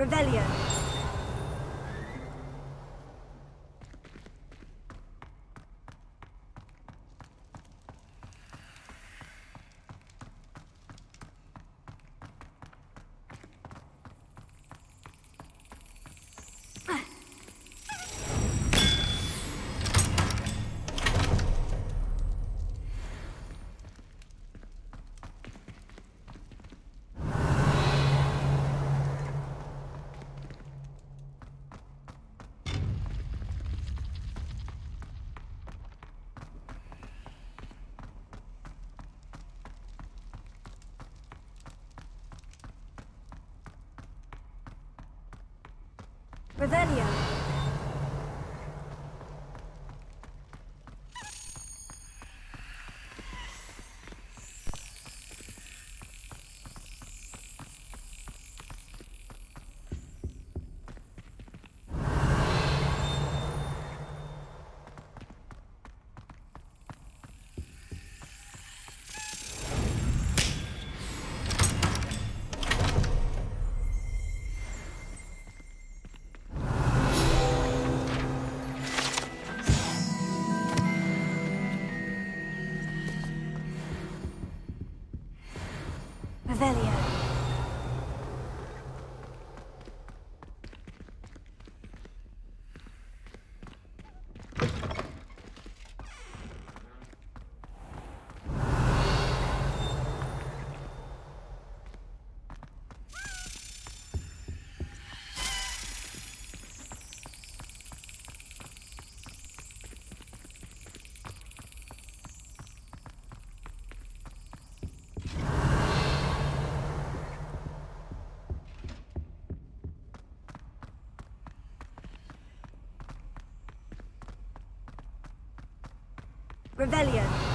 Revelio. Revelio. Revelio. Revelio.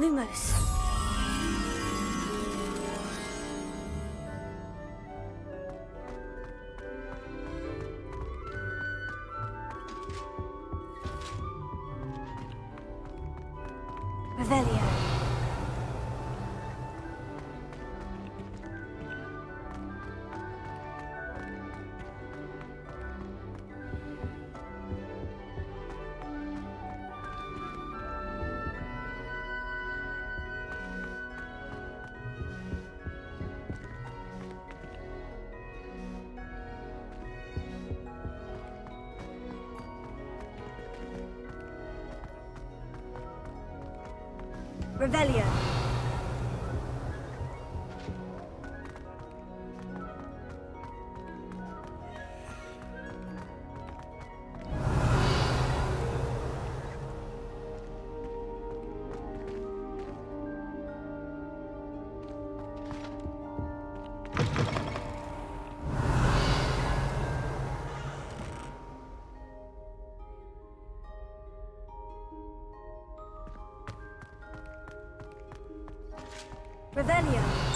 Lumos. Revelio. Revelio. Revelio.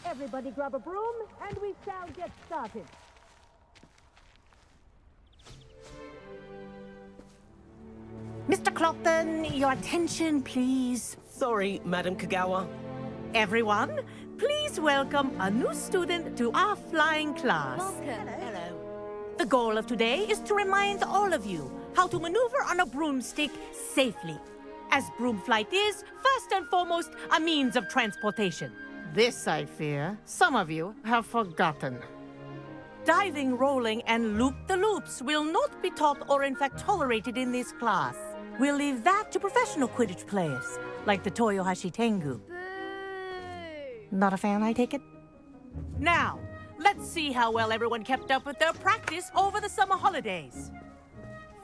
Everybody grab a broom, and we shall get started. Mr. Clopton, your attention, please. Sorry, Madam Kagawa. Everyone, please welcome a new student to our flying class. Welcome. Hello. The goal of today is to remind all of you how to maneuver on a broomstick safely, as broom flight is, first and foremost, a means of transportation. This, I fear, some of you have forgotten. Diving, rolling, and loop-the-loops will not be taught or in fact tolerated in this class. We'll leave that to professional Quidditch players, like the Toyohashi Tengu. Boo! Not a fan, I take it? Now, let's see how well everyone kept up with their practice over the summer holidays.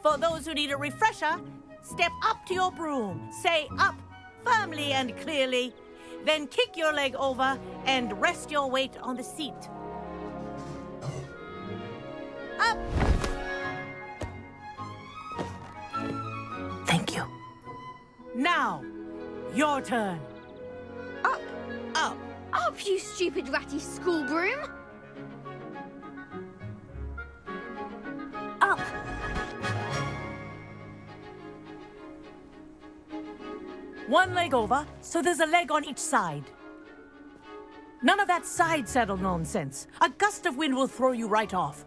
For those who need a refresher, step up to your broom, say up firmly and clearly, then kick your leg over and rest your weight on the seat. Up! Thank you. Now, your turn. Up! Up. Up, you stupid ratty school broom! Up! One leg over, so there's a leg on each side. None of that side saddle nonsense. A gust of wind will throw you right off.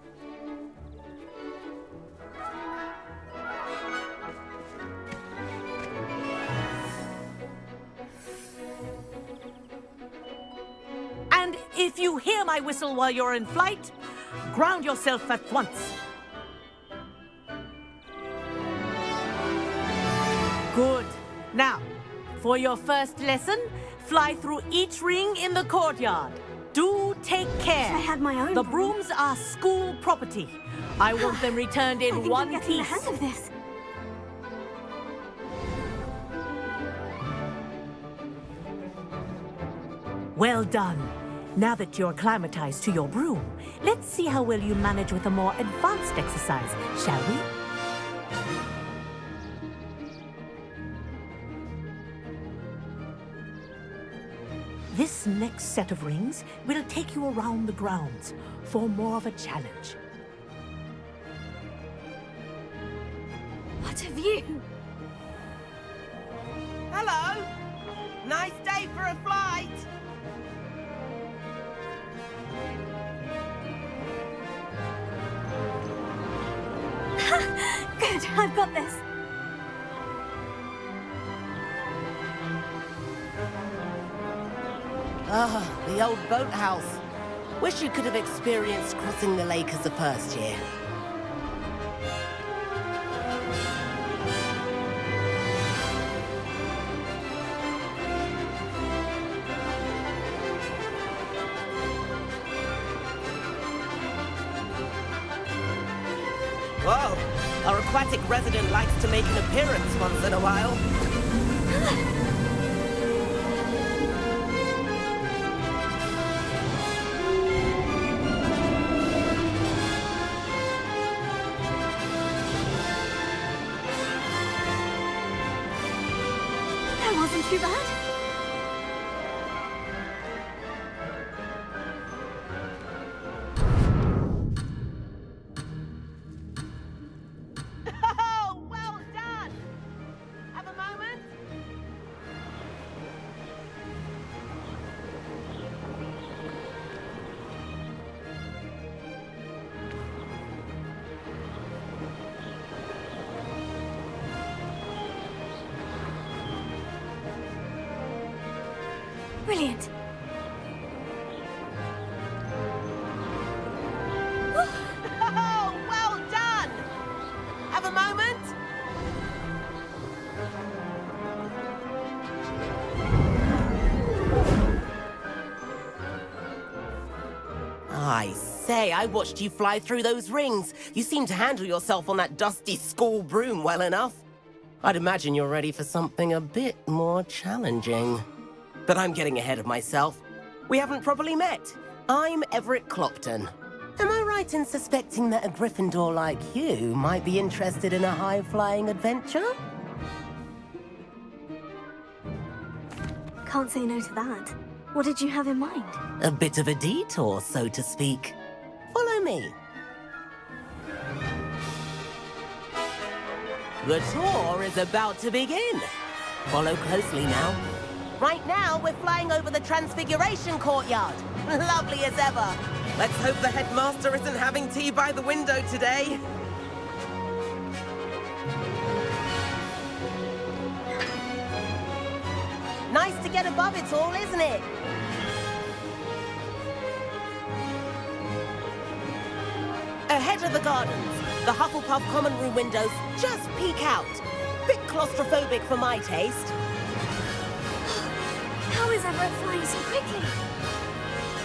And if you hear my whistle while you're in flight, ground yourself at once. Good. Now, for your first lesson, fly through each ring in the courtyard. Do take care. I had my own The broom. brooms are school property. I want them returned I in think one I'm getting the piece. hang of this. Well done. Now that you're acclimatized to your broom, let's see how well you manage with a more advanced exercise, shall we? This next set of rings will take you around the grounds for more of a challenge. What have you? Hello. Nice day for a flight. Good, I've got this. Ah, the old boathouse. Wish you could have experienced crossing the lake as a first year. Whoa! Our aquatic resident likes to make an appearance once in a while. That wasn't too bad. Oh, well done! Have a moment? Brilliant. Oh, well done! Have a moment? I say, I watched you fly through those rings. You seem to handle yourself on that dusty school broom well enough. I'd imagine you're ready for something a bit more challenging. But I'm getting ahead of myself. We haven't properly met. I'm Everett Clopton. Am I right in suspecting that a Gryffindor like you might be interested in a high-flying adventure? Can't say no to that. What did you have in mind? A bit of a detour, so to speak. Follow me. The tour is about to begin. Follow closely now. Right now, we're flying over the Transfiguration Courtyard. Lovely as ever. Let's hope the headmaster isn't having tea by the window today. Nice to get above it all, isn't it? Ahead of the gardens, the Hufflepuff common room windows just peek out. Bit claustrophobic for my taste. How is Everett flying so quickly?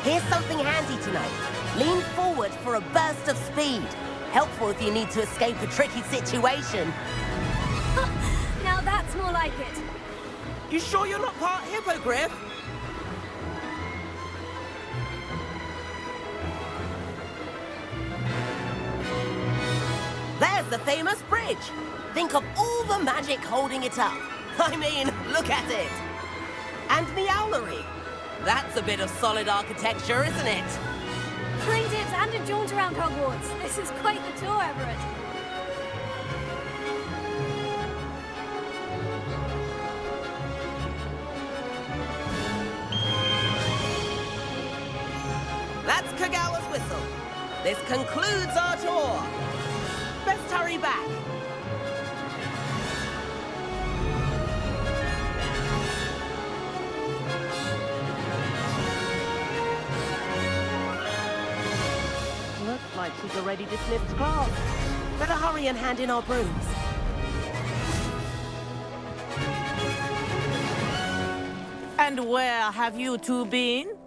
Here's something handy tonight. Lean forward for a burst of speed. Helpful if you need to escape a tricky situation. Now that's more like it. You sure you're not part hippogriff? There's the famous bridge. Think of all the magic holding it up. I mean, look at it. And the owlery. That's a bit of solid architecture, isn't it? Flying dips and a jaunt around Hogwarts. This is quite the tour, Everett. That's Kagawa's whistle. This concludes our tour. Best hurry back. Looks like she's already dismissed class. Better hurry and hand in our brooms. And where have you two been?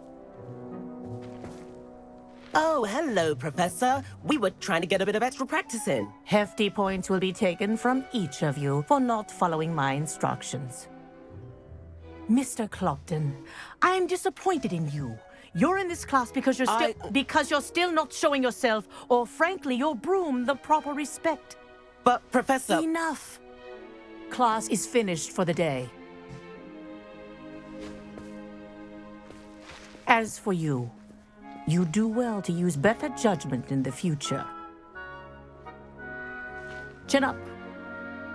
Oh, hello, Professor. We were trying to get a bit of extra practice in. Hefty points will be taken from each of you for not following my instructions. Mr. Clopton, I'm disappointed in you. You're in this class because you're still not showing yourself, or frankly, your broom, the proper respect. But, Professor... Enough. Class is finished for the day. As for you, you do well to use better judgment in the future. Chin up.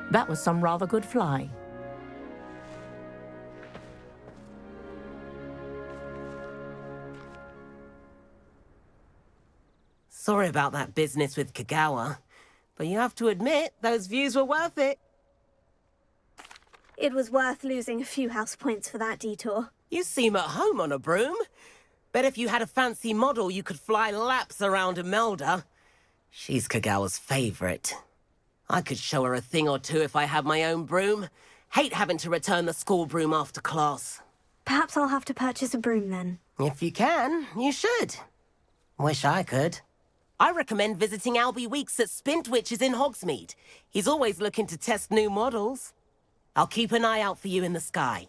That was some rather good flying. Sorry about that business with Kagawa, but you have to admit, those views were worth it. It was worth losing a few house points for that detour. You seem at home on a broom. Bet if you had a fancy model, you could fly laps around Imelda. She's Kagawa's favorite. I could show her a thing or two if I had my own broom. Hate having to return the school broom after class. Perhaps I'll have to purchase a broom then. If you can, you should. Wish I could. I recommend visiting Albie Weeks at Spintwitches in Hogsmeade. He's always looking to test new models. I'll keep an eye out for you in the sky.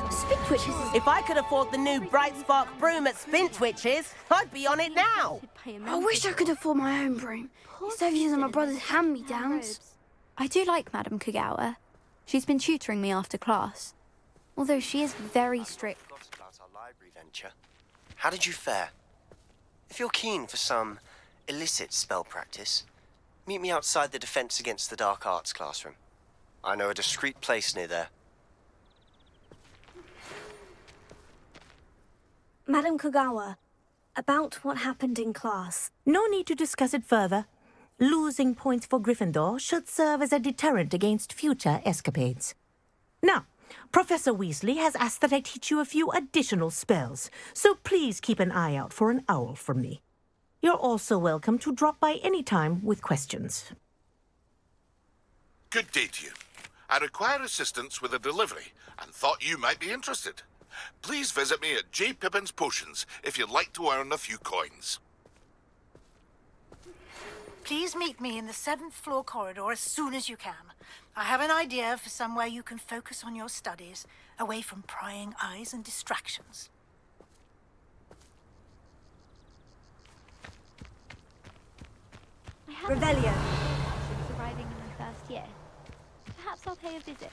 Spintwitches. If I could afford the new Bright Spark broom at Spintwitches, I'd be on it now. I wish I could afford my own broom, instead of using my brother's hand-me-downs. I do like Madame Kagawa. She's been tutoring me after class. Although she is very strict. I forgot about our library venture. How did you fare? If you're keen for some illicit spell practice, meet me outside the Defense Against the Dark Arts classroom. I know a discreet place near there. Madame Kagawa, about what happened in class. No need to discuss it further. Losing points for Gryffindor should serve as a deterrent against future escapades. Now, Professor Weasley has asked that I teach you a few additional spells, so please keep an eye out for an owl from me. You're also welcome to drop by any time with questions. Good day to you. I require assistance with a delivery and thought you might be interested. Please visit me at J. Pippin's Potions if you'd like to earn a few coins. Please meet me in the 7th floor corridor as soon as you can. I have an idea for somewhere you can focus on your studies, away from prying eyes and distractions. Revelio. Since arriving in my first year. Perhaps I'll pay a visit.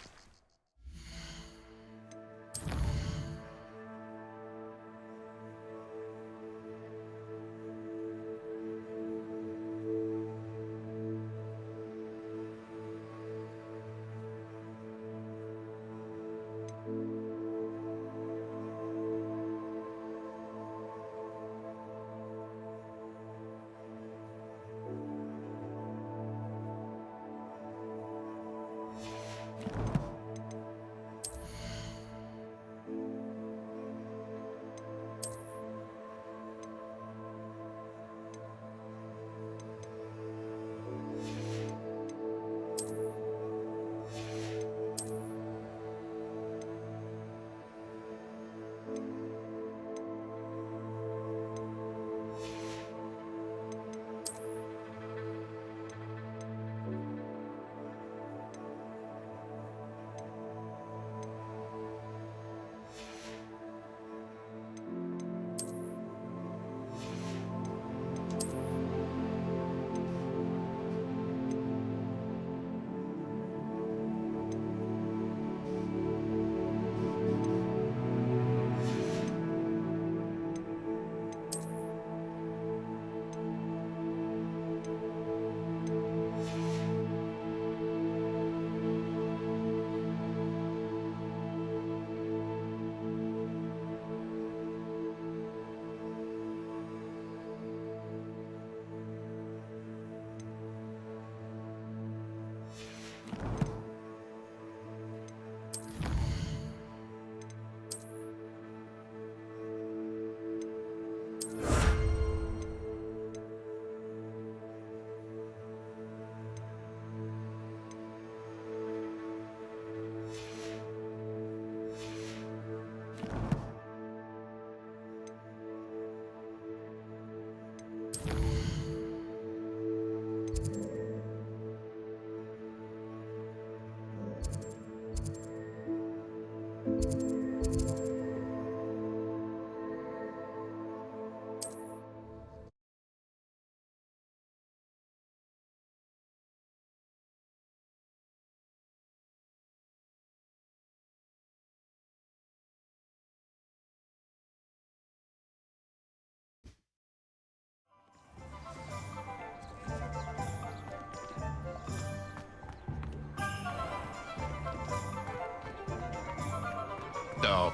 No.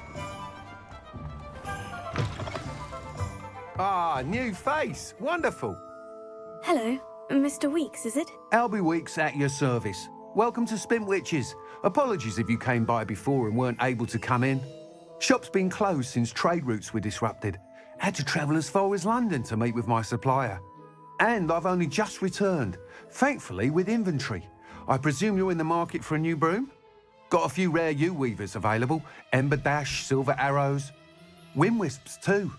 Ah, new face. Wonderful. Hello, Mr. Weeks, is it? Albie Weeks at your service. Welcome to Spintwitches. Apologies if you came by before and weren't able to come in. Shop's been closed since trade routes were disrupted. Had to travel as far as London to meet with my supplier. And I've only just returned, thankfully with inventory. I presume you're in the market for a new broom? Got a few rare U-weavers available. Ember Dash, Silver Arrows. Wind Wisps too.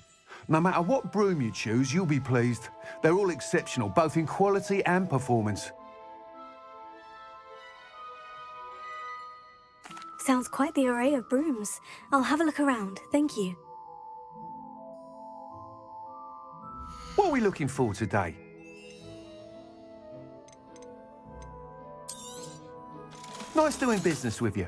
No matter what broom you choose, you'll be pleased. They're all exceptional, both in quality and performance. Sounds quite the array of brooms. I'll have a look around, thank you. What are we looking for today? Nice doing business with you.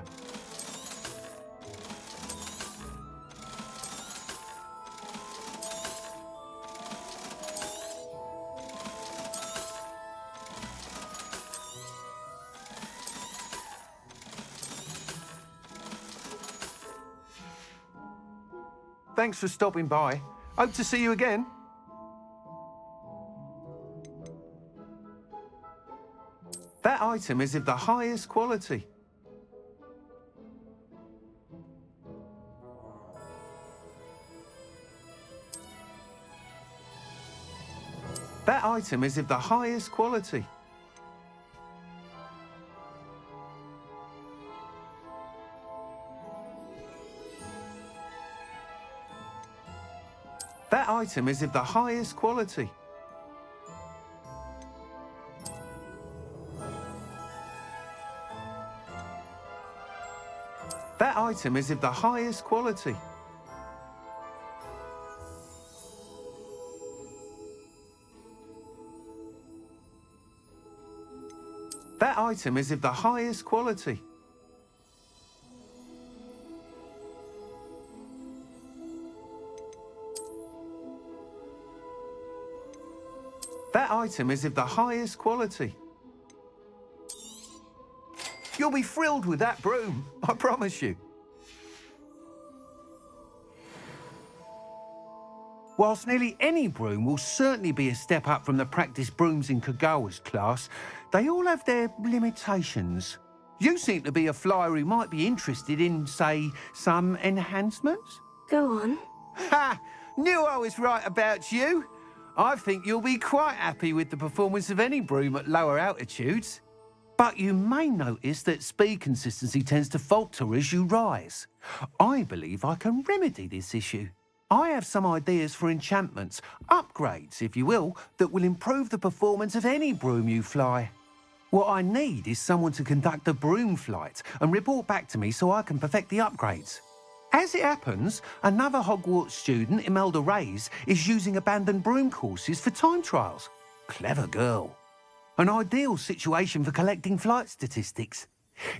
Thanks for stopping by. Hope to see you again. That item is of the highest quality. That item is of the highest quality. That item is of the highest quality. That item is of the highest quality. That item is of the highest quality. That item is of the highest quality. You'll be thrilled with that broom, I promise you. Whilst nearly any broom will certainly be a step up from the practice brooms in Kagawa's class, they all have their limitations. You seem to be a flyer who might be interested in, say, some enhancements? Go on. Ha! Knew I was right about you. I think you'll be quite happy with the performance of any broom at lower altitudes. But you may notice that speed consistency tends to falter as you rise. I believe I can remedy this issue. I have some ideas for enchantments, upgrades, if you will, that will improve the performance of any broom you fly. What I need is someone to conduct a broom flight and report back to me so I can perfect the upgrades. As it happens, another Hogwarts student, Imelda Reyes, is using abandoned broom courses for time trials. Clever girl. An ideal situation for collecting flight statistics.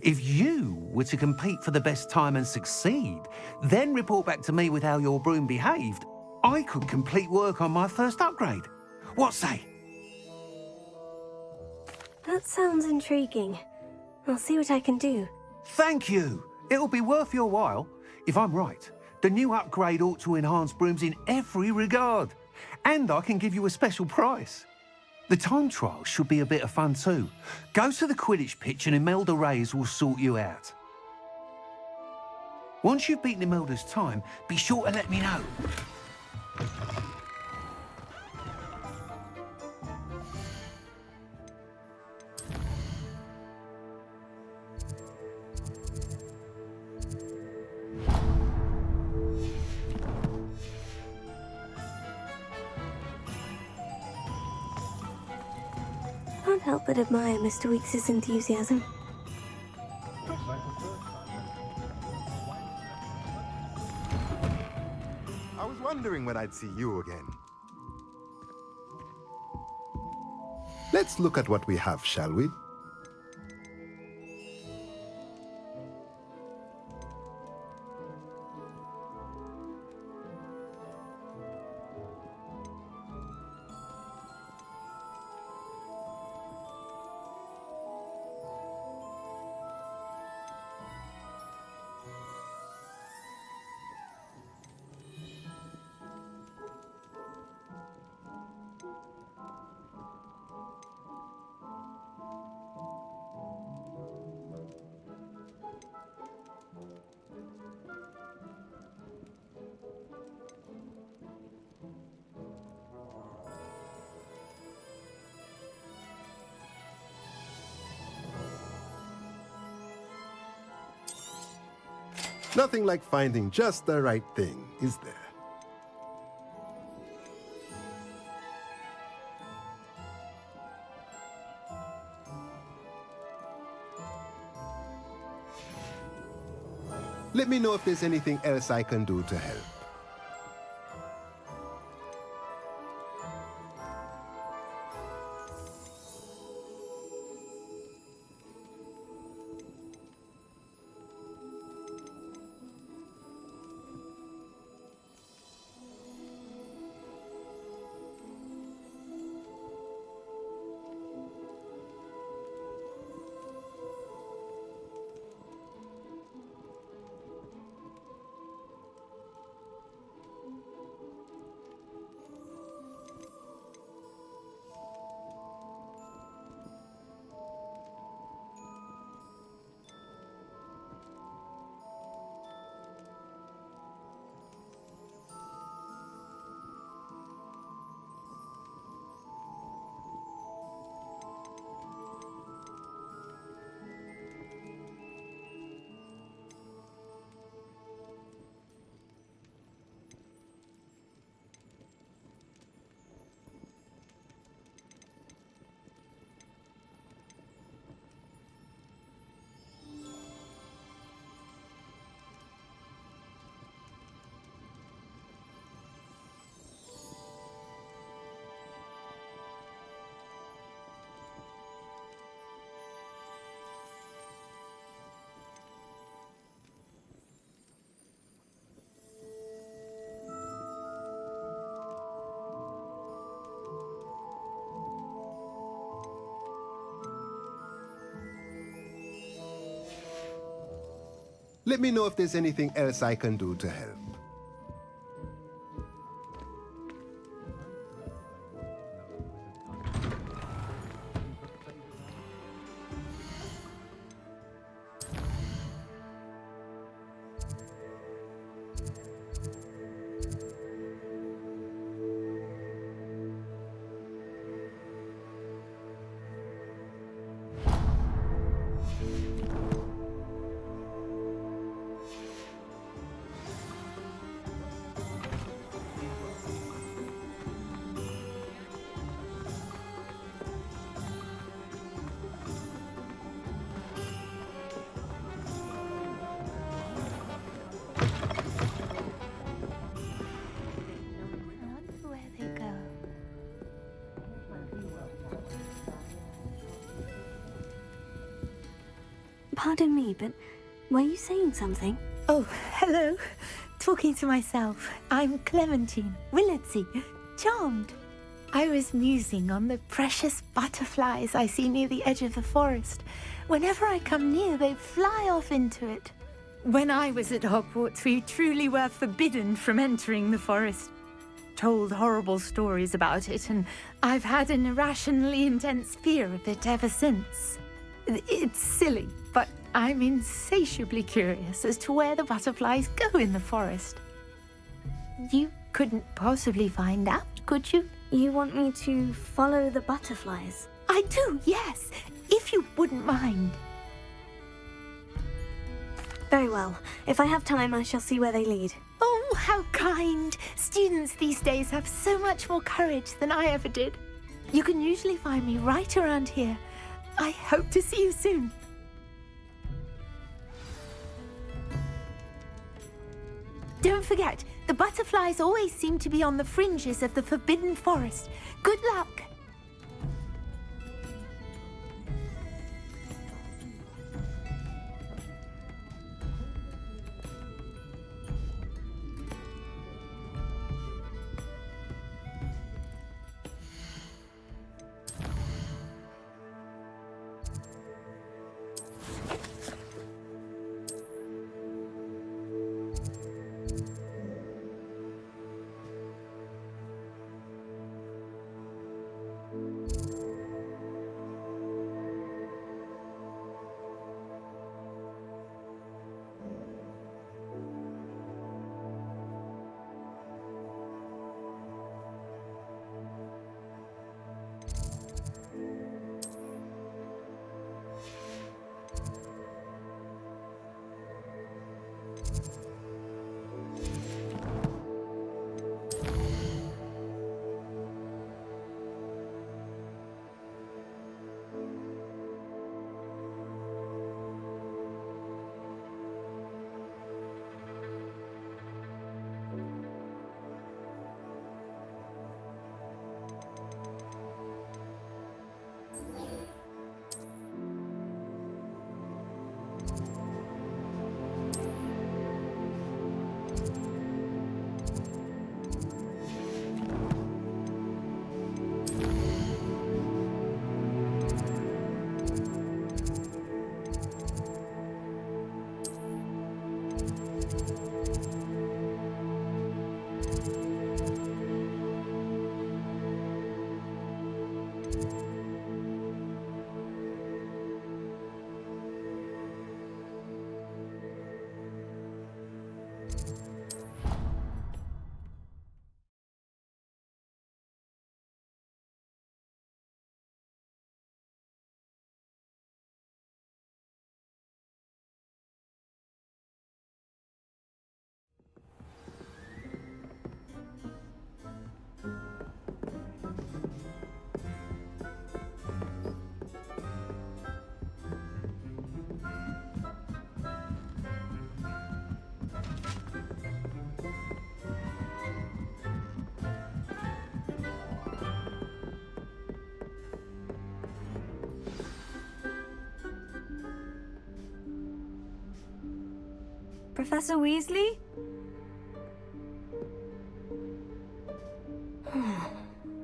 If you were to compete for the best time and succeed, then report back to me with how your broom behaved, I could complete work on my first upgrade. What say? That sounds intriguing. I'll see what I can do. Thank you. It'll be worth your while. If I'm right, the new upgrade ought to enhance brooms in every regard. And I can give you a special price. The time trial should be a bit of fun too. Go to the Quidditch pitch and Imelda Reyes will sort you out. Once you've beaten Imelda's time, be sure to let me know. Can't help but admire Mr. Weekes' enthusiasm. I was wondering when I'd see you again. Let's look at what we have, shall we? Nothing like finding just the right thing, is there? Let me know if there's anything else I can do to help. Let me know if there's anything else I can do to help. Pardon me, but were you saying something? Oh, hello. Talking to myself. I'm Clementine, Willardsey, charmed. I was musing on the precious butterflies I see near the edge of the forest. Whenever I come near, they fly off into it. When I was at Hogwarts, we truly were forbidden from entering the forest. Told horrible stories about it, and I've had an irrationally intense fear of it ever since. It's silly, but I'm insatiably curious as to where the butterflies go in the forest. You couldn't possibly find out, could you? You want me to follow the butterflies? I do, yes, if you wouldn't mind. Very well. If I have time, I shall see where they lead. Oh, how kind! Students these days have so much more courage than I ever did. You can usually find me right around here. I hope to see you soon. Don't forget, the butterflies always seem to be on the fringes of the Forbidden Forest. Good luck! Professor Weasley?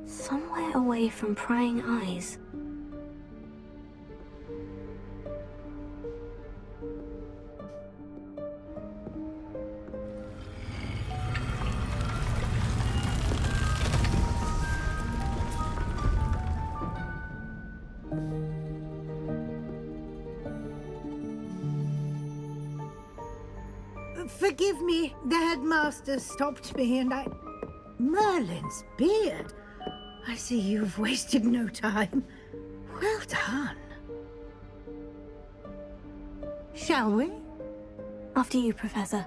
Somewhere away from prying eyes. Forgive me, the headmaster stopped me and I... Merlin's beard. I see you've wasted no time. Well done. Shall we? After you, Professor.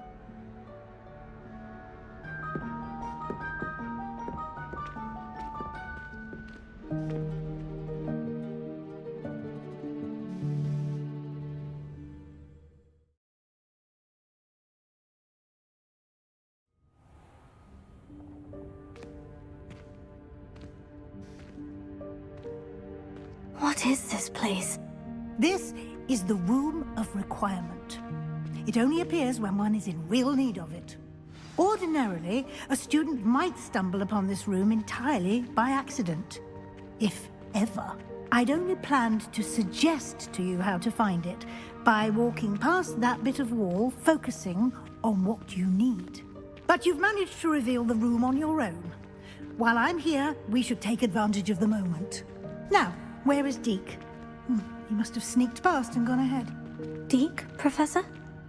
What is this place? This is the Room of Requirement. It only appears when one is in real need of it. Ordinarily, a student might stumble upon this room entirely by accident. If ever. I'd only planned to suggest to you how to find it by walking past that bit of wall, focusing on what you need. But you've managed to reveal the room on your own. While I'm here, we should take advantage of the moment. Now, where is Deke? He must have sneaked past and gone ahead. Deke, Professor?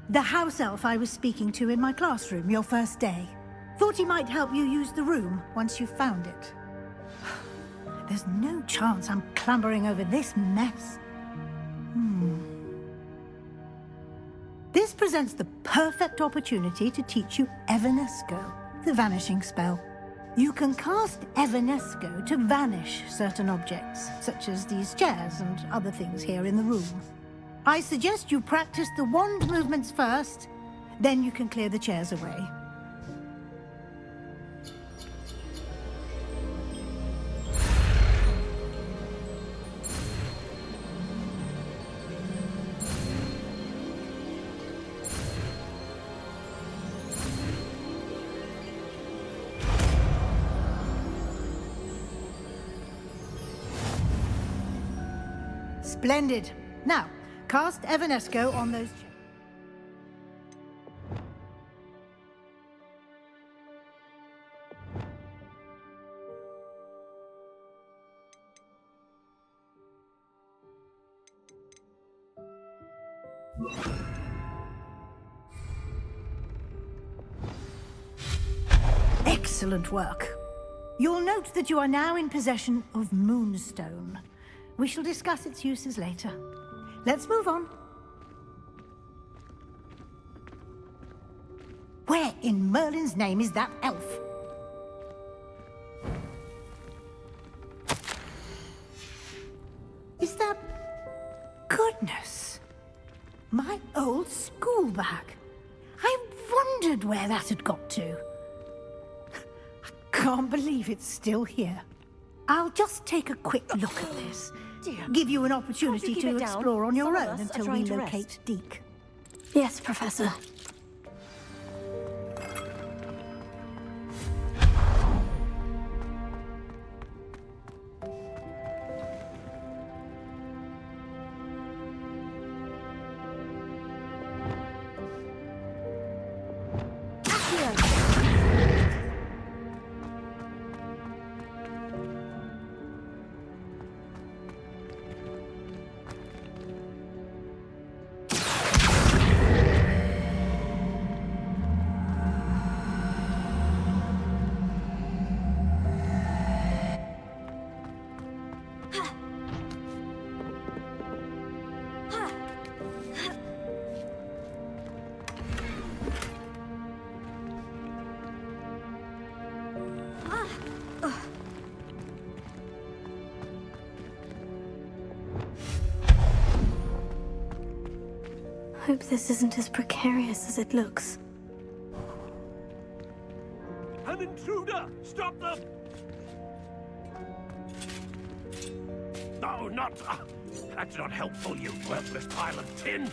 The house elf I was speaking to in my classroom your first day. Thought he might help you use the room once you found it. There's no chance I'm clambering over this mess. This presents the perfect opportunity to teach you Evanesco, the vanishing spell. You can cast Evanesco to vanish certain objects, such as these chairs and other things here in the room. I suggest you practice the wand movements first, then you can clear the chairs away. Splendid. Now, cast Evanesco on those chairs. Excellent work. You'll note that you are now in possession of Moonstone. We shall discuss its uses later. Let's move on. Where in Merlin's name is that elf? Is that... Goodness! My old school bag. I wondered where that had got to. I can't believe it's still here. I'll just take a quick look at this. Give you an opportunity to explore on your own until we locate Deke. Yes, Professor. Hope this isn't as precarious as it looks. An intruder! Stop them! No, not... that's not helpful, you worthless pile of tin!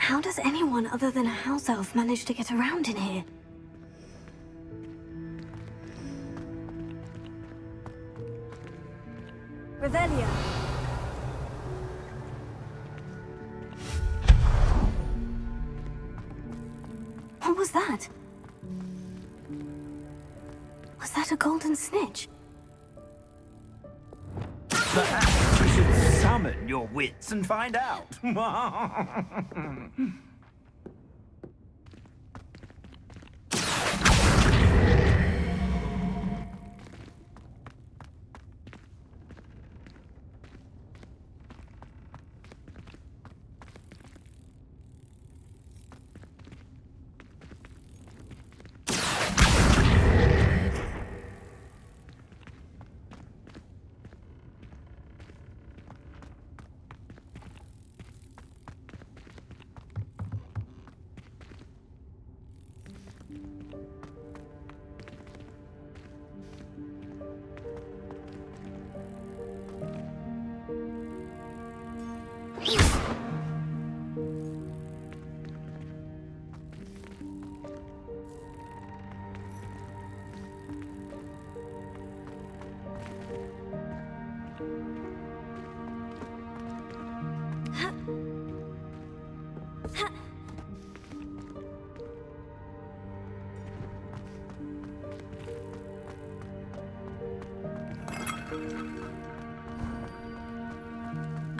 How does anyone other than a house elf manage to get around in here? Revelia. What was that? Was that a golden snitch? Perhaps you should summon your wits and find out.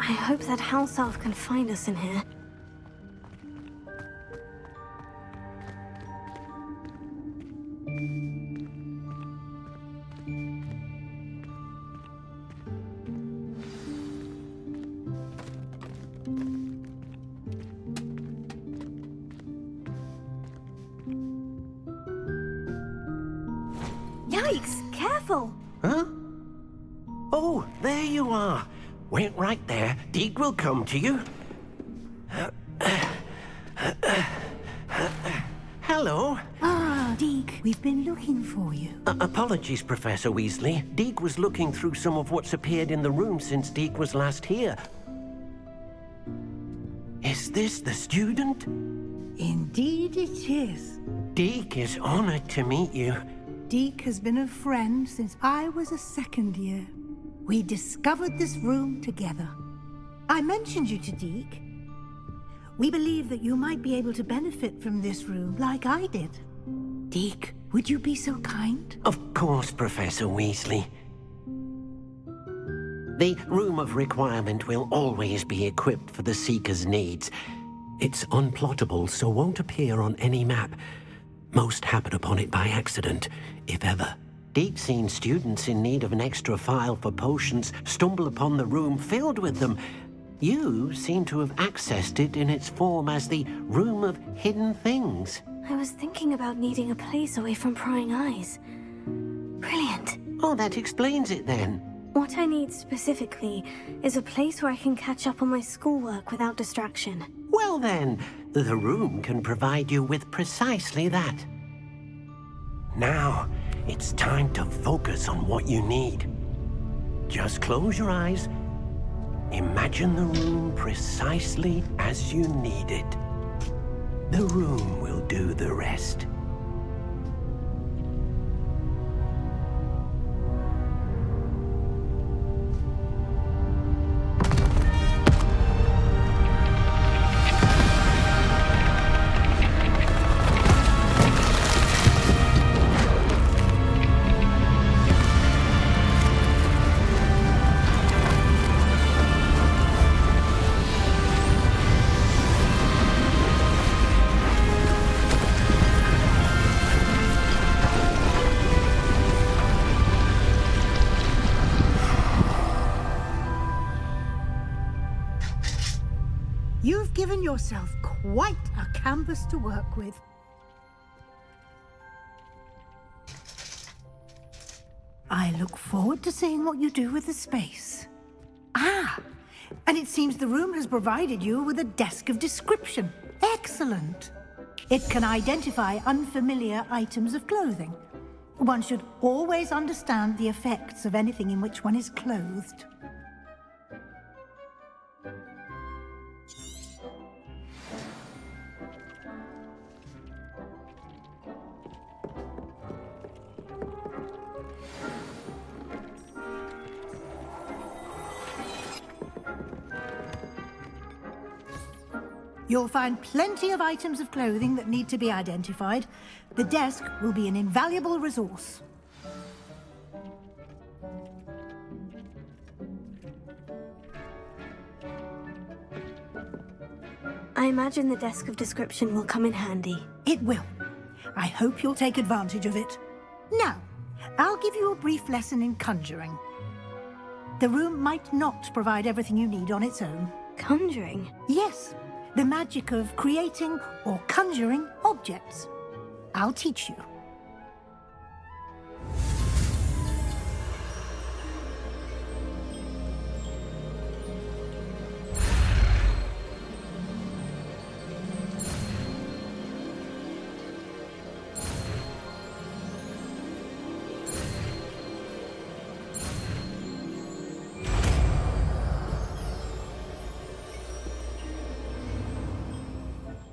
I hope that house elf can find us in here. Yikes! Careful! Huh? Oh, there you are. Wait right there. Deek will come to you. Hello. Ah, Deek, we've been looking for you. Apologies, Professor Weasley. Deek was looking through some of what's appeared in the room since Deek was last here. Is this the student? Indeed it is. Deek is honored to meet you. Deek has been a friend since I was a second year. We discovered this room together. I mentioned you to Deek. We believe that you might be able to benefit from this room like I did. Deek, would you be so kind? Of course, Professor Weasley. The Room of Requirement will always be equipped for the Seeker's needs. It's unplottable, so won't appear on any map. Most happen upon it by accident, if ever. Deek's seen students in need of an extra file for potions stumble upon the room filled with them. You seem to have accessed it in its form as the Room of Hidden Things. I was thinking about needing a place away from prying eyes. Brilliant. Oh, that explains it then. What I need specifically is a place where I can catch up on my schoolwork without distraction. Well then, the room can provide you with precisely that. Now, it's time to focus on what you need. Just close your eyes. Imagine the room precisely as you need it. The room will do the rest. You've given yourself quite a canvas to work with. I look forward to seeing what you do with the space. Ah, and it seems the room has provided you with a desk of description. Excellent. It can identify unfamiliar items of clothing. One should always understand the effects of anything in which one is clothed. You'll find plenty of items of clothing that need to be identified. The desk will be an invaluable resource. I imagine the desk of description will come in handy. It will. I hope you'll take advantage of it. Now, I'll give you a brief lesson in conjuring. The room might not provide everything you need on its own. Conjuring? Yes, the magic of creating or conjuring objects. I'll teach you.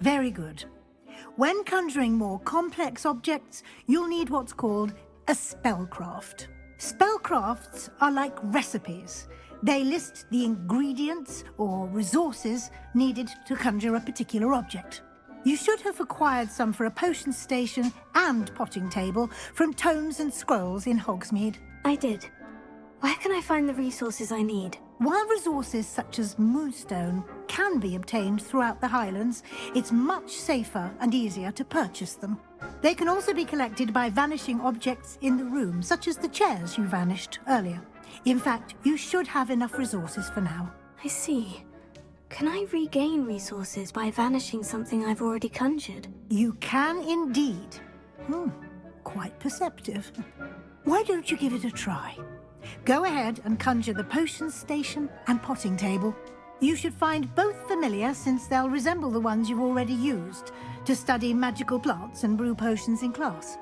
Very good. When conjuring more complex objects, you'll need what's called a spellcraft. Spellcrafts are like recipes. They list the ingredients or resources needed to conjure a particular object. You should have acquired some for a potion station and potting table from tomes and scrolls in Hogsmeade. I did. Where can I find the resources I need? While resources such as moonstone can be obtained throughout the Highlands, it's much safer and easier to purchase them. They can also be collected by vanishing objects in the room, such as the chairs you vanished earlier. In fact, you should have enough resources for now. I see. Can I regain resources by vanishing something I've already conjured? You can indeed. Quite perceptive. Why don't you give it a try? Go ahead and conjure the potion station and potting table. You should find both familiar, since they'll resemble the ones you've already used to study magical plants and brew potions in class.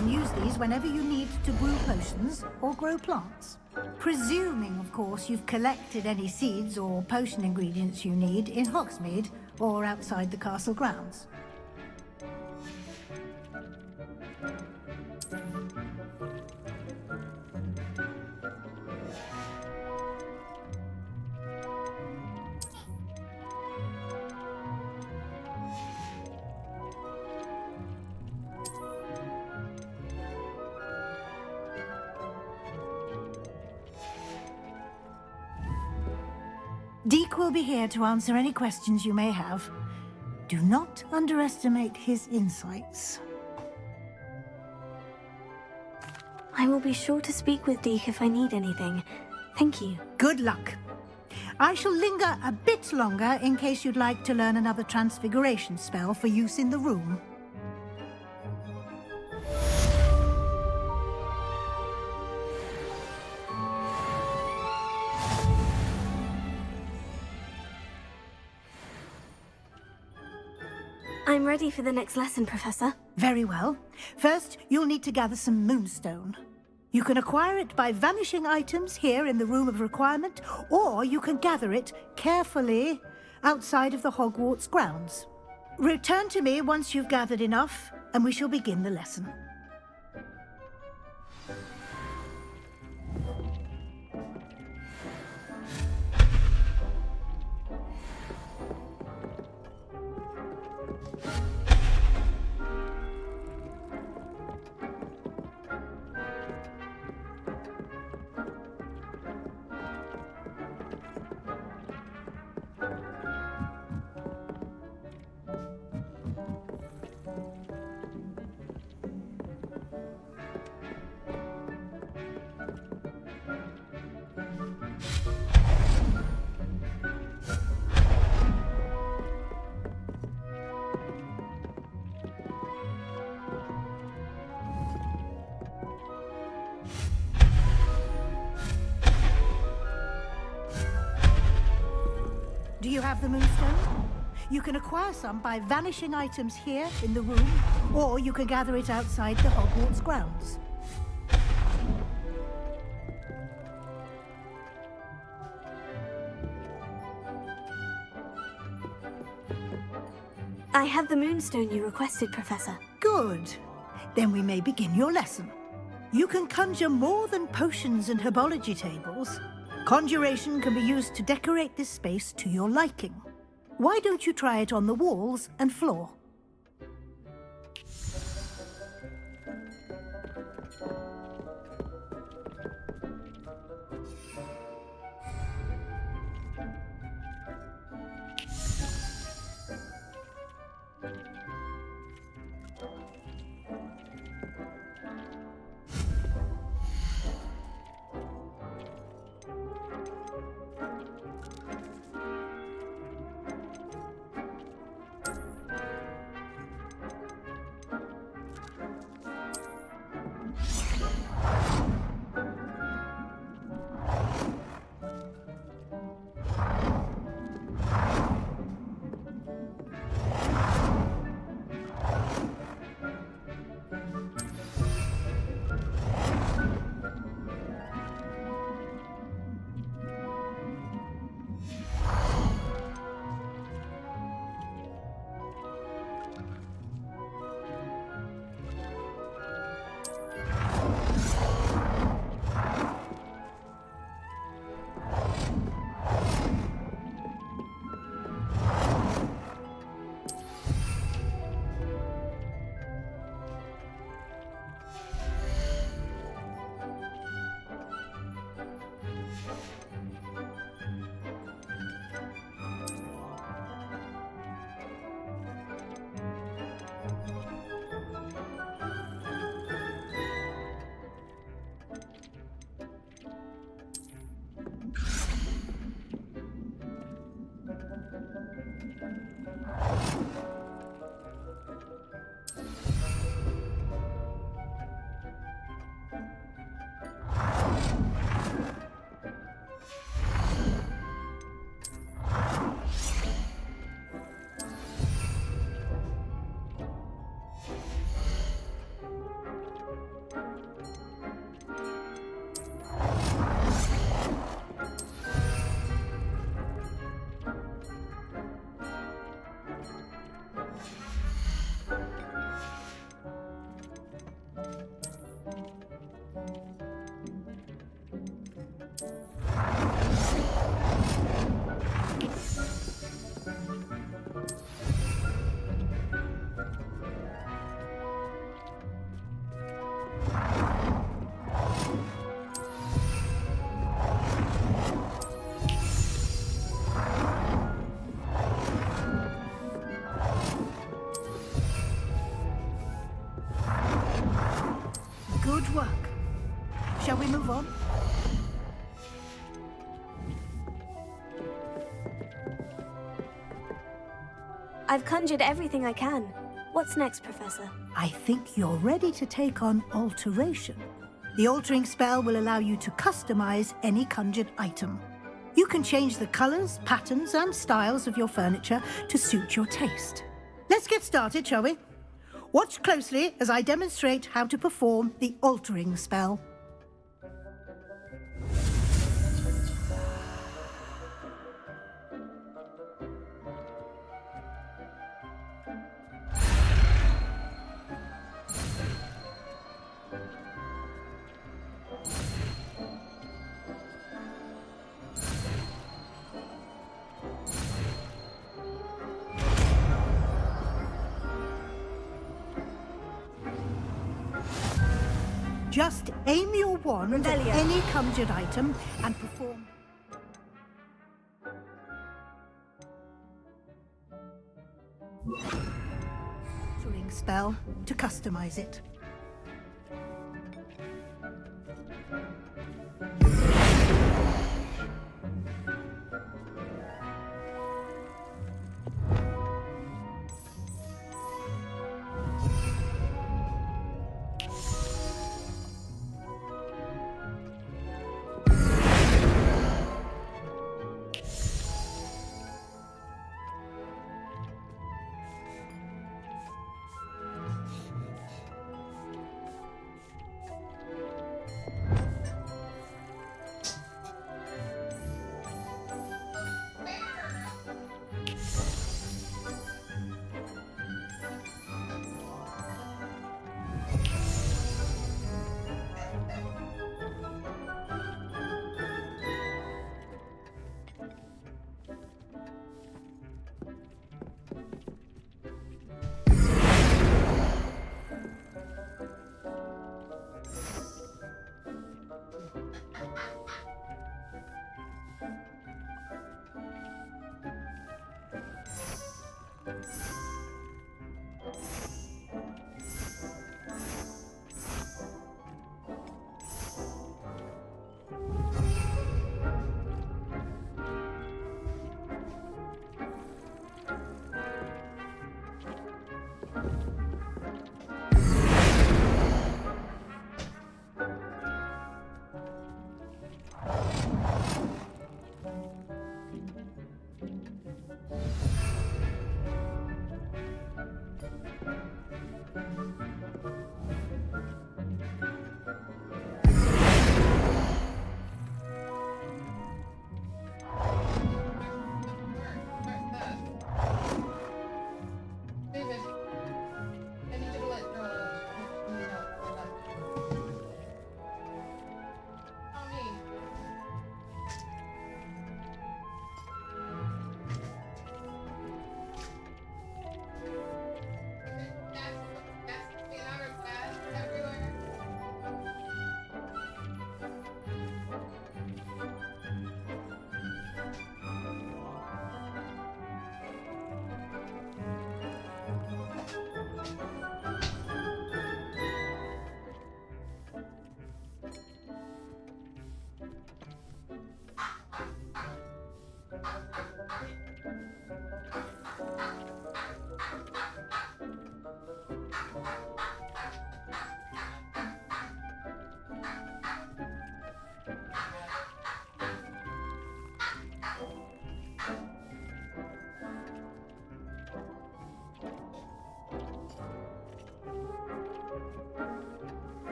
can use these whenever you need to brew potions or grow plants. Presuming, of course, you've collected any seeds or potion ingredients you need in Hogsmeade or outside the castle grounds. Deke will be here to answer any questions you may have. Do not underestimate his insights. I will be sure to speak with Deke if I need anything. Thank you. Good luck. I shall linger a bit longer in case you'd like to learn another transfiguration spell for use in the room. I'm ready for the next lesson, Professor. Very well. First, you'll need to gather some moonstone. You can acquire it by vanishing items here in the Room of Requirement, or you can gather it carefully outside of the Hogwarts grounds. Return to me once you've gathered enough, and we shall begin the lesson. Do you have the moonstone? You can acquire some by vanishing items here in the room, or you can gather it outside the Hogwarts grounds. I have the moonstone you requested, Professor. Good. Then we may begin your lesson. You can conjure more than potions and herbology tables. Conjuration can be used to decorate this space to your liking. Why don't you try it on the walls and floor? Good work. Shall we move on? I've conjured everything I can. What's next, Professor? I think you're ready to take on alteration. The altering spell will allow you to customize any conjured item. You can change the colors, patterns, and styles of your furniture to suit your taste. Let's get started, shall we? Watch closely as I demonstrate how to perform the altering spell. Just aim your wand at any conjured item and perform. Altering spell to customize it.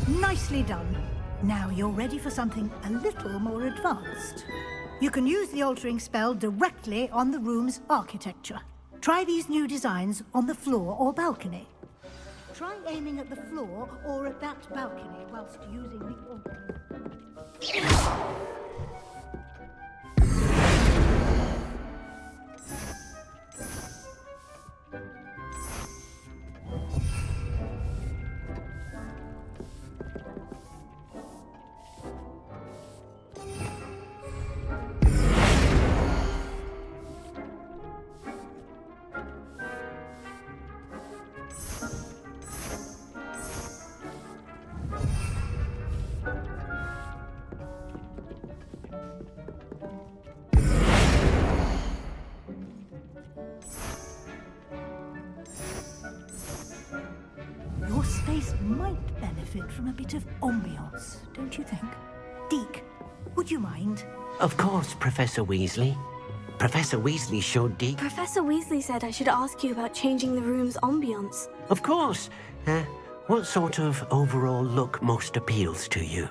Nicely done. Now you're ready for something a little more advanced. You can use the altering spell directly on the room's architecture. Try these new designs on the floor or balcony. Try aiming at the floor or at that balcony whilst using the altering. Your space might benefit from a bit of ambiance, don't you think? Deke, would you mind? Of course, Professor Weasley. Professor Weasley showed Deke... Professor Weasley said I should ask you about changing the room's ambience. Of course. What sort of overall look most appeals to you?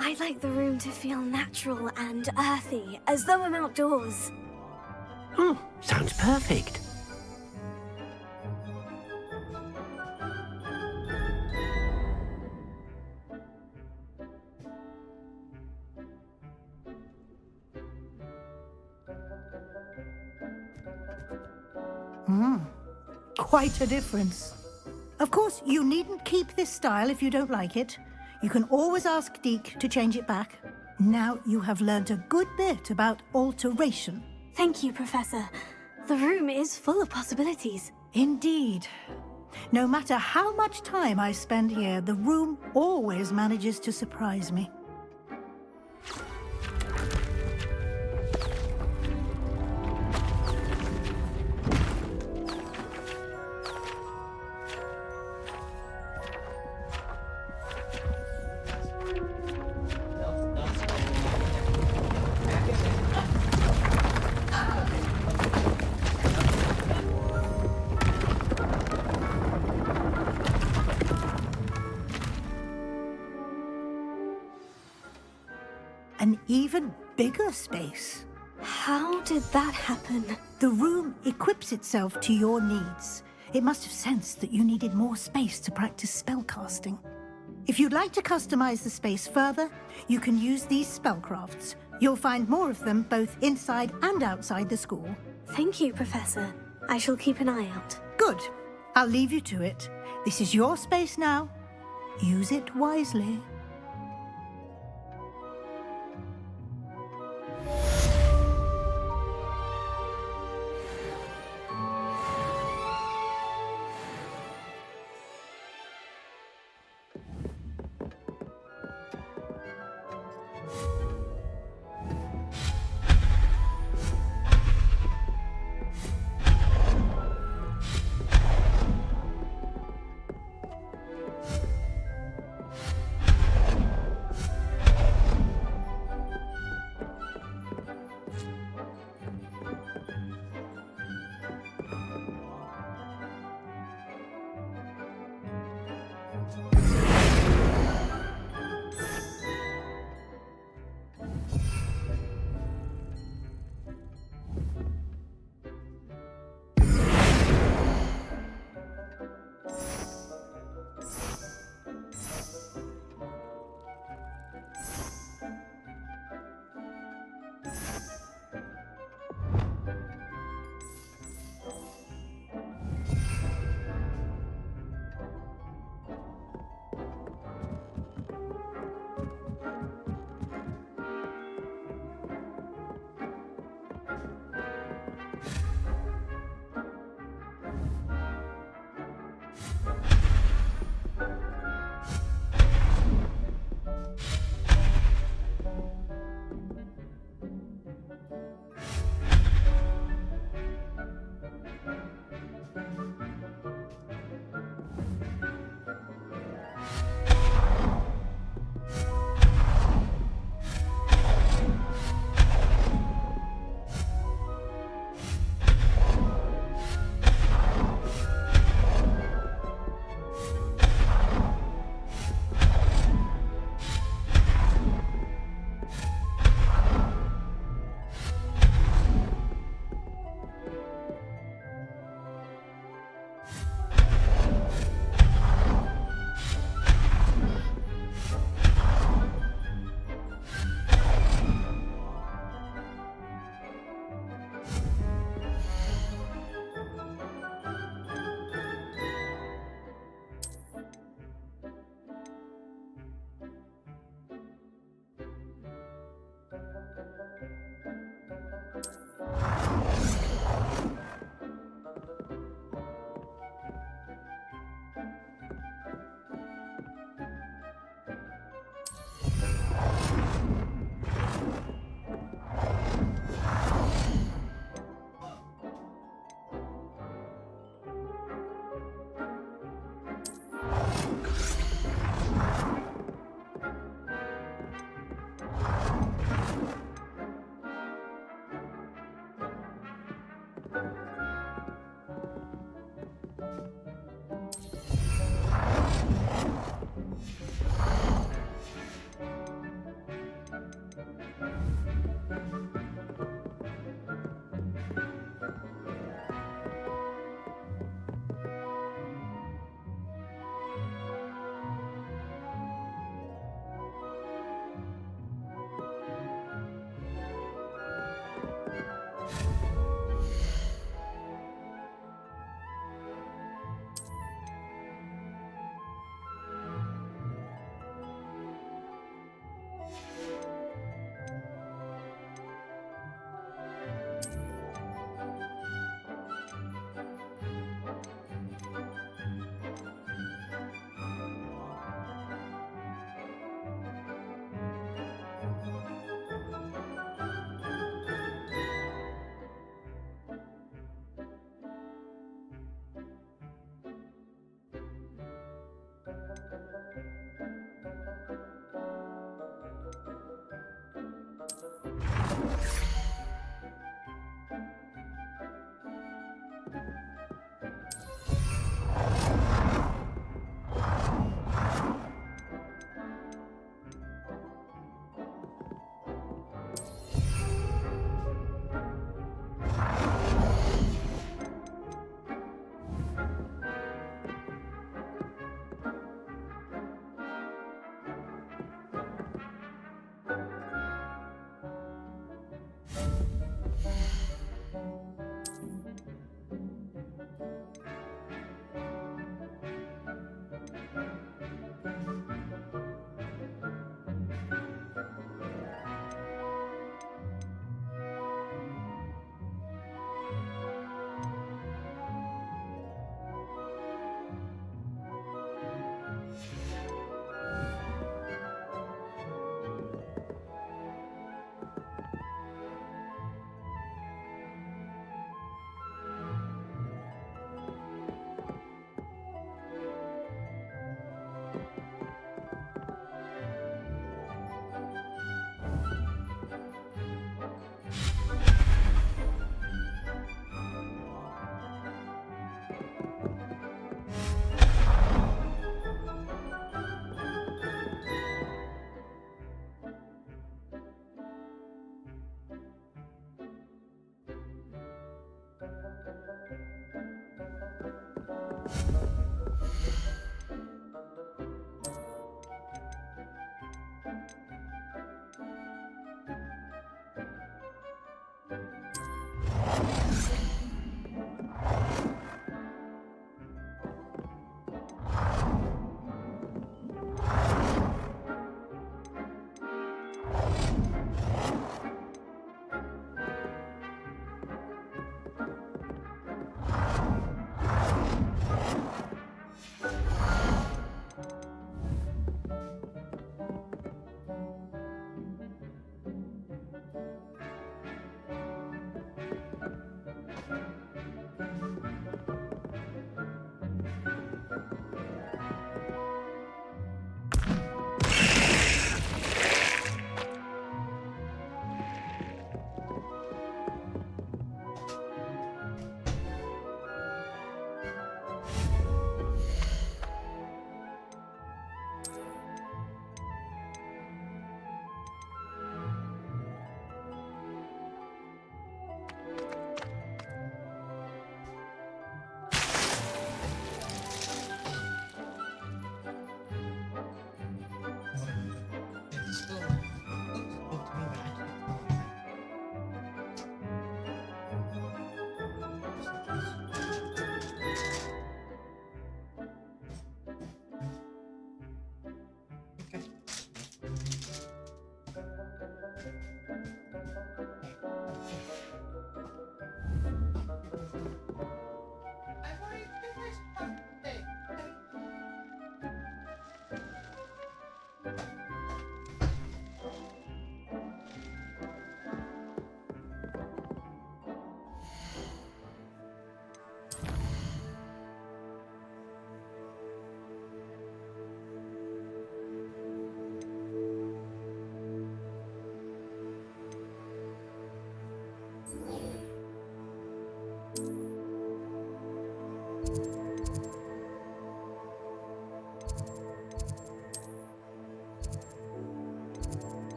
I'd like the room to feel natural and earthy, as though I'm outdoors. Oh, sounds perfect. Quite a difference. Of course, you needn't keep this style if you don't like it. You can always ask Deke to change it back. Now you have learnt a good bit about alteration. Thank you, Professor. The room is full of possibilities. Indeed. No matter how much time I spend here, the room always manages to surprise me. An even bigger space. How did that happen? The room equips itself to your needs. It must have sensed that you needed more space to practice spellcasting. If you'd like to customize the space further, you can use these spellcrafts. You'll find more of them both inside and outside the school. Thank you, Professor. I shall keep an eye out. Good. I'll leave you to it. This is your space now. Use it wisely.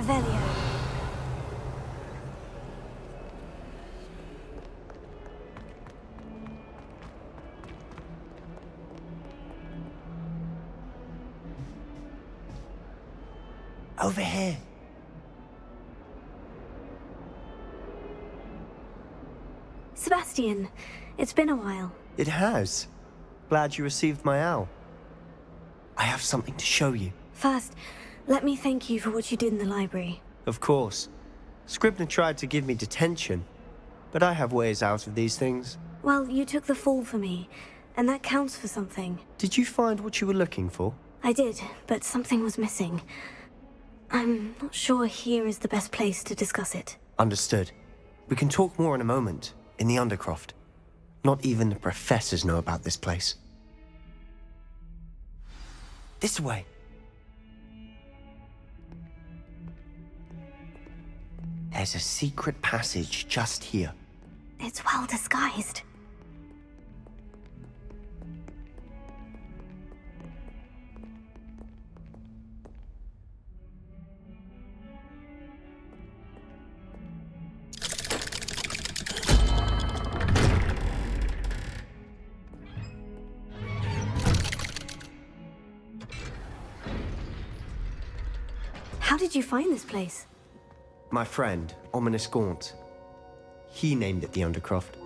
Revelio. Over here. Sebastian, it's been a while. It has. Glad you received my owl. I have something to show you. First, let me thank you for what you did in the library. Of course. Scribner tried to give me detention, but I have ways out of these things. Well, you took the fall for me, and that counts for something. Did you find what you were looking for? I did, but something was missing. I'm not sure here is the best place to discuss it. Understood. We can talk more in a moment, in the Undercroft. Not even the professors know about this place. This way. There's a secret passage just here. It's well disguised. How did you find this place? My friend, Ominous Gaunt. He named it the Undercroft.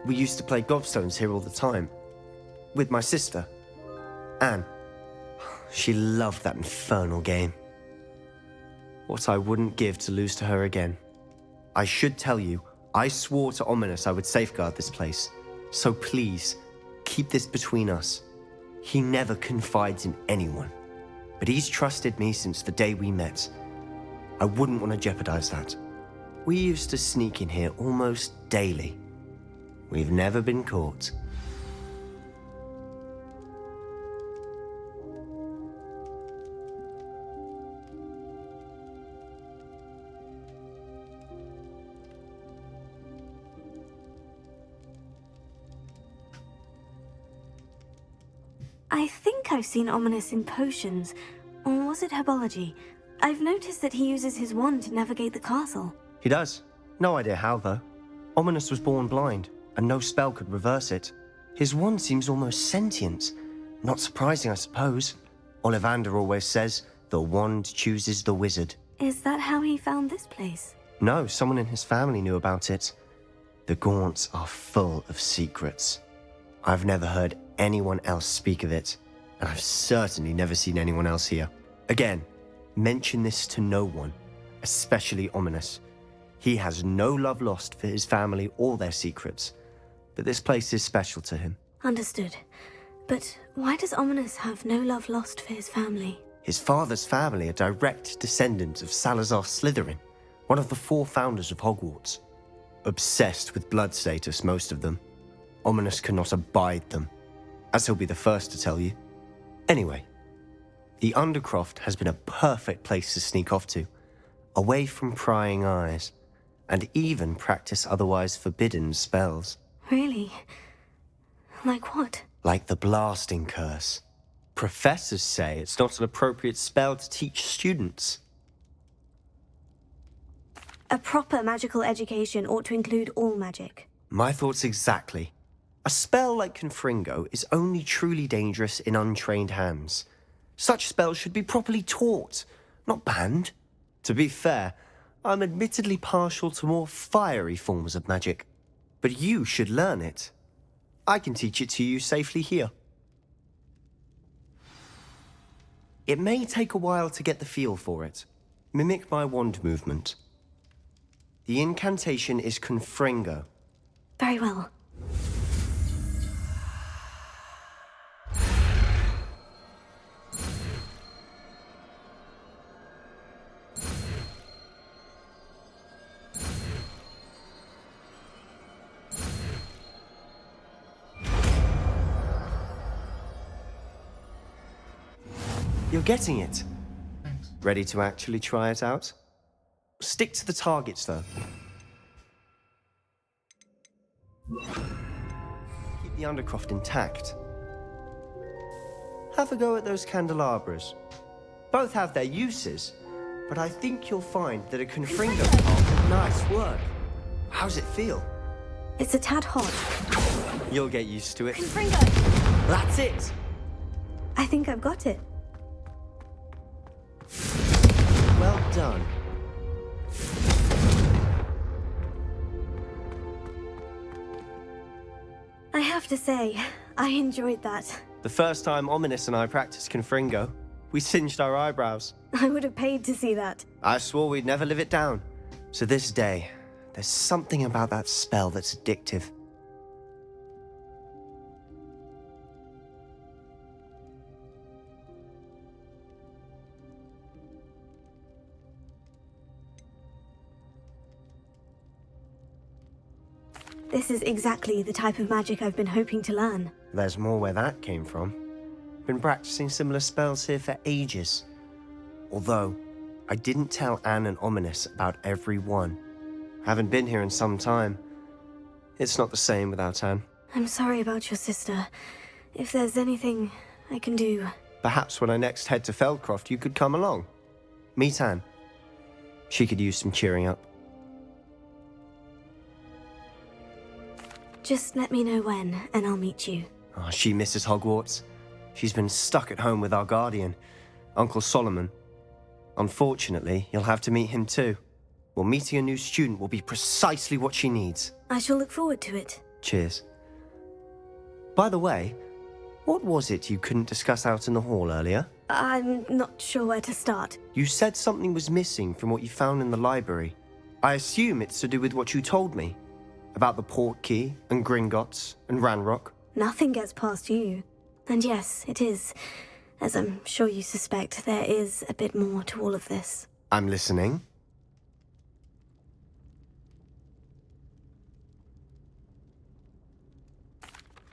We used to play gobstones here all the time. With my sister, Anne. She loved that infernal game. What I wouldn't give to lose to her again. I should tell you, I swore to Ominous I would safeguard this place. So please, keep this between us. He never confides in anyone. But he's trusted me since the day we met. I wouldn't want to jeopardize that. We used to sneak in here almost daily. We've never been caught. I think I've seen Ominous in potions. Or was it herbology? I've noticed that he uses his wand to navigate the castle. He does. No idea how, though. Ominous was born blind, and no spell could reverse it. His wand seems almost sentient. Not surprising, I suppose. Ollivander always says, the wand chooses the wizard. Is that how he found this place? No, someone in his family knew about it. The Gaunts are full of secrets. I've never heard anyone else speak of it, and I've certainly never seen anyone else here. Again, mention this to no one, especially Ominous. He has no love lost for his family or their secrets, but this place is special to him. Understood. But why does Ominous have no love lost for his family? His father's family are direct descendants of Salazar Slytherin, one of the 4 founders of Hogwarts. Obsessed with blood status, most of them. Ominous cannot abide them, as he'll be the first to tell you. Anyway, the Undercroft has been a perfect place to sneak off to, away from prying eyes, and even practice otherwise forbidden spells. Really? Like what? Like the blasting curse. Professors say it's not an appropriate spell to teach students. A proper magical education ought to include all magic. My thoughts exactly. A spell like Confringo is only truly dangerous in untrained hands. Such spells should be properly taught, not banned. To be fair, I'm admittedly partial to more fiery forms of magic. But you should learn it. I can teach it to you safely here. It may take a while to get the feel for it. Mimic my wand movement. The incantation is Confringo. Very well. You're getting it. Ready to actually try it out? Stick to the targets, though. Keep the Undercroft intact. Have a go at those candelabras. Both have their uses, but I think you'll find that a Confringo part. Nice work. How's it feel? It's a tad hot. You'll get used to it. Confringo! That's it! I think I've got it. Well done. I have to say, I enjoyed that. The first time Ominous and I practiced Confringo, we singed our eyebrows. I would have paid to see that. I swore we'd never live it down. So this day, there's something about that spell that's addictive. This is exactly the type of magic I've been hoping to learn. There's more where that came from. Been practicing similar spells here for ages. Although, I didn't tell Anne and Ominous about every one. Haven't been here in some time. It's not the same without Anne. I'm sorry about your sister. If there's anything I can do... Perhaps when I next head to Feldcroft, you could come along. Meet Anne. She could use some cheering up. Just let me know when, and I'll meet you. Oh, she misses Hogwarts. She's been stuck at home with our guardian, Uncle Solomon. Unfortunately, you'll have to meet him too. Well, meeting a new student will be precisely what she needs. I shall look forward to it. Cheers. By the way, what was it you couldn't discuss out in the hall earlier? I'm not sure where to start. You said something was missing from what you found in the library. I assume it's to do with what you told me. About the Portkey, and Gringotts, and Ranrock. Nothing gets past you. And yes, it is. As I'm sure you suspect, there is a bit more to all of this. I'm listening.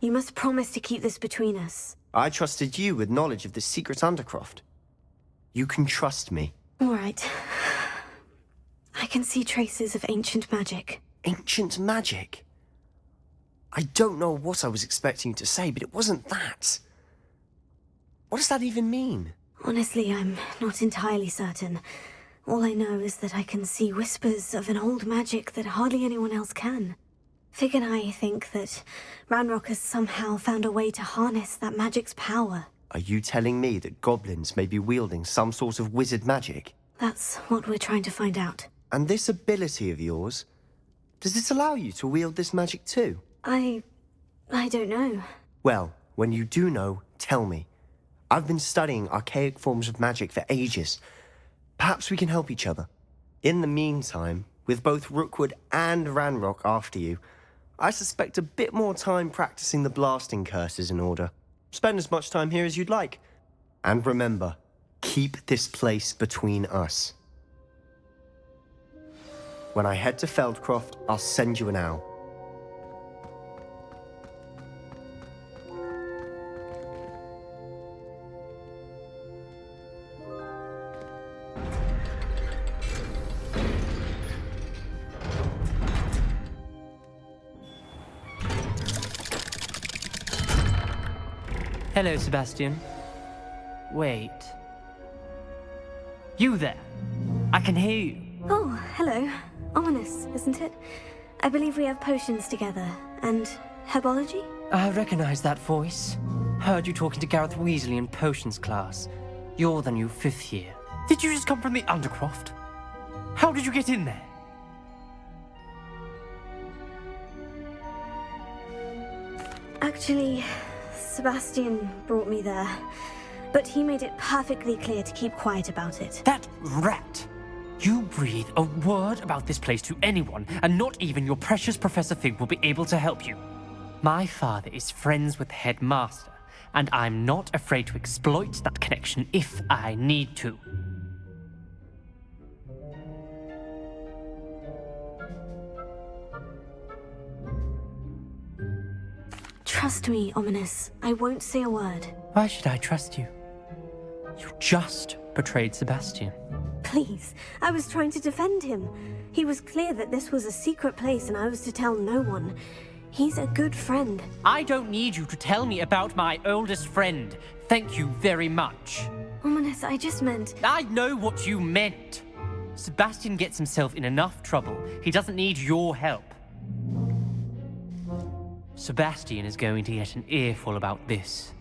You must promise to keep this between us. I trusted you with knowledge of the secret Undercroft. You can trust me. All right. I can see traces of ancient magic. Ancient magic? I don't know what I was expecting you to say, but it wasn't that. What does that even mean? Honestly, I'm not entirely certain. All I know is that I can see whispers of an old magic that hardly anyone else can. Fig and I think that Ranrock has somehow found a way to harness that magic's power. Are you telling me that goblins may be wielding some sort of wizard magic? That's what we're trying to find out. And this ability of yours, does it allow you to wield this magic too? I don't know. Well, when you do know, tell me. I've been studying archaic forms of magic for ages. Perhaps we can help each other. In the meantime, with both Rookwood and Ranrock after you, I suspect a bit more time practicing the blasting curse is in order. Spend as much time here as you'd like. And remember, keep this place between us. When I head to Feldcroft, I'll send you an owl. Hello, Sebastian. Wait. You there? I can hear you. Oh, hello. Ominous, isn't it? I believe we have potions together. And herbology? I recognize that voice. Heard you talking to Gareth Weasley in potions class. You're the new 5th year. Did you just come from the Undercroft? How did you get in there? Actually, Sebastian brought me there. But he made it perfectly clear to keep quiet about it. That rat! You breathe a word about this place to anyone, and not even your precious Professor Fig will be able to help you. My father is friends with the headmaster, and I'm not afraid to exploit that connection if I need to. Trust me, Ominous. I won't say a word. Why should I trust you? You just betrayed Sebastian. Please, I was trying to defend him. He was clear that this was a secret place and I was to tell no one. He's a good friend. I don't need you to tell me about my oldest friend. Thank you very much. Ominous, I just meant... I know what you meant. Sebastian gets himself in enough trouble. He doesn't need your help. Sebastian is going to get an earful about this.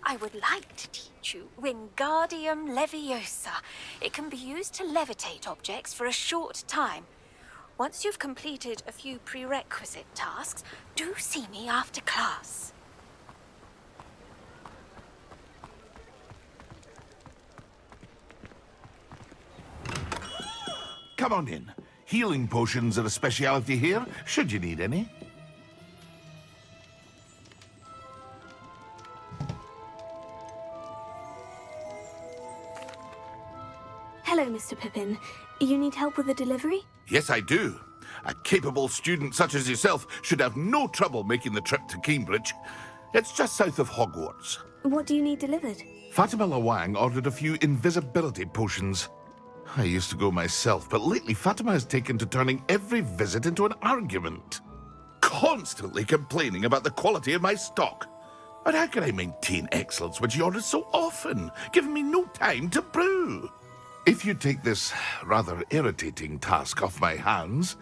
I would like to teach you Wingardium Leviosa. It can be used to levitate objects for a short time. Once you've completed a few prerequisite tasks, do see me after class. Come on in. Healing potions are a speciality here, should you need any. Hello, Mr. Pippin. You need help with a delivery? Yes, I do. A capable student such as yourself should have no trouble making the trip to Cambridge. It's just south of Hogwarts. What do you need delivered? Fatima Lawang ordered a few invisibility potions. I used to go myself, but lately Fatima has taken to turning every visit into an argument. Constantly complaining about the quality of my stock. But how can I maintain excellence when she orders so often, giving me no time to brew? If you take this rather irritating task off my hands,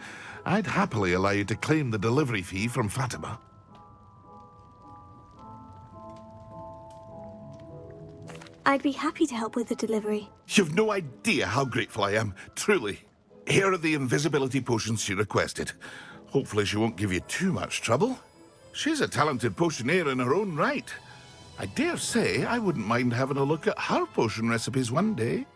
I'd happily allow you to claim the delivery fee from Fatima. I'd be happy to help with the delivery. You've no idea how grateful I am, truly. Here are the invisibility potions she requested. Hopefully she won't give you too much trouble. She's a talented potioneer in her own right. I dare say I wouldn't mind having a look at her potion recipes one day.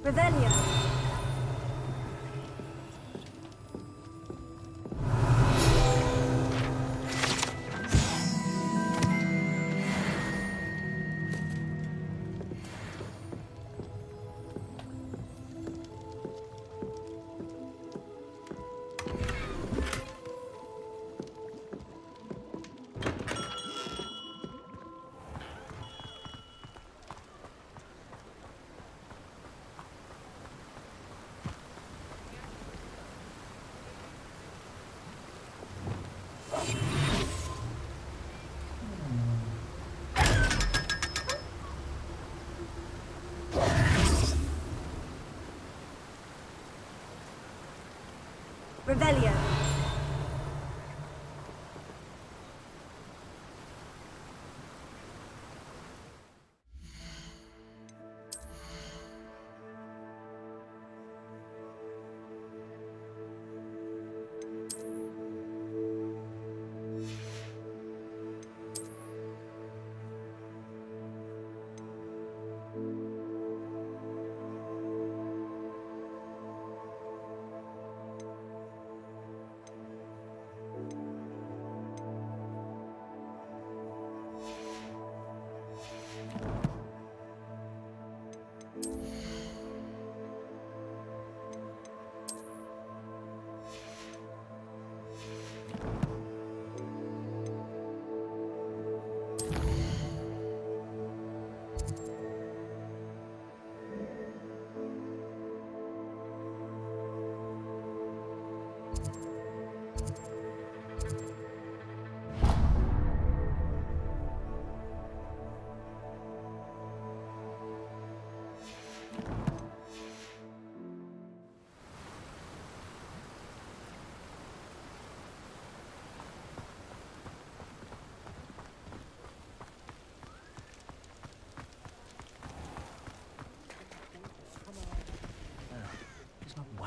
Revelio. Revelio.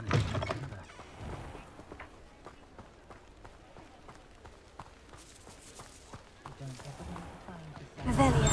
one thing or another. Revelio.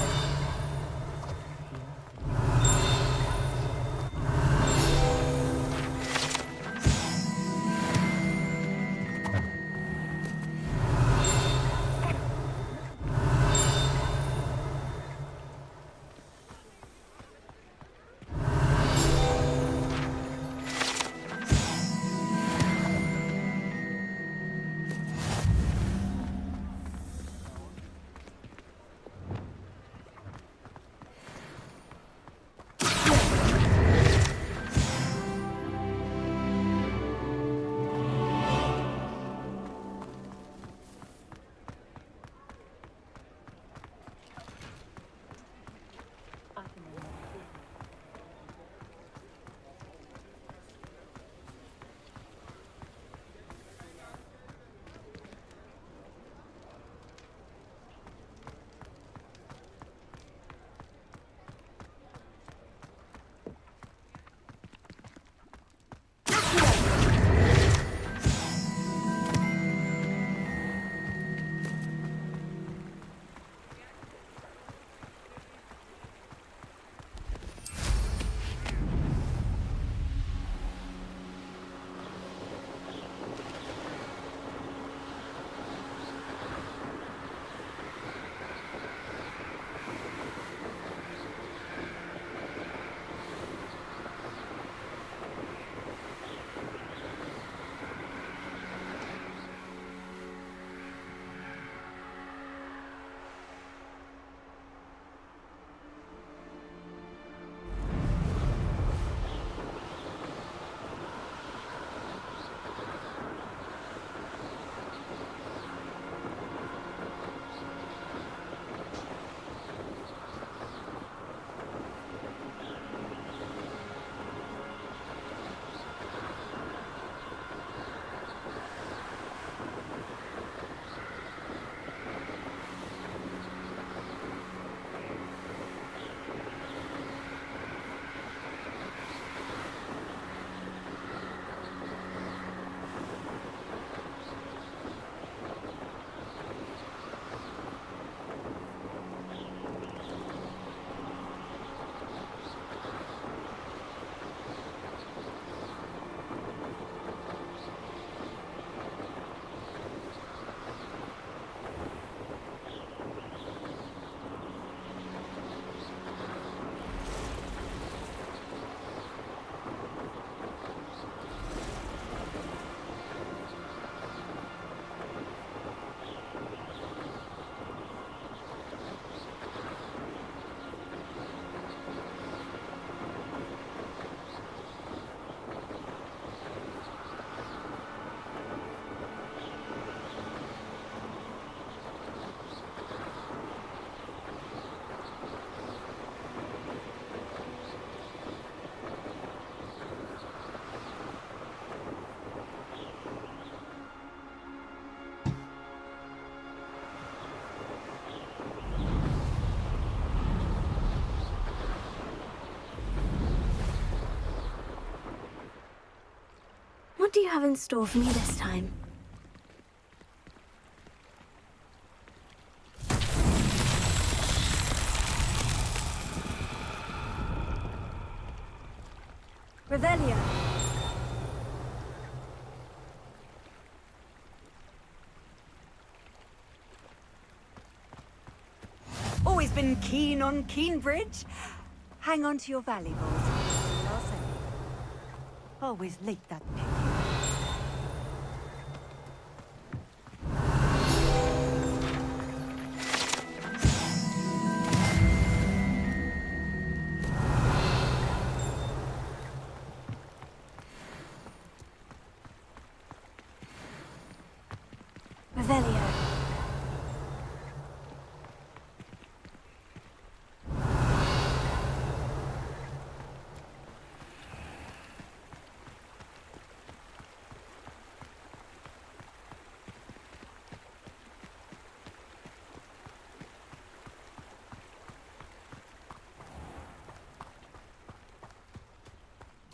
What do you have in store for me this time? Revelio. Always been keen on Keenbridge? Hang on to your valuables. I'll say. Always late, that pig. Revelio.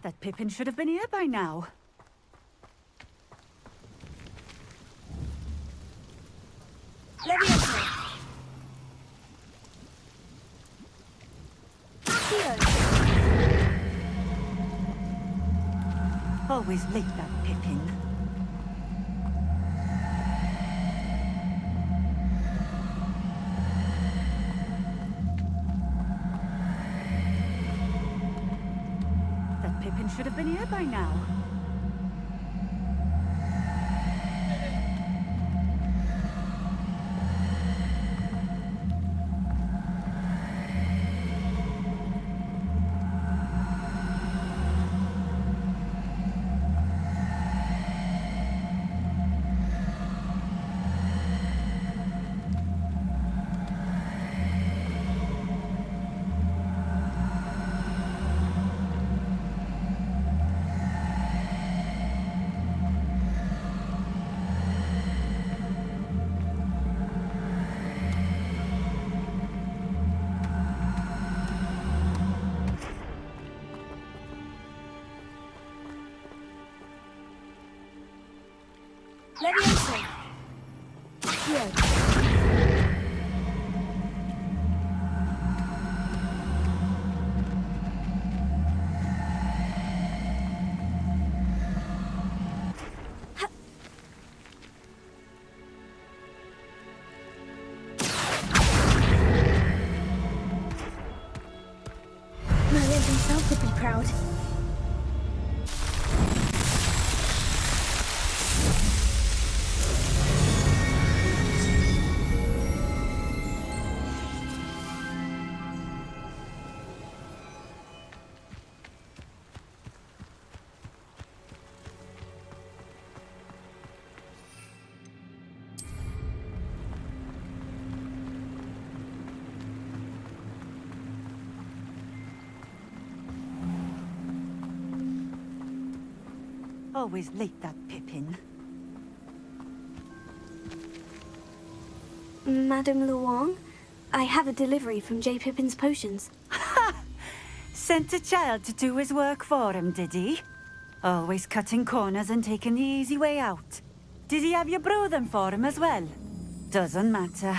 That Pippin should have been here by now. Leviosa! Always late, that Pippin. That Pippin should have been here by now. Leviosa! Here. Merlin himself would be proud. Always late, that Pippin. Madame Luong, I have a delivery from J. Pippin's potions. Sent a child to do his work for him, did he? Always cutting corners and taking the easy way out. Did he have you brew them for him as well? Doesn't matter.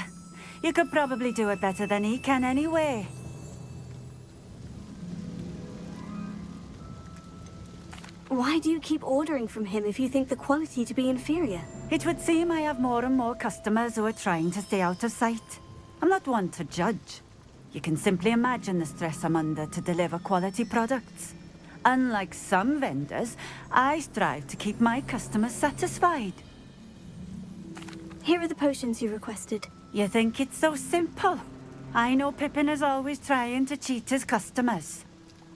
You could probably do it better than he can anyway. Why do you keep ordering from him if you think the quality to be inferior? It would seem I have more and more customers who are trying to stay out of sight. I'm not one to judge. You can simply imagine the stress I'm under to deliver quality products. Unlike some vendors, I strive to keep my customers satisfied. Here are the potions you requested. You think it's so simple? I know Pippin is always trying to cheat his customers.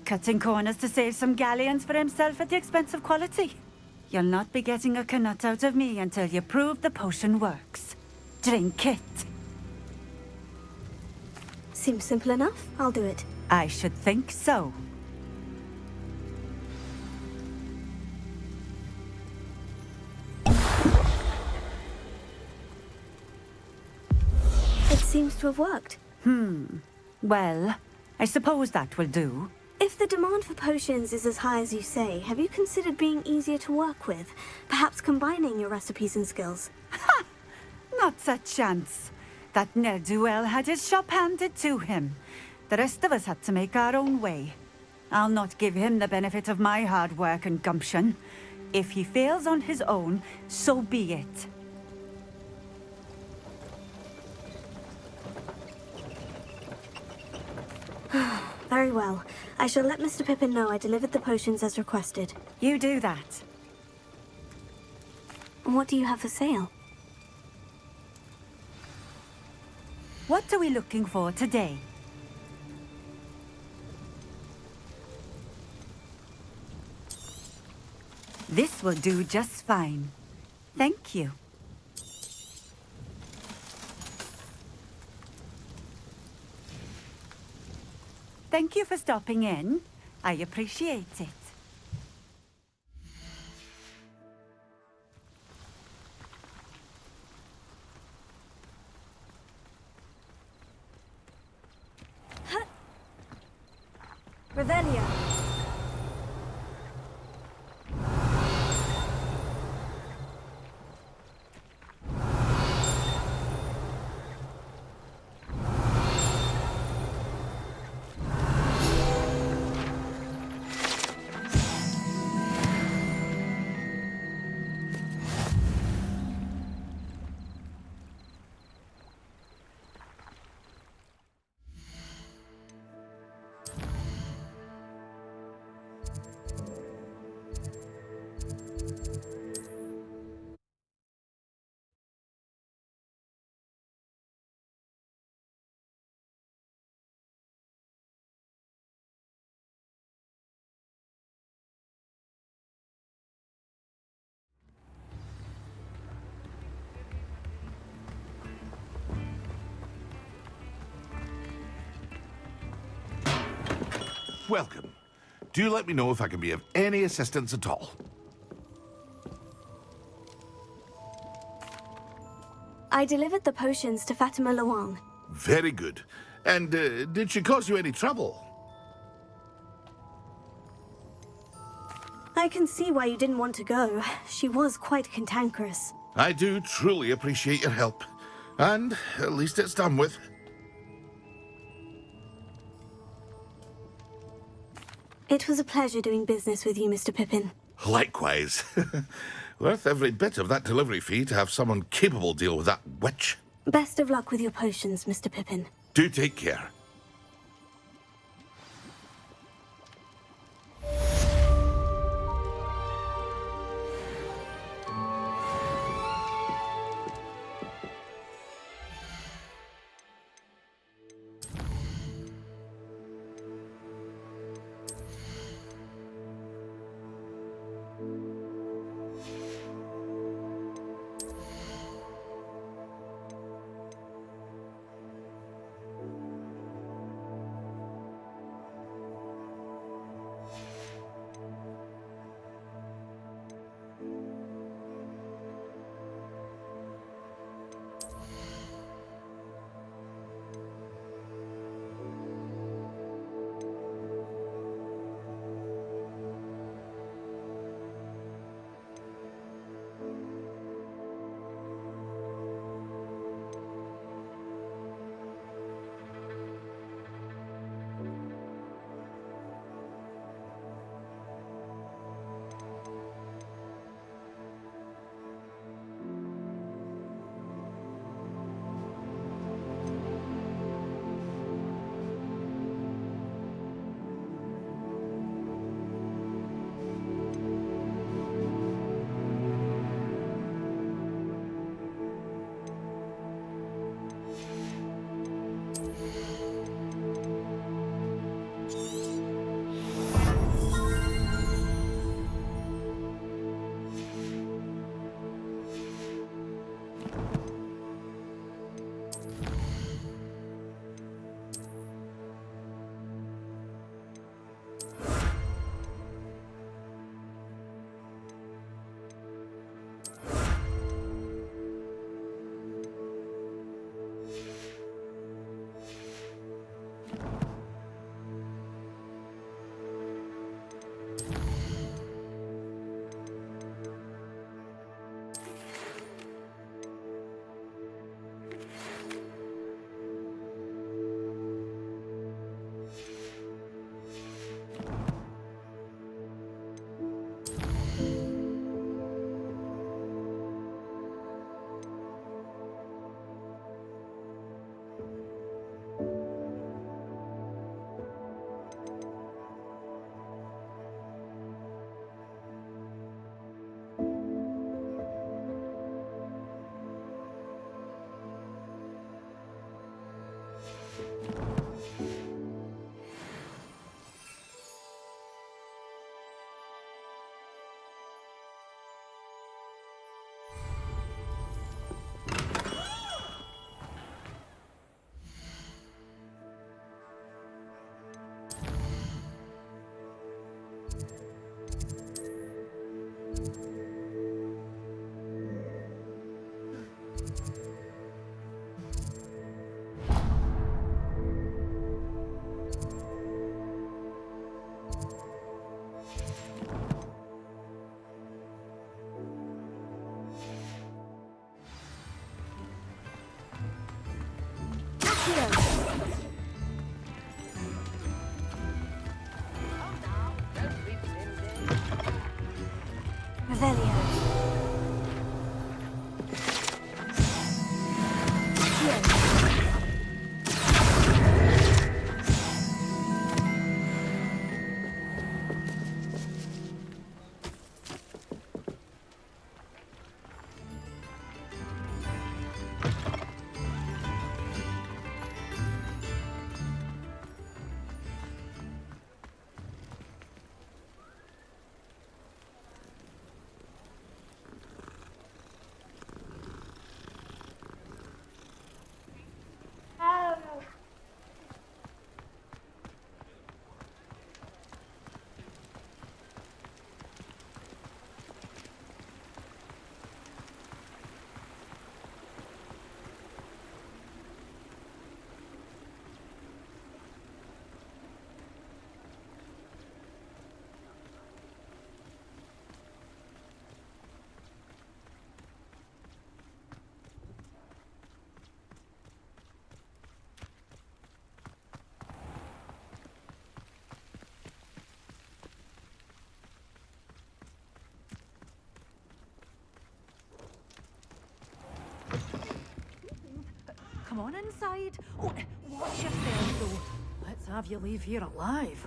Cutting corners to save some galleons for himself at the expense of quality. You'll not be getting a canut out of me until you prove the potion works. Drink it. Seems simple enough. I'll do it. I should think so. It seems to have worked. Well, I suppose that will do. If the demand for potions is as high as you say, have you considered being easier to work with? Perhaps combining your recipes and skills? Ha! Not a chance. That ne'er-do-well had his shop handed to him. The rest of us had to make our own way. I'll not give him the benefit of my hard work and gumption. If he fails on his own, so be it. Very well. I shall let Mr. Pippin know I delivered the potions as requested. You do that. What do you have for sale? What are we looking for today? This will do just fine. Thank you. Thank you for stopping in. I appreciate it. Revelia. welcome. Do let me know if I can be of any assistance at all. I delivered the potions to Fatima Luang. Very good. And did she cause you any trouble? I can see why you didn't want to go. She was quite cantankerous. I do truly appreciate your help. And at least it's done with. It was a pleasure doing business with you, Mr. Pippin. Likewise. Worth every bit of that delivery fee to have someone capable deal with that witch. Best of luck with your potions, Mr. Pippin. Do take care. Come on inside. Oh, watch yourself, though. Let's have you leave here alive.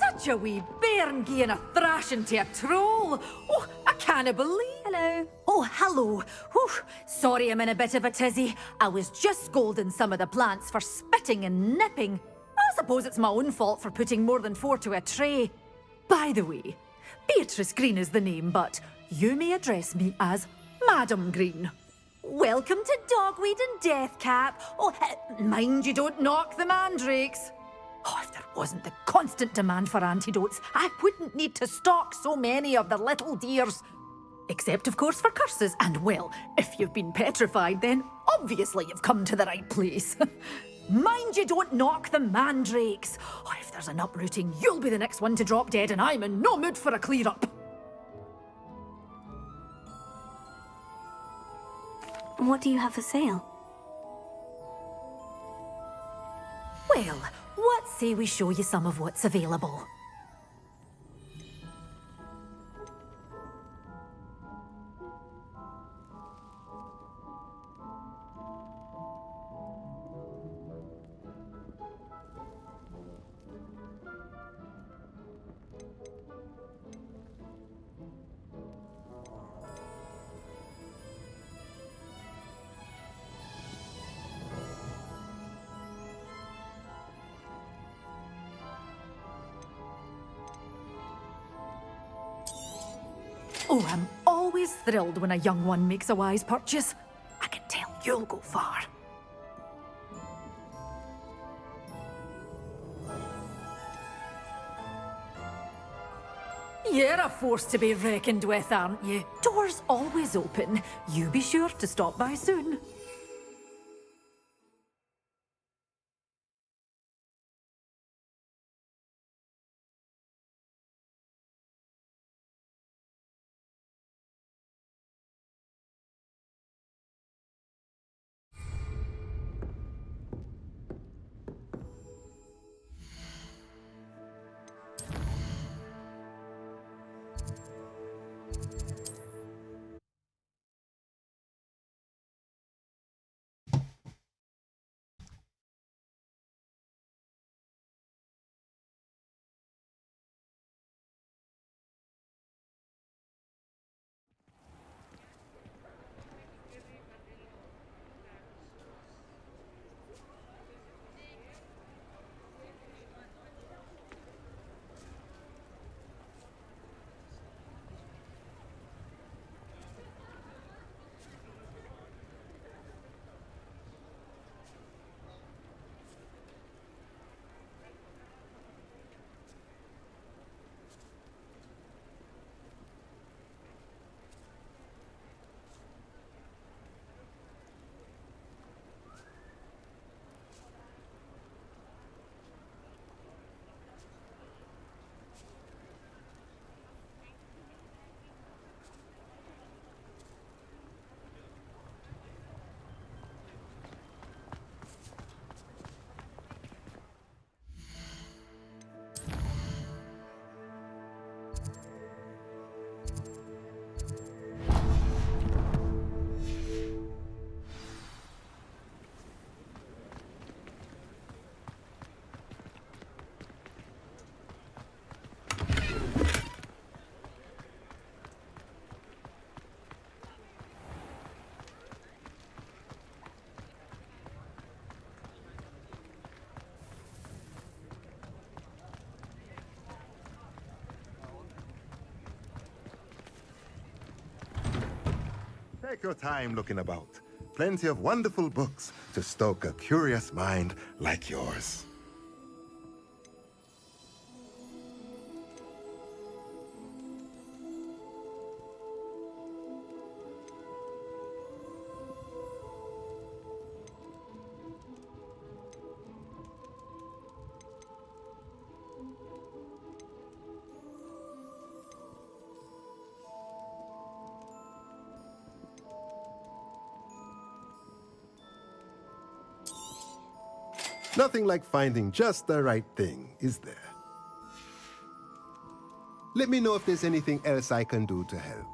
Such a wee bairn gieing a thrashing to a troll. Oh, I can't believe. Hello. Oh, hello. Whew. Sorry I'm in a bit of a tizzy. I was just scolding some of the plants for spitting and nipping. I suppose it's my own fault for putting more than 4 to a tray. By the way, Beatrice Green is the name, but you may address me as Madam Green. Welcome to Dogweed and Deathcap. Oh, mind you don't knock the mandrakes. Oh, if there wasn't the constant demand for antidotes, I wouldn't need to stock so many of the little dears. Except, of course, for curses. And, well, if you've been petrified, then obviously you've come to the right place. Mind you don't knock the mandrakes. Oh, if there's an uprooting, you'll be the next one to drop dead, and I'm in no mood for a clear-up. What do you have for sale? Well, what say we show you some of what's available? Oh, I'm always thrilled when a young one makes a wise purchase. I can tell you'll go far. You're a force to be reckoned with, aren't you? Doors always open. You be sure to stop by soon. Take your time looking about. Plenty of wonderful books to stoke a curious mind like yours. Nothing like finding just the right thing, is there? Let me know if there's anything else I can do to help.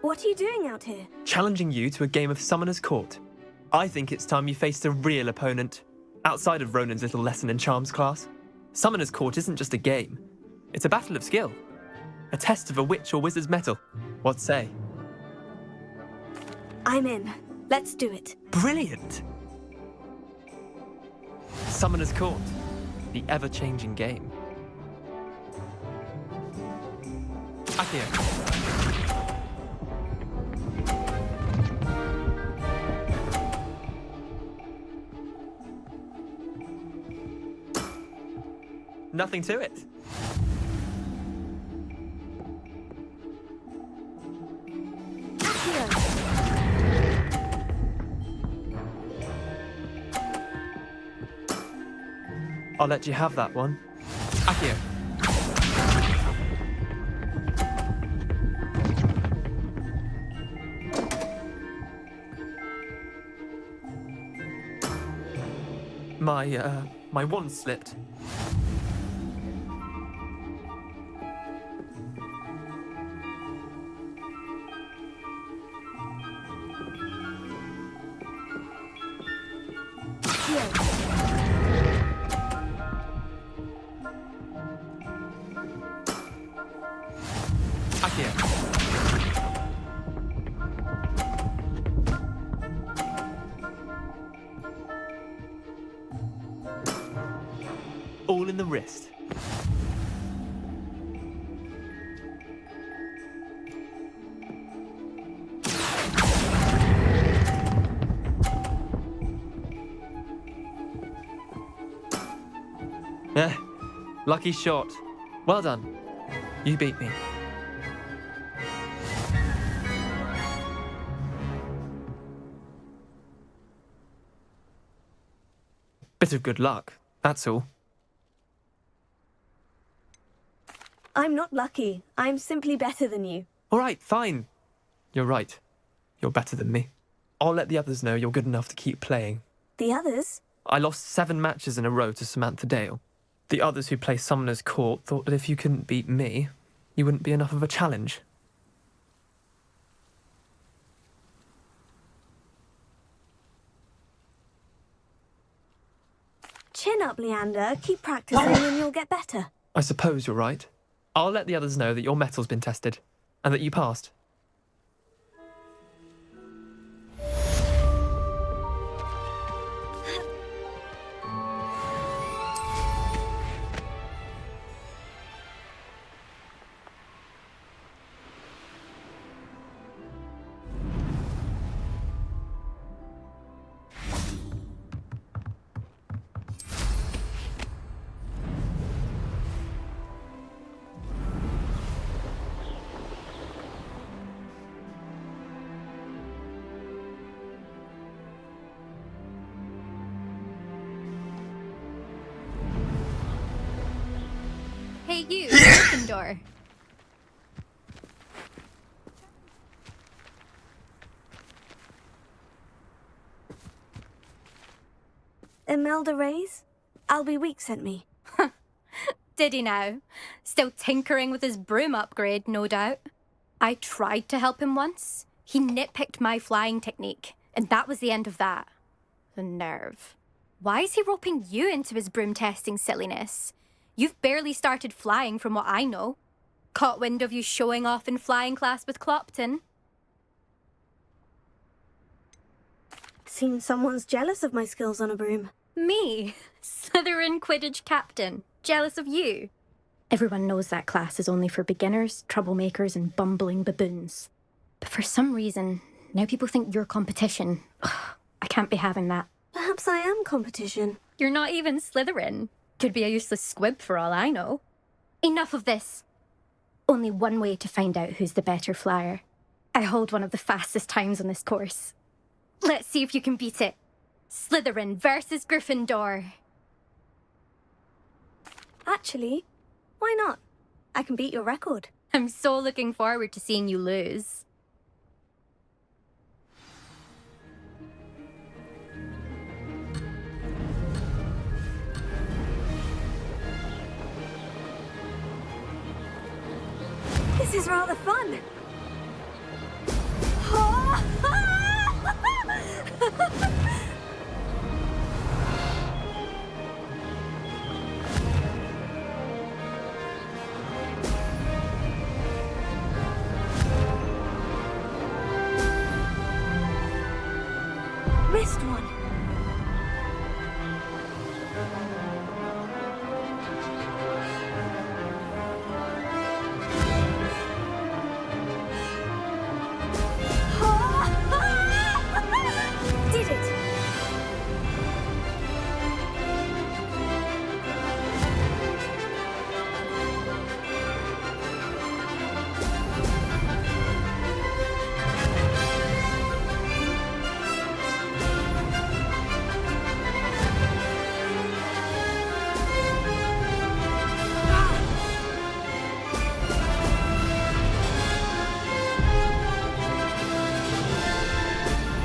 What are you doing out here? Challenging you to a game of Summoner's Court. I think it's time you faced a real opponent, outside of Ronan's little lesson in charms class. Summoner's Court isn't just a game. It's a battle of skill. A test of a witch or wizard's mettle. What say? I'm in. Let's do it. Brilliant! Summoner's Court. The ever-changing game. Akio. Nothing to it. I'll let you have that one. Akio. My wand slipped. All in the wrist. Lucky shot. Well done. You beat me. Bit of good luck, that's all. I'm not lucky. I'm simply better than you. All right, fine. You're right. You're better than me. I'll let the others know you're good enough to keep playing. The others? I lost 7 matches in a row to Samantha Dale. The others who play Summoner's Court thought that if you couldn't beat me, you wouldn't be enough of a challenge. Chin up, Leander. Keep practicing and you'll get better. I suppose you're right. I'll let the others know that your metal's been tested, and that you passed. Hey you, Gryffindor. Imelda Reyes? Albie Week sent me. Did he now? Still tinkering with his broom upgrade, no doubt. I tried to help him once. He nitpicked my flying technique, and that was the end of that. The nerve. Why is he roping you into his broom testing silliness? You've barely started flying from what I know. Caught wind of you showing off in flying class with Clopton. Seems someone's jealous of my skills on a broom. Me? Slytherin Quidditch captain. Jealous of you? Everyone knows that class is only for beginners, troublemakers and bumbling baboons. But for some reason, now people think you're competition. Ugh, I can't be having that. Perhaps I am competition. You're not even Slytherin. Could be a useless squib for all I know. Enough of this. Only one way to find out who's the better flyer. I hold one of the fastest times on this course. Let's see if you can beat it. Slytherin versus Gryffindor. Actually, why not? I can beat your record. I'm so looking forward to seeing you lose. This is rather fun. Missed one. Did it!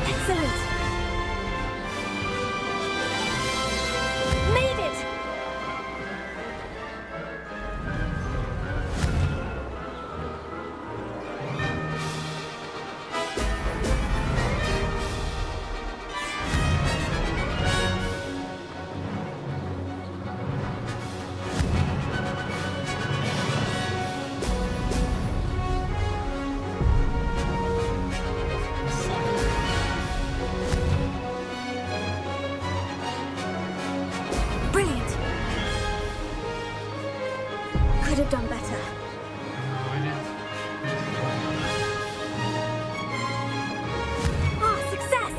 Excellent! Made it! Brilliant! Could have done better. Ah, success!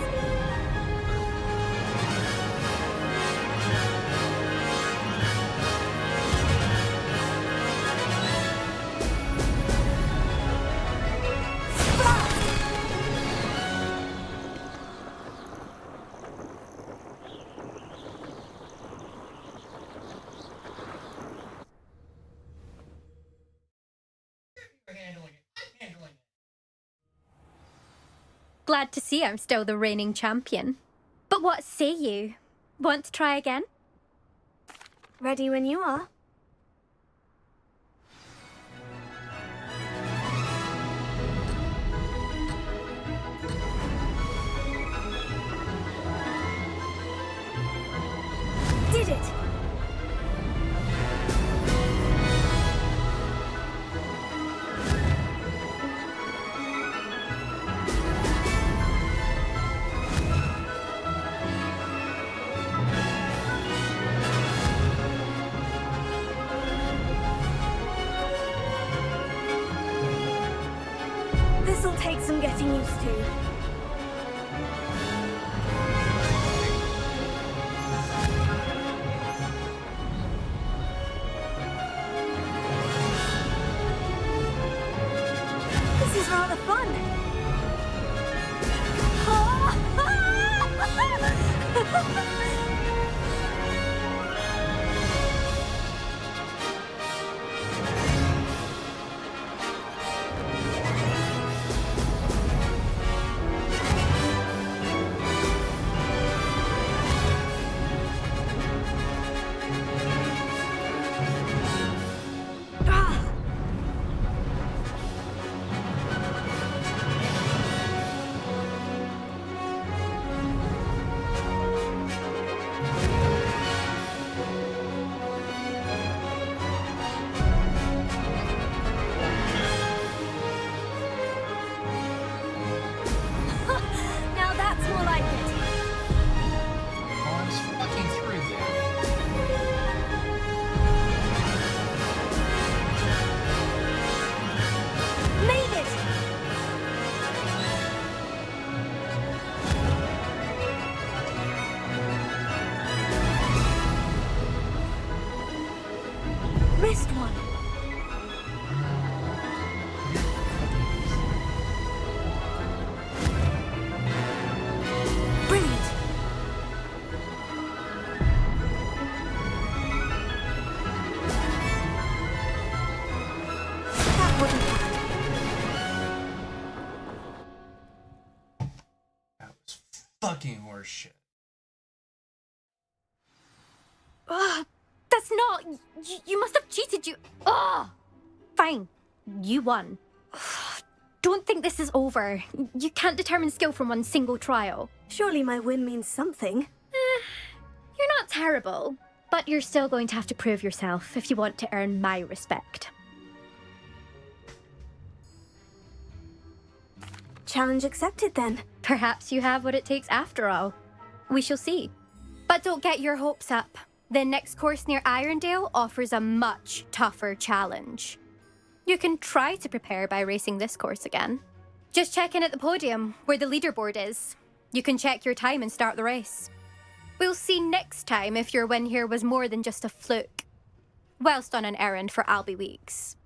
Glad to see I'm still the reigning champion. But what say you? Want to try again? Ready when you are. Did it! This'll take some getting used to. This is rather fun. Now that's more like it. Made it! Missed one. Brilliant. That wasn't Fucking horseshit. That's not... You must have cheated, you... Ugh! Fine. You won. don't think this is over. You can't determine skill from one single trial. Surely my win means something. You're not terrible, but you're still going to have to prove yourself if you want to earn my respect. Challenge accepted then. Perhaps you have what it takes after all. We shall see. But don't get your hopes up. The next course near Irondale offers a much tougher challenge. You can try to prepare by racing this course again. Just check in at the podium, where the leaderboard is. You can check your time and start the race. We'll see next time if your win here was more than just a fluke. Whilst on an errand for Albie Weeks.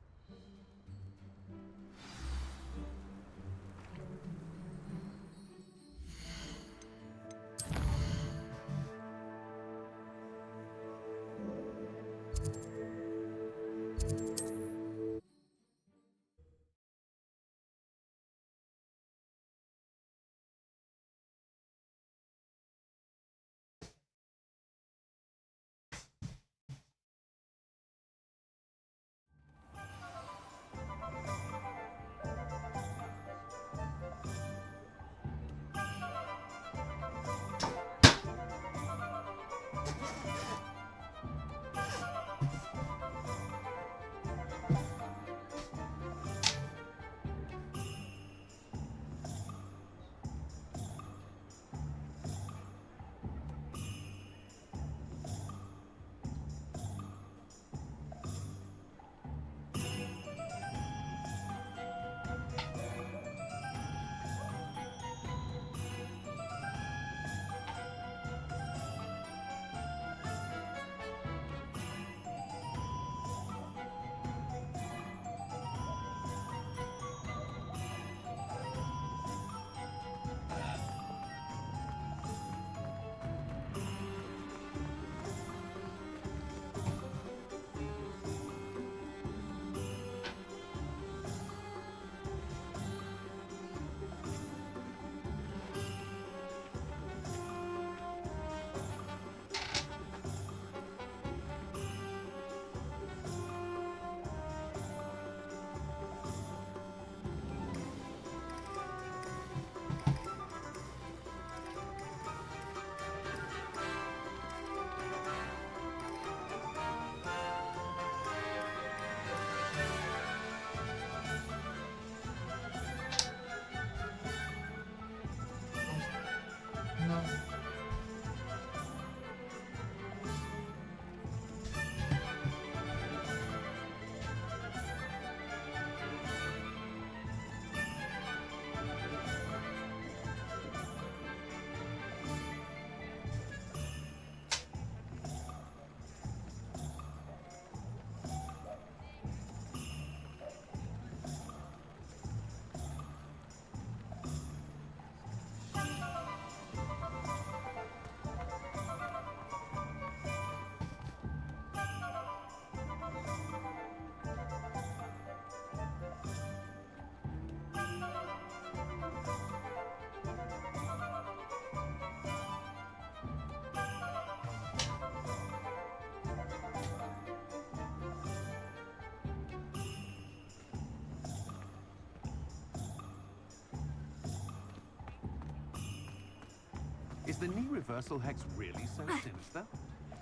Is the knee reversal hex really so sinister?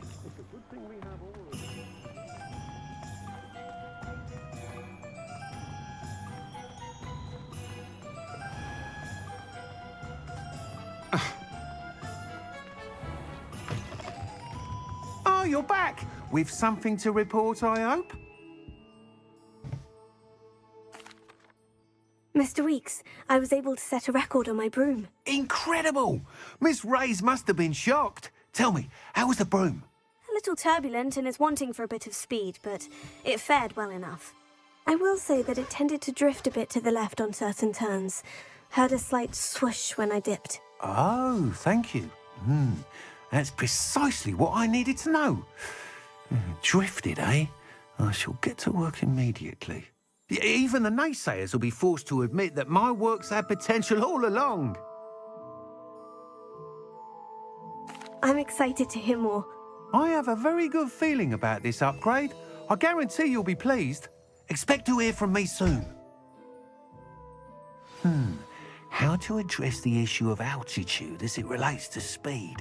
It's a good thing we have all of them. Oh, you're back! With something to report, I hope? Mr. Weeks, I was able to set a record on my broom. Incredible! Miss Reyes must have been shocked. Tell me, how was the broom? A little turbulent and is wanting for a bit of speed, but it fared well enough. I will say that it tended to drift a bit to the left on certain turns. Heard a slight swoosh when I dipped. Oh, thank you. That's precisely what I needed to know. Drifted, eh? I shall get to work immediately. Even the naysayers will be forced to admit that my work's had potential all along. I'm excited to hear more. I have a very good feeling about this upgrade. I guarantee you'll be pleased. Expect to hear from me soon. How to address the issue of altitude as it relates to speed?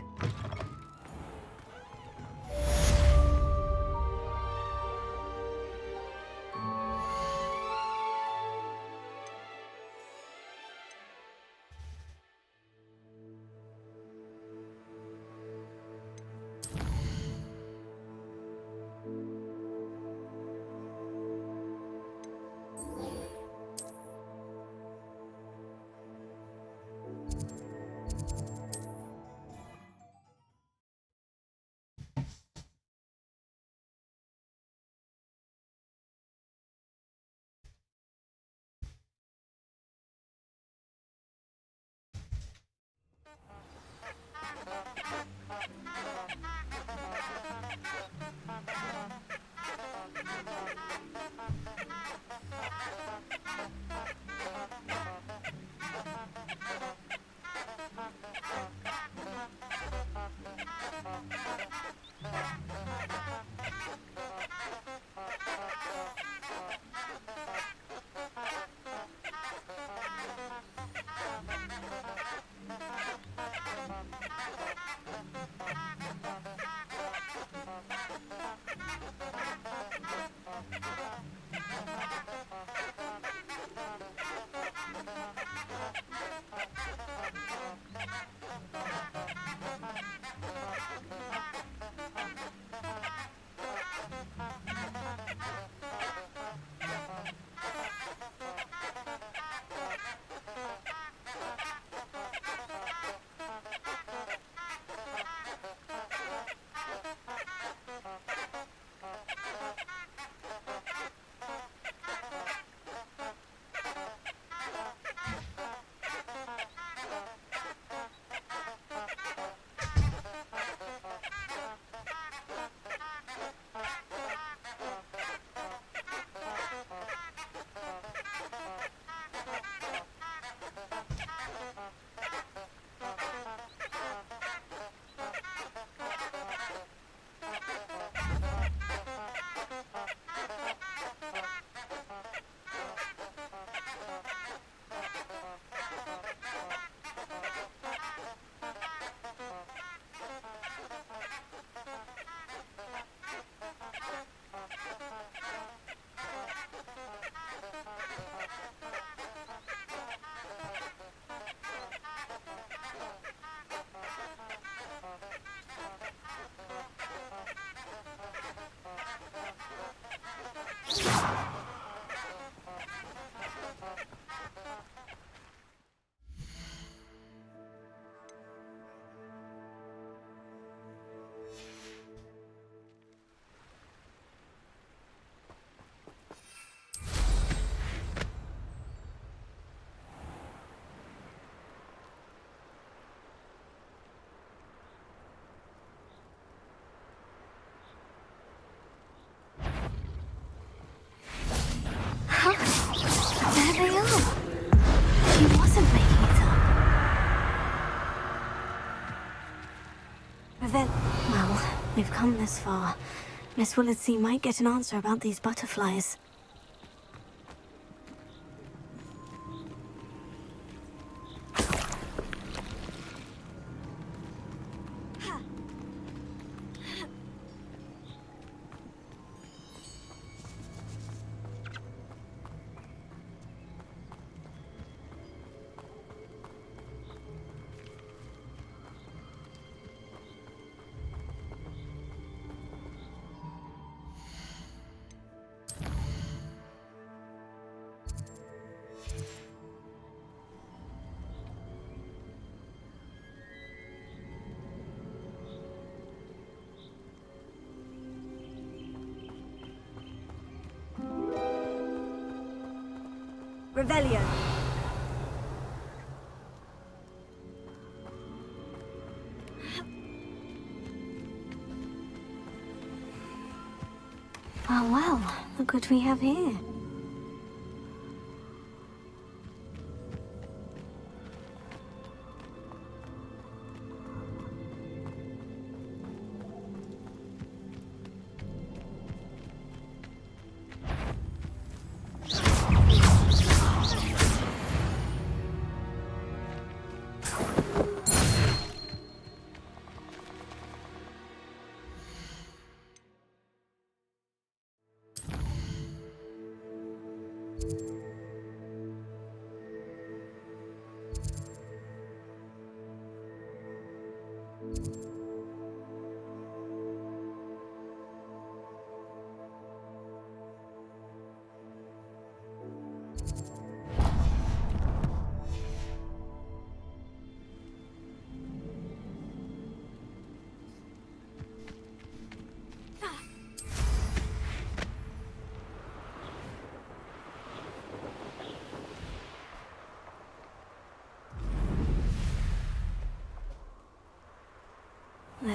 There they are. She wasn't making it up. Well, we've come this far. Miss Willardsey might get an answer about these butterflies. Revelio. Well, look what we have here.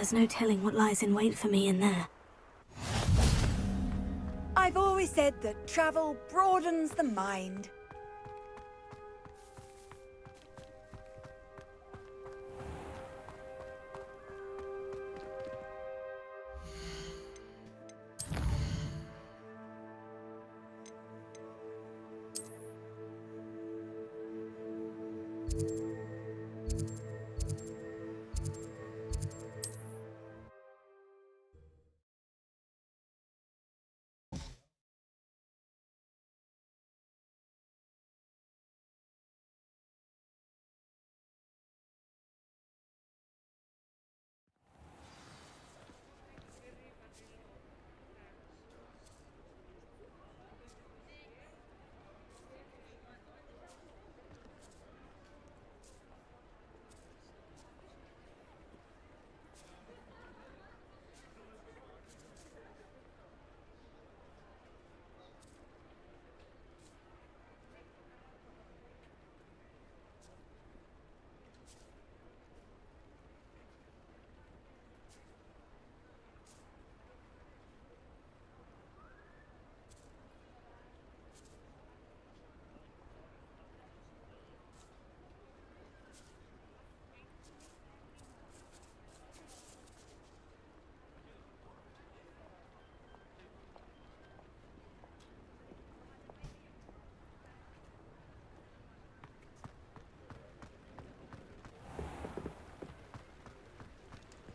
there's no telling what lies in wait for me in there. I've always said that travel broadens the mind.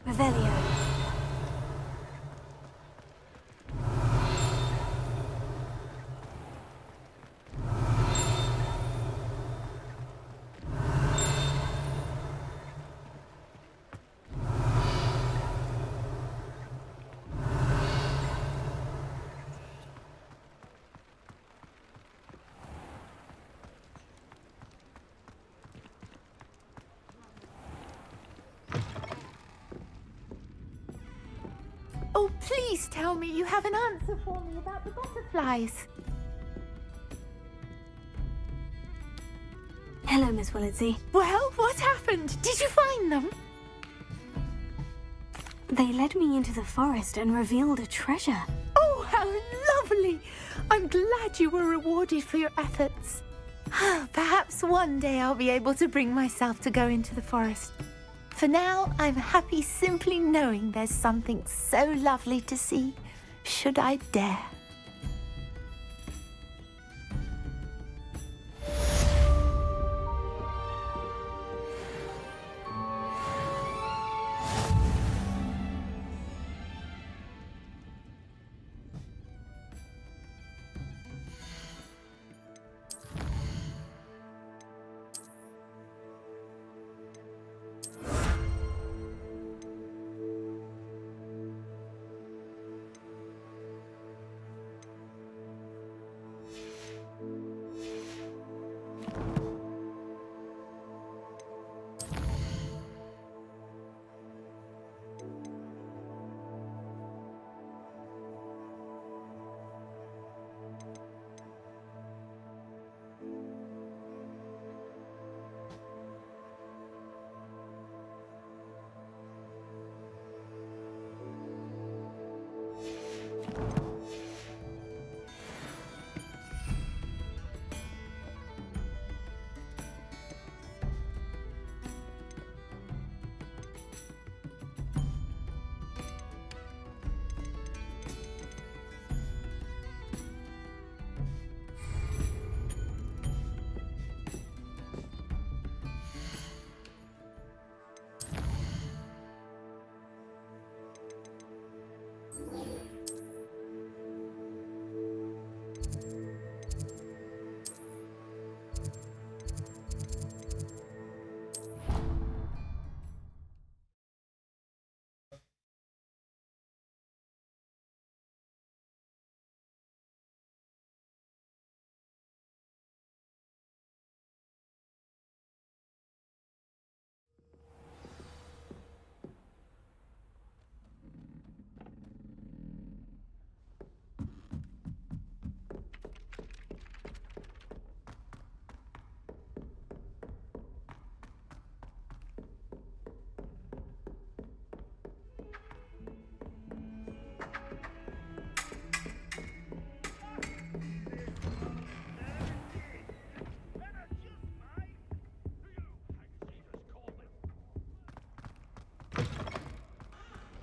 Revelio. Oh, please tell me you have an answer for me about the butterflies. Hello, Miss Willitsey. Well, what happened? Did you find them? They led me into the forest and revealed a treasure. Oh, how lovely! I'm glad you were rewarded for your efforts. Perhaps one day I'll be able to bring myself to go into the forest. For now, I'm happy simply knowing there's something so lovely to see, should I dare.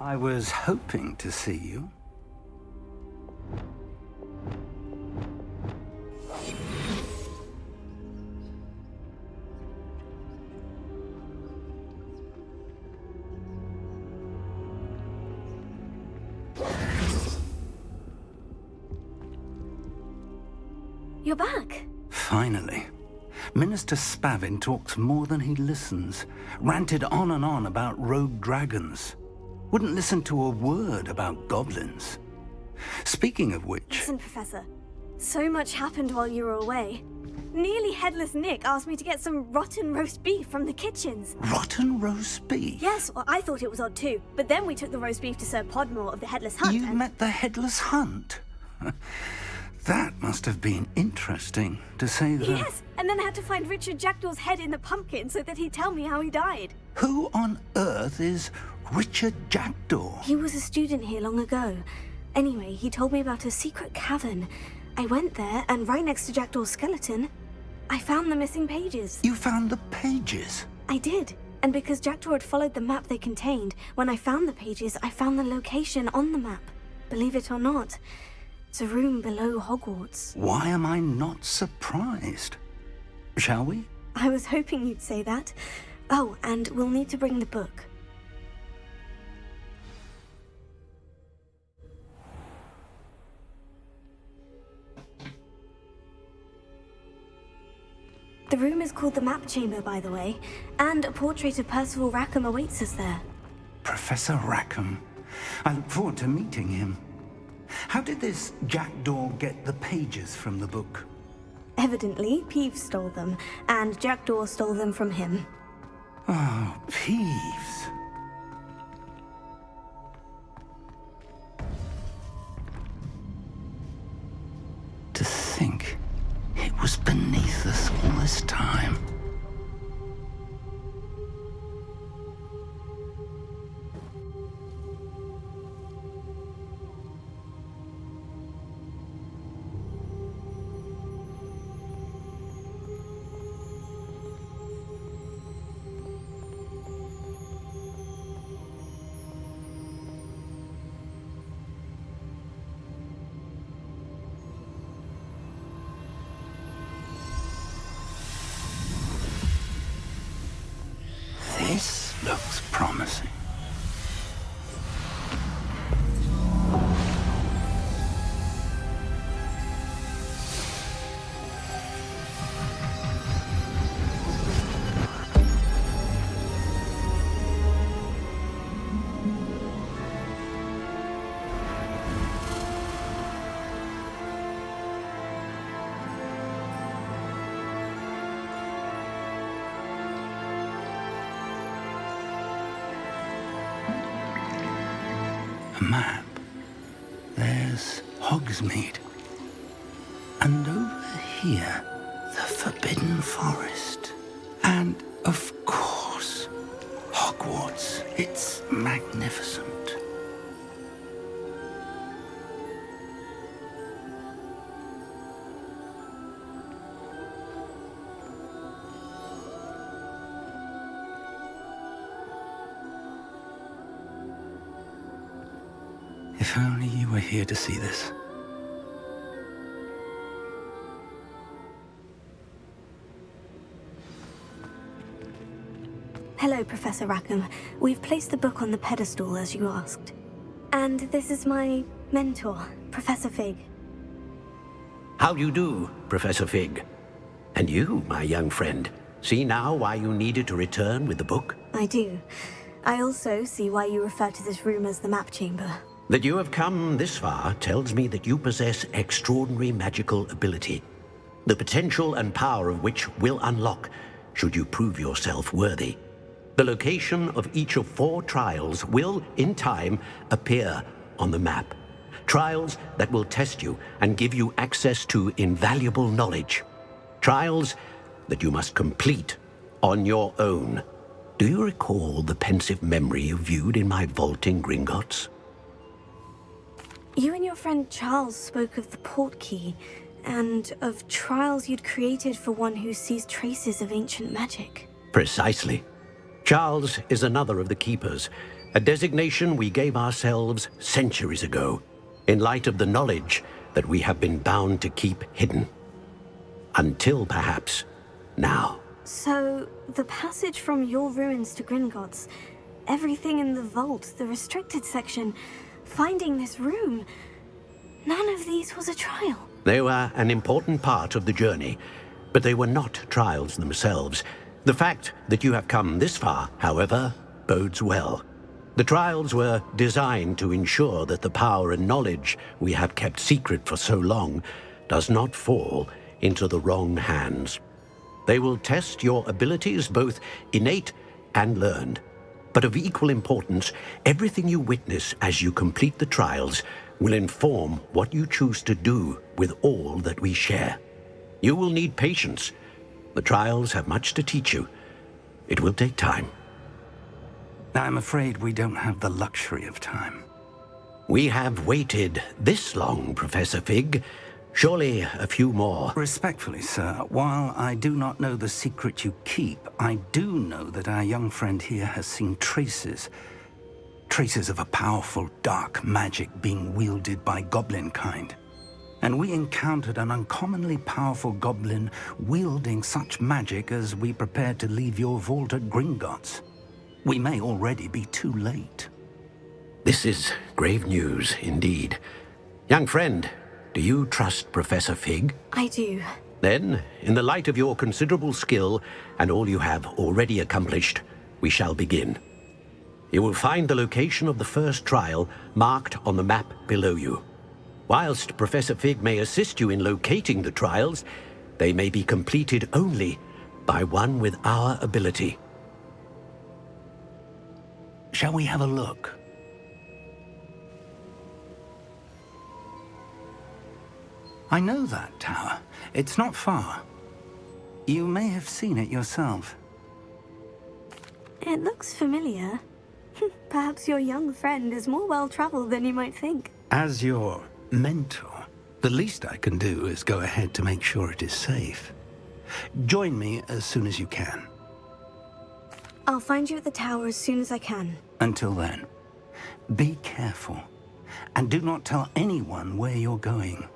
I was hoping to see you. You're back. Finally. Minister Spavin talks more than he listens. Ranted on and on about rogue dragons. Wouldn't listen to a word about goblins. Speaking of which... Listen, Professor. So much happened while you were away. Nearly Headless Nick asked me to get some rotten roast beef from the kitchens. Rotten roast beef? Yes, well, I thought it was odd too. But then we took the roast beef to Sir Podmore of the Headless Hunt. You met the Headless Hunt? That must have been interesting, to say the... Yes, and then I had to find Richard Jackdaw's head in the pumpkin so that he'd tell me how he died. Who on earth is Richard Jackdaw? He was a student here long ago. Anyway, he told me about a secret cavern. I went there, and right next to Jackdaw's skeleton, I found the missing pages. You found the pages? I did. And because Jackdaw had followed the map they contained, when I found the pages, I found the location on the map. Believe it or not, it's a room below Hogwarts. Why am I not surprised? Shall we? I was hoping you'd say that. Oh, and we'll need to bring the book. The room is called the Map Chamber, by the way, and a portrait of Percival Rackham awaits us there. Professor Rackham. I look forward to meeting him. How did this Jackdaw get the pages from the book? Evidently, Peeves stole them, and Jackdaw stole them from him. Oh, Peeves. To think it was beneath us all this time. This looks promising. A map. There's Hogsmeade. And over here, the Forbidden Forest. And, of course, Hogwarts. It's magnificent. If only you were here to see this. Hello, Professor Rackham. We've placed the book on the pedestal, as you asked. And this is my mentor, Professor Fig. How do you do, Professor Fig? And you, my young friend, see now why you needed to return with the book? I do. I also see why you refer to this room as the Map Chamber. That you have come this far tells me that you possess extraordinary magical ability, the potential and power of which will unlock should you prove yourself worthy. The location of each of 4 trials will, in time, appear on the map. Trials that will test you and give you access to invaluable knowledge. Trials that you must complete on your own. Do you recall the pensive memory you viewed in my vault in Gringotts? You and your friend Charles spoke of the portkey, and of trials you'd created for one who sees traces of ancient magic. Precisely. Charles is another of the keepers, a designation we gave ourselves centuries ago, in light of the knowledge that we have been bound to keep hidden. Until perhaps now. So, the passage from your ruins to Gringotts, everything in the vault, the restricted section, finding this room, none of these was a trial. They were an important part of the journey, but they were not trials themselves. The fact that you have come this far, however, bodes well. The trials were designed to ensure that the power and knowledge we have kept secret for so long does not fall into the wrong hands. They will test your abilities, both innate and learned. But of equal importance, everything you witness as you complete the trials will inform what you choose to do with all that we share. You will need patience. The trials have much to teach you. It will take time. I'm afraid we don't have the luxury of time. We have waited this long, Professor Fig. Surely a few more. Respectfully, sir, while I do not know the secret you keep, I do know that our young friend here has seen traces of a powerful dark magic being wielded by goblin kind. And we encountered an uncommonly powerful goblin wielding such magic as we prepared to leave your vault at Gringotts. We may already be too late. This is grave news indeed. Young friend, do you trust Professor Fig? I do. Then, in the light of your considerable skill and all you have already accomplished, we shall begin. You will find the location of the first trial marked on the map below you. Whilst Professor Fig may assist you in locating the trials, they may be completed only by one with our ability. Shall we have a look? I know that tower. It's not far. You may have seen it yourself. It looks familiar. Perhaps your young friend is more well-traveled than you might think. As your mentor, the least I can do is go ahead to make sure it is safe. Join me as soon as you can. I'll find you at the tower as soon as I can. Until then, be careful, and do not tell anyone where you're going.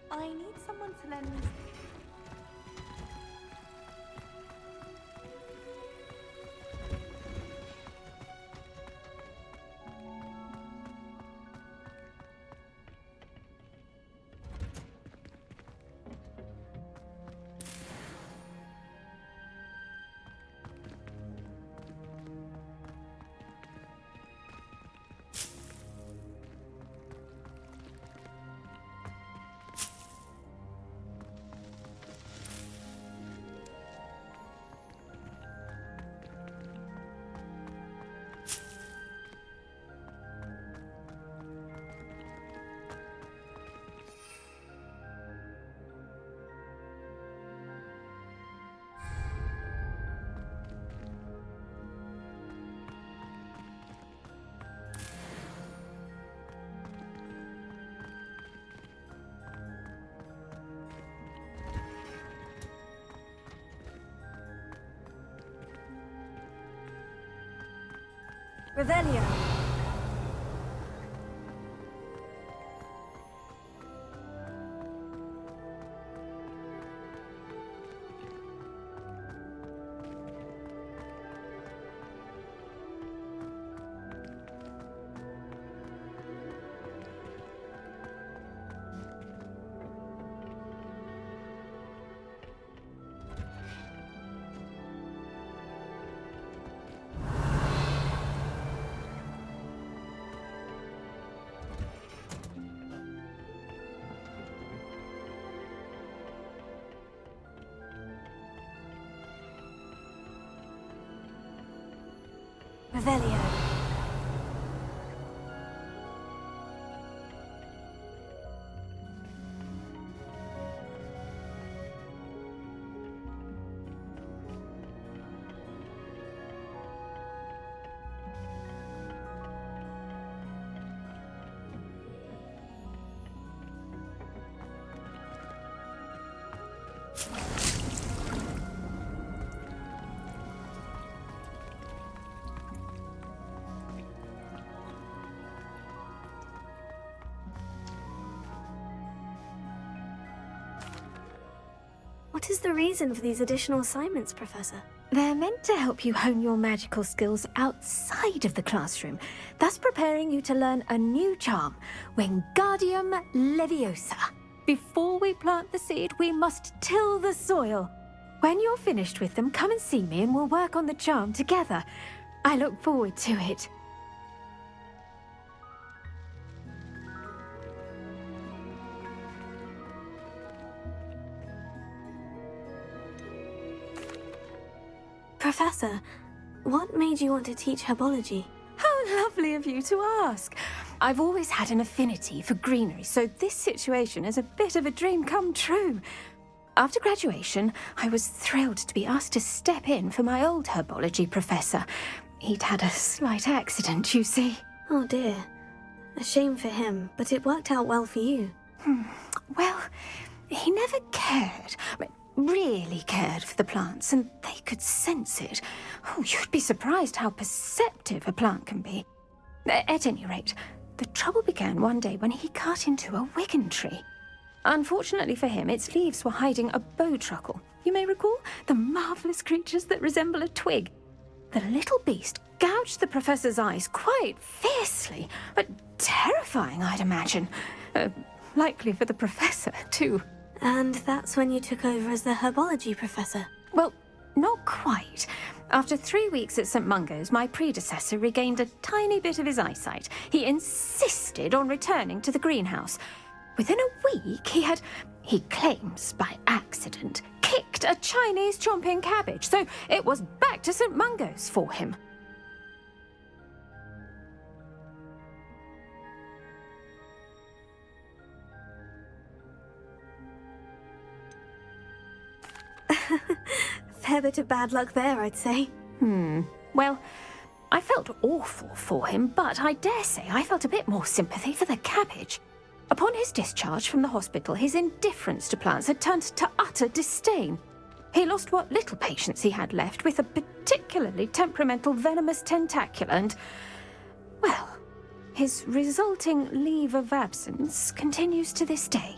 I need someone to lend me. Revelio. Revelio. What is the reason for these additional assignments, Professor? They're meant to help you hone your magical skills outside of the classroom, thus preparing you to learn a new charm, Wingardium Leviosa. Before we plant the seed, we must till the soil. When you're finished with them, come and see me and we'll work on the charm together. I look forward to it. Professor, what made you want to teach herbology? How lovely of you to ask. I've always had an affinity for greenery, so this situation is a bit of a dream come true. After graduation, I was thrilled to be asked to step in for my old herbology professor. He'd had a slight accident, you see. Oh dear. A shame for him, but it worked out well for you. Well, he never cared, really cared for the plants, and they could sense it. Oh, you'd be surprised how perceptive a plant can be. At any rate, the trouble began one day when he cut into a wigan tree. Unfortunately for him, its leaves were hiding a bowtruckle. You may recall the marvellous creatures that resemble a twig. The little beast gouged the professor's eyes quite fiercely, but terrifying, I'd imagine. Likely for the professor, too. And that's when you took over as the herbology professor? Well, not quite. After 3 weeks at St. Mungo's, my predecessor regained a tiny bit of his eyesight. He insisted on returning to the greenhouse. Within a week, he claims by accident, kicked a Chinese chomping cabbage, so it was back to St. Mungo's for him. Fair bit of bad luck there, I'd say. Well, I felt awful for him, but I dare say I felt a bit more sympathy for the cabbage. Upon his discharge from the hospital, his indifference to plants had turned to utter disdain. He lost what little patience he had left with a particularly temperamental venomous tentacula and, well, his resulting leave of absence continues to this day.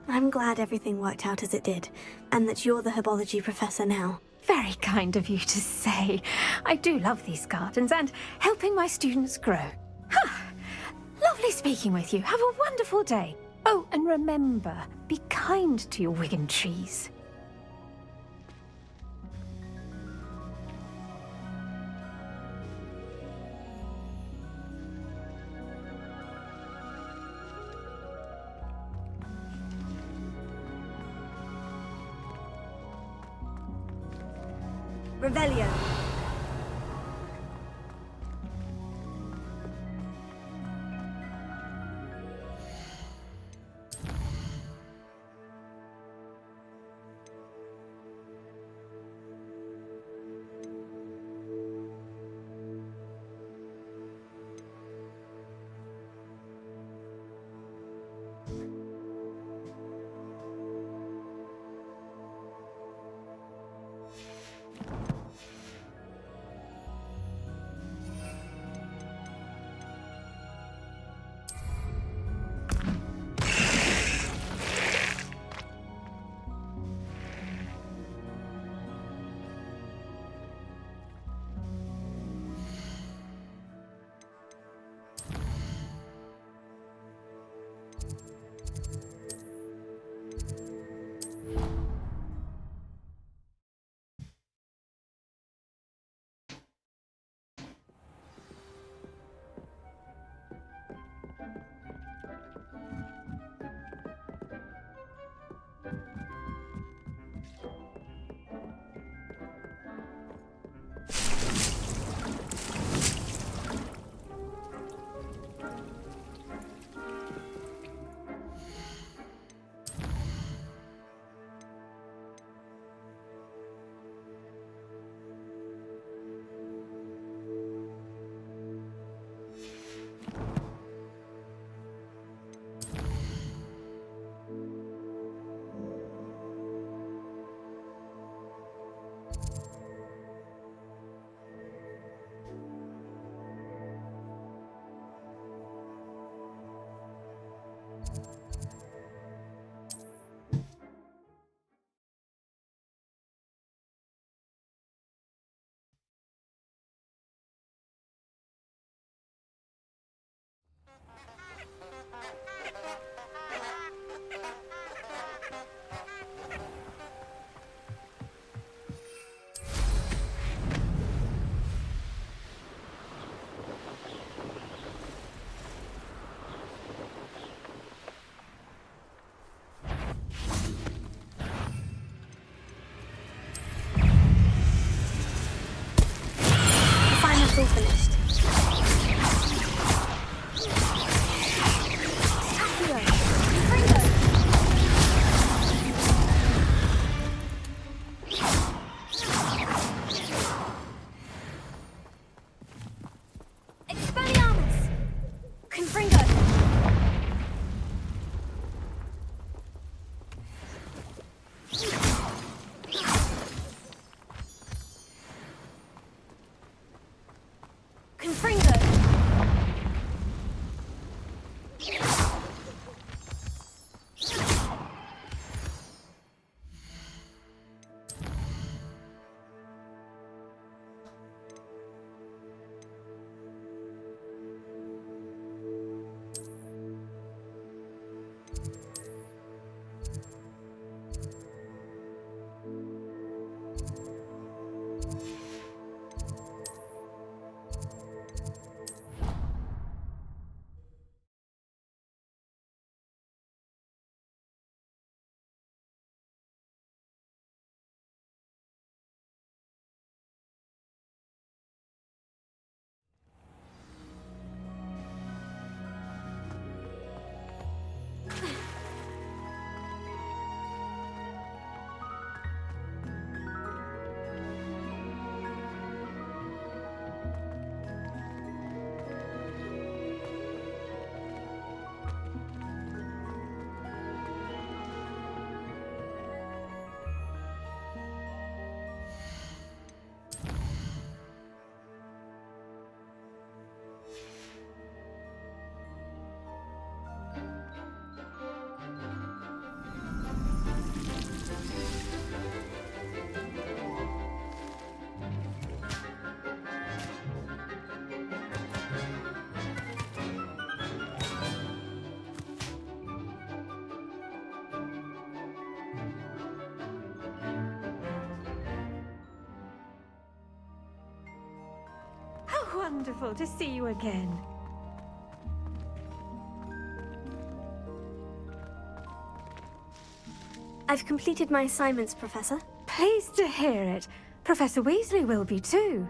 I'm glad everything worked out as it did, and that you're the herbology professor now. Very kind of you to say. I do love these gardens and helping my students grow. Lovely speaking with you. Have a wonderful day. Oh, and remember, be kind to your Wigan trees. Revelio. It's all finished. Expelliarmus! Confringo! wonderful to see you again. I've completed my assignments, Professor. Pleased to hear it. Professor Weasley will be too.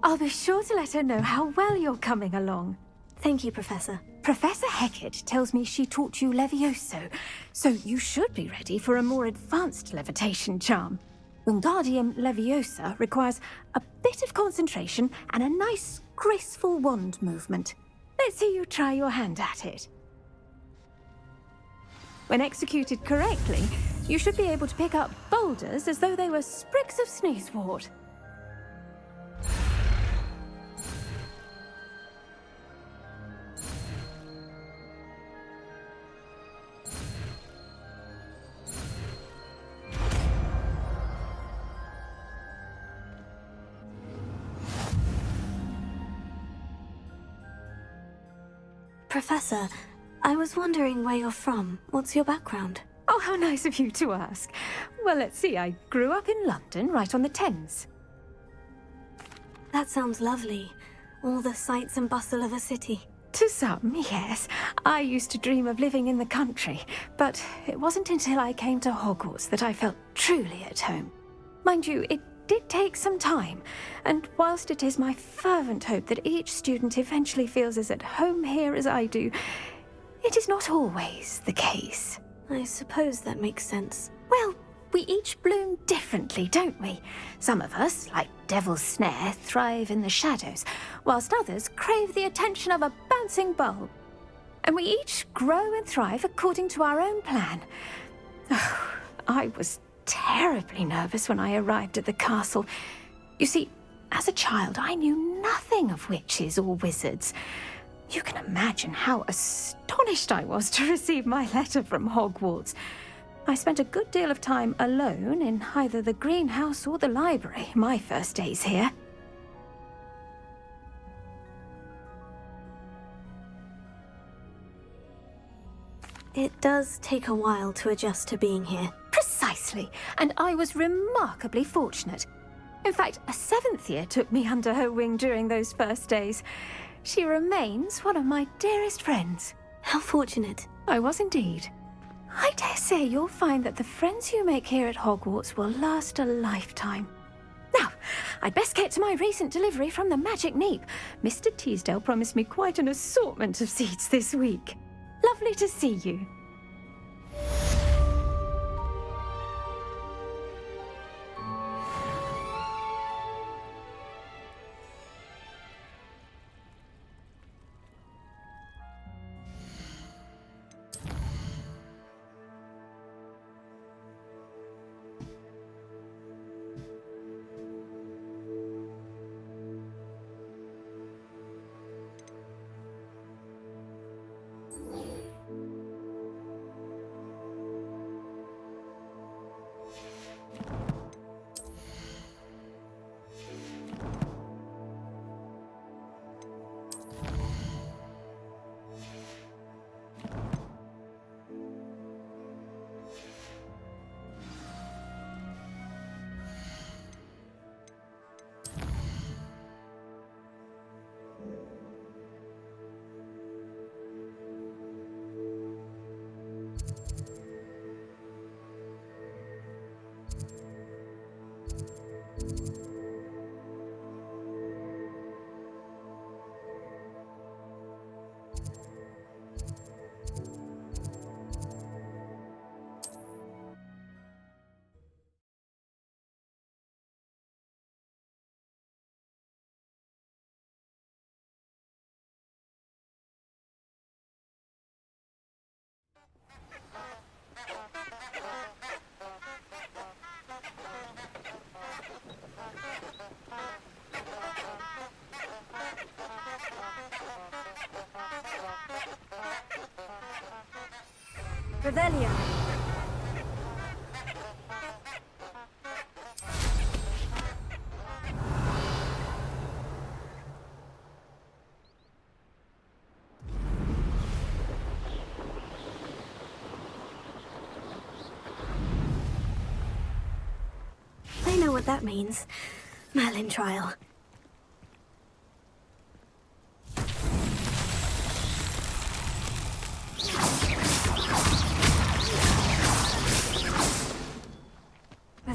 I'll be sure to let her know how well you're coming along. Thank you, Professor. Professor Hecat tells me she taught you Levioso, so you should be ready for a more advanced levitation charm. Wingardium Leviosa requires a bit of concentration and a nice, graceful wand movement. Let's see you try your hand at it. When executed correctly, you should be able to pick up boulders as though they were sprigs of sneezewort. Professor, I was wondering where you're from. What's your background? Oh, how nice of you to ask. Well, let's see. I grew up in London, right on the Thames. That sounds lovely. All the sights and bustle of a city. To some, yes. I used to dream of living in the country, but it wasn't until I came to Hogwarts that I felt truly at home. Mind you, it did take some time, and whilst it is my fervent hope that each student eventually feels as at home here as I do, it is not always the case. I suppose that makes sense. Well, we each bloom differently, don't we? Some of us, like Devil's Snare, thrive in the shadows, whilst others crave the attention of a bouncing bulb. And we each grow and thrive according to our own plan. Oh, I was terribly nervous when I arrived at the castle. You see, as a child, I knew nothing of witches or wizards. You can imagine how astonished I was to receive my letter from Hogwarts. I spent a good deal of time alone in either the greenhouse or the library my first days here. It does take a while to adjust to being here. Precisely, and I was remarkably fortunate. In fact, a 7th year took me under her wing during those first days. She remains one of my dearest friends. How fortunate. I was indeed. I dare say you'll find that the friends you make here at Hogwarts will last a lifetime. Now, I'd best get to my recent delivery from the Magic Neep. Mr. Teasdale promised me quite an assortment of seeds this week. Lovely to see you. Revelio. I know what that means. Merlin trial.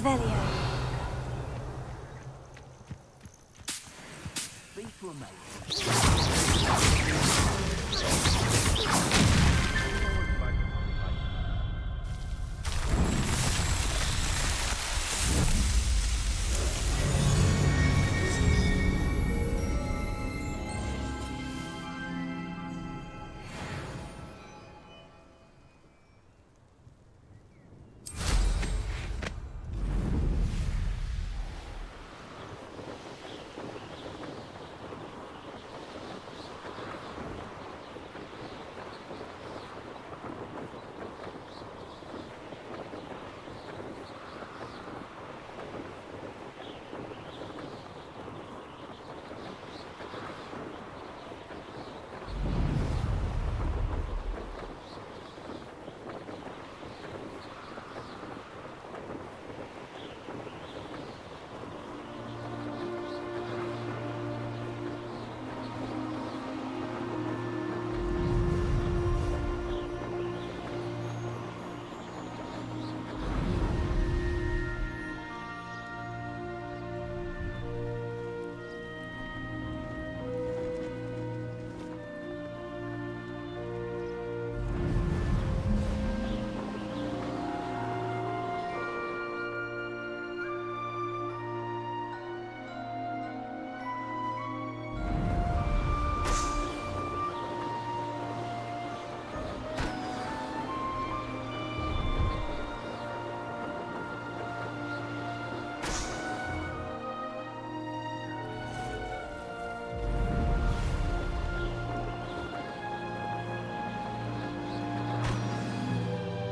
Revelio.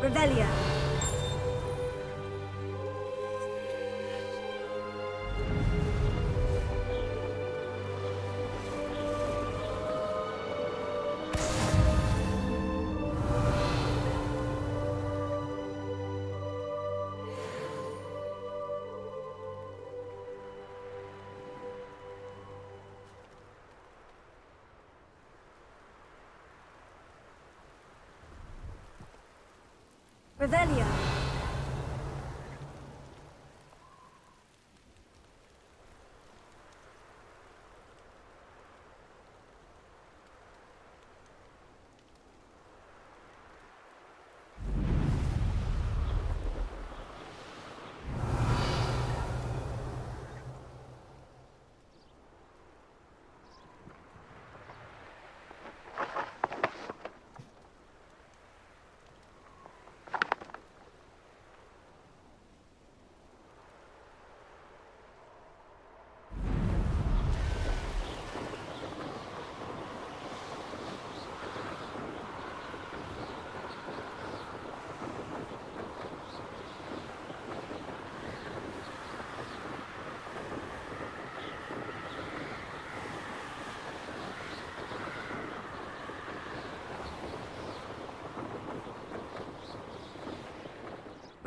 Revelio. Revelio.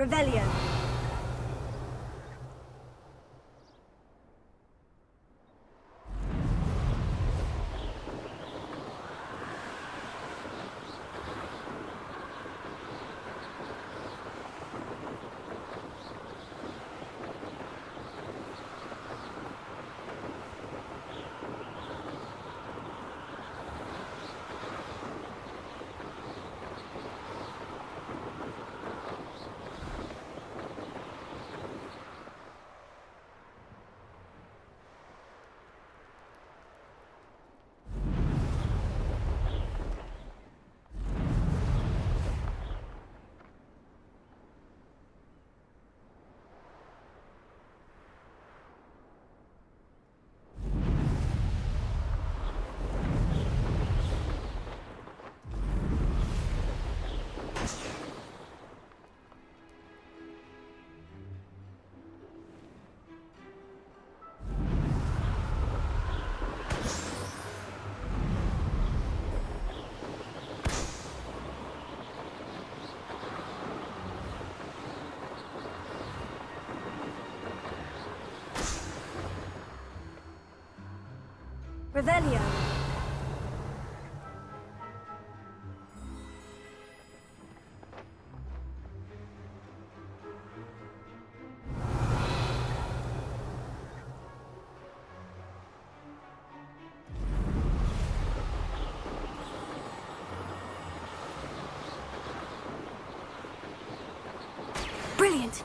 Revelio. Revelio. Brilliant.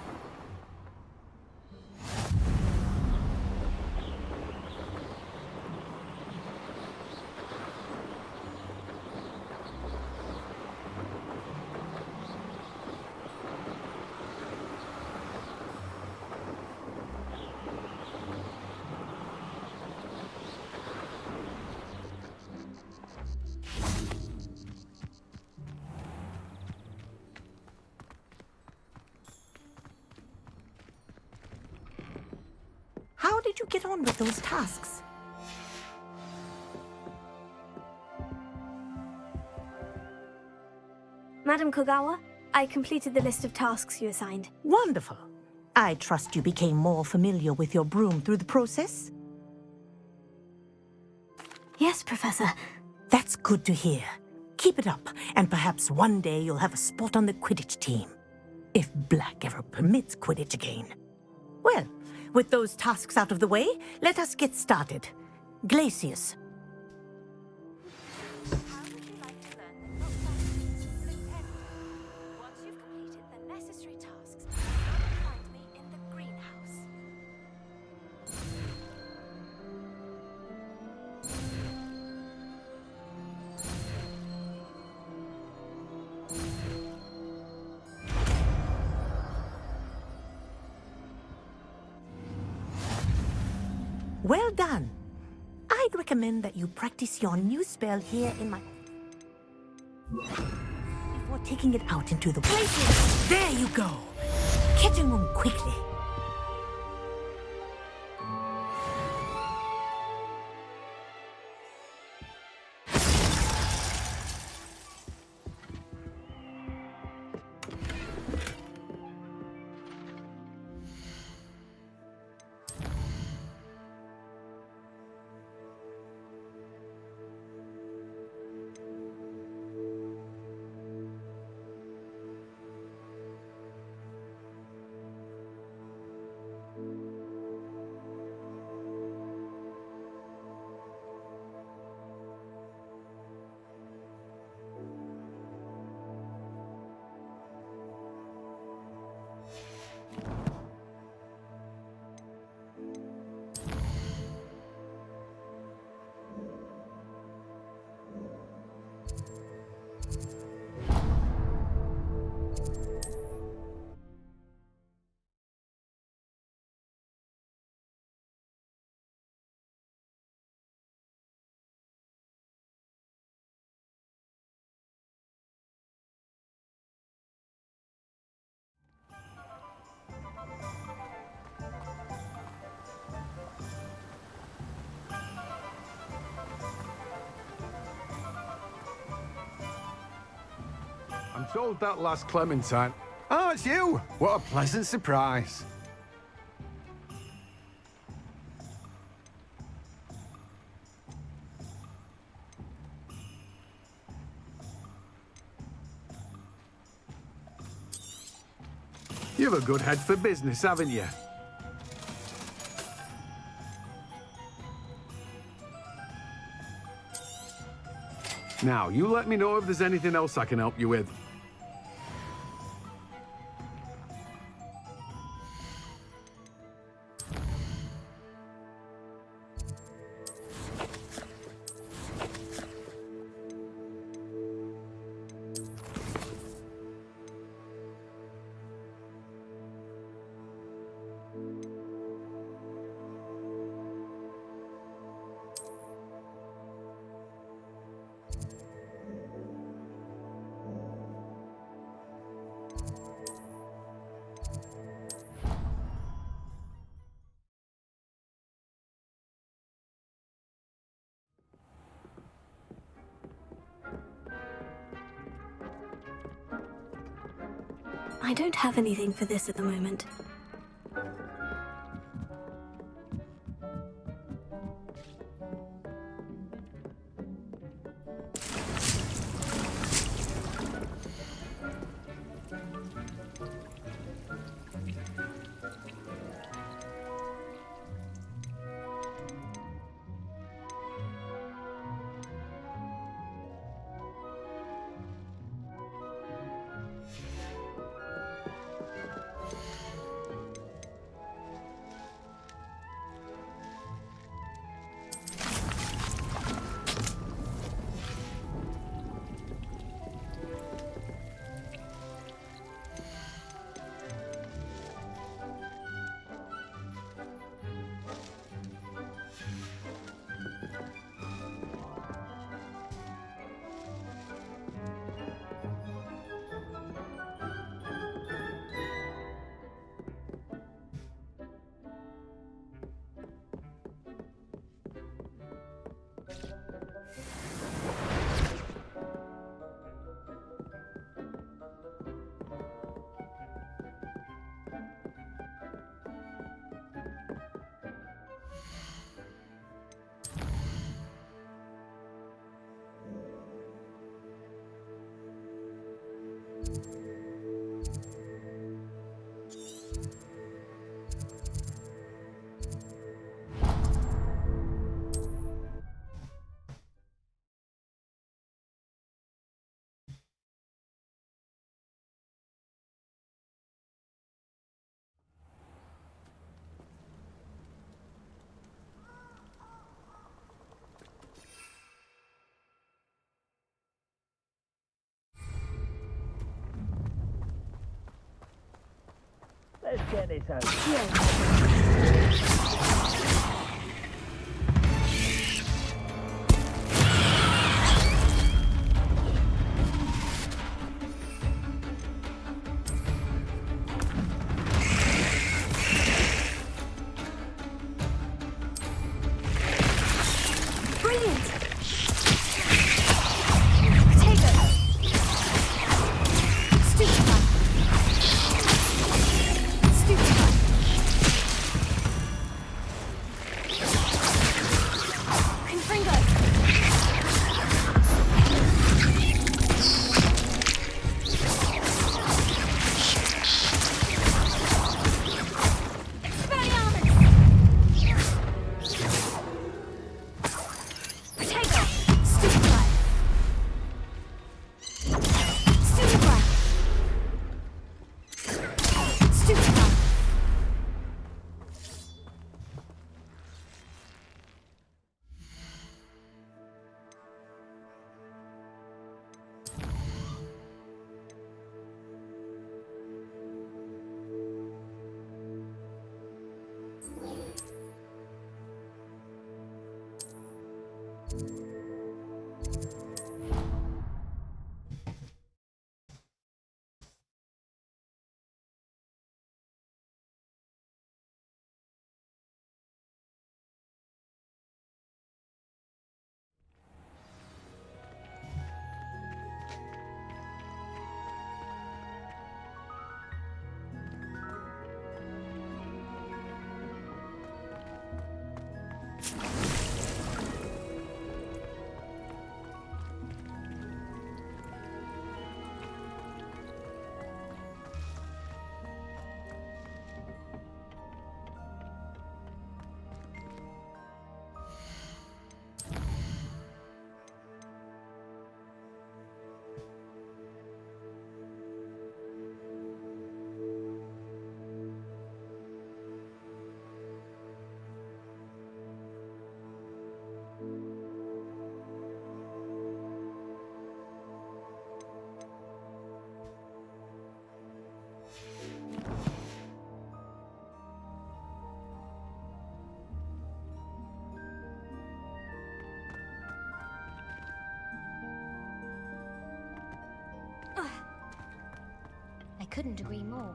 How did you get on with those tasks? Madam Kogawa, I completed the list of tasks you assigned. Wonderful. I trust you became more familiar with your broom through the process? Yes, Professor. That's good to hear. Keep it up, and perhaps one day you'll have a spot on the Quidditch team. If Black ever permits Quidditch again. Well, with those tasks out of the way, let us get started. Glacius. Once you've completed the necessary tasks, find me in the greenhouse. Well done. I'd recommend that you practice your new spell here in my... before taking it out into the... Places! There you go! Catching them quickly. I'm told that last Clementine... Oh, it's you! What a pleasant surprise. You've a good head for business, haven't you? Now, you let me know if there's anything else I can help you with. I don't have anything for this at the moment. Let's get this over. I couldn't agree more.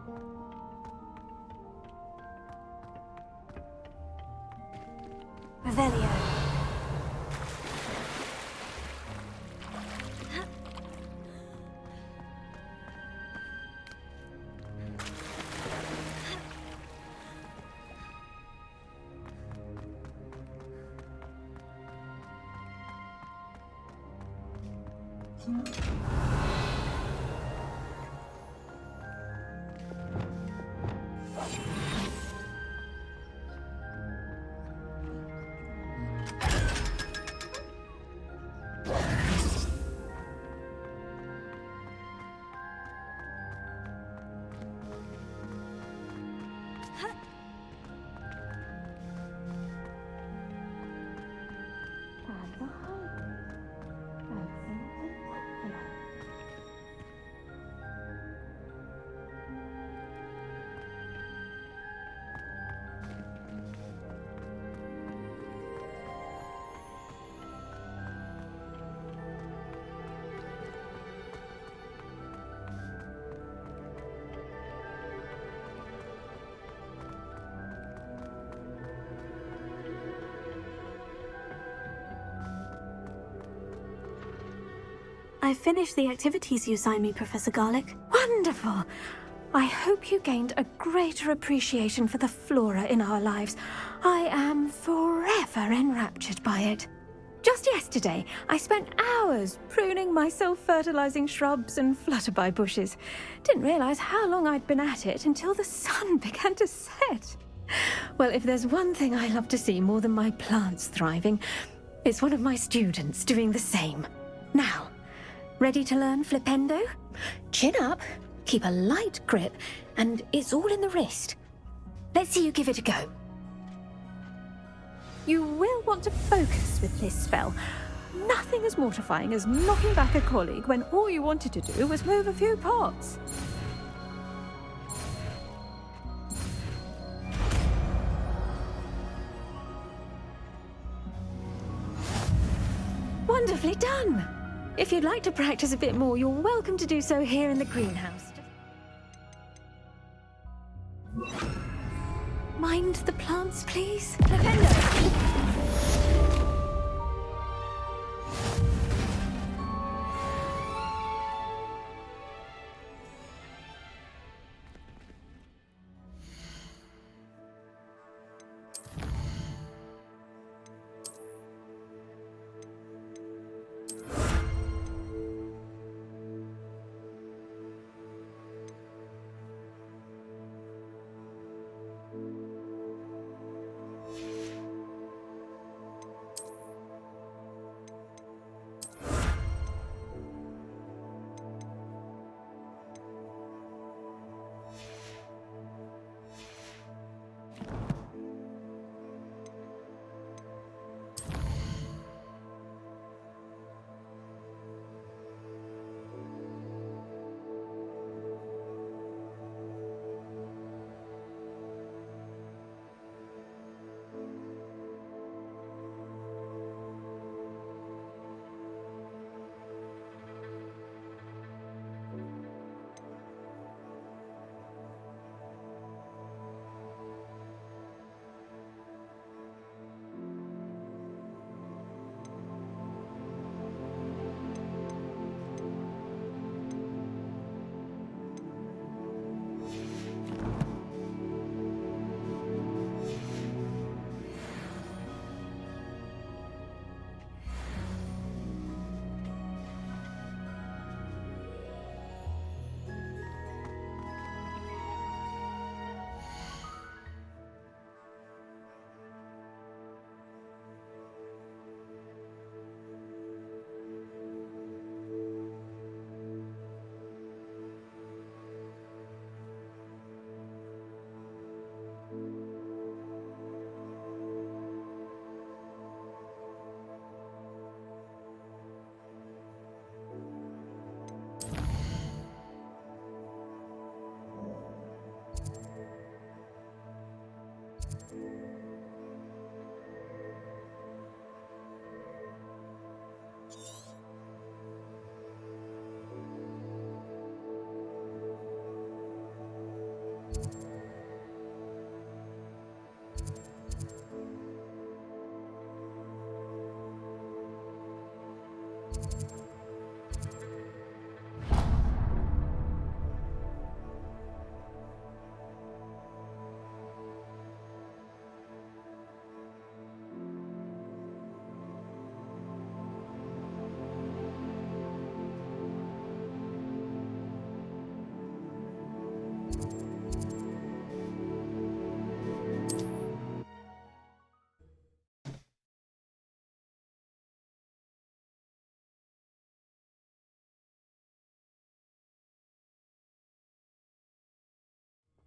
Revelio. I finished the activities you assigned me, Professor Garlick. Wonderful! I hope you gained a greater appreciation for the flora in our lives. I am forever enraptured by it. Just yesterday, I spent hours pruning my self-fertilizing shrubs and flutterby bushes. Didn't realize how long I'd been at it until the sun began to set. Well, if there's one thing I love to see more than my plants thriving, it's one of my students doing the same. Now, ready to learn Flipendo? Chin up, keep a light grip, and it's all in the wrist. Let's see you give it a go. You will want to focus with this spell. Nothing as mortifying as knocking back a colleague when all you wanted to do was move a few pots. Wonderfully done! If you'd like to practice a bit more, you're welcome to do so here in the greenhouse. Mind the plants, please?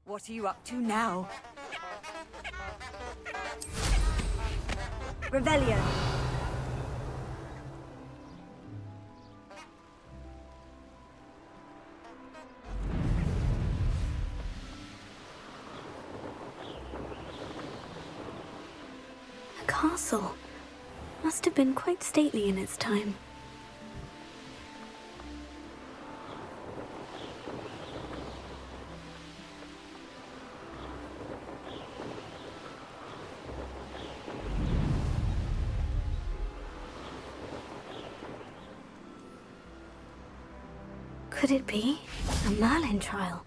What are you up to now? Rebellion! A castle. Must have been quite stately in its time. Could it be a Merlin trial?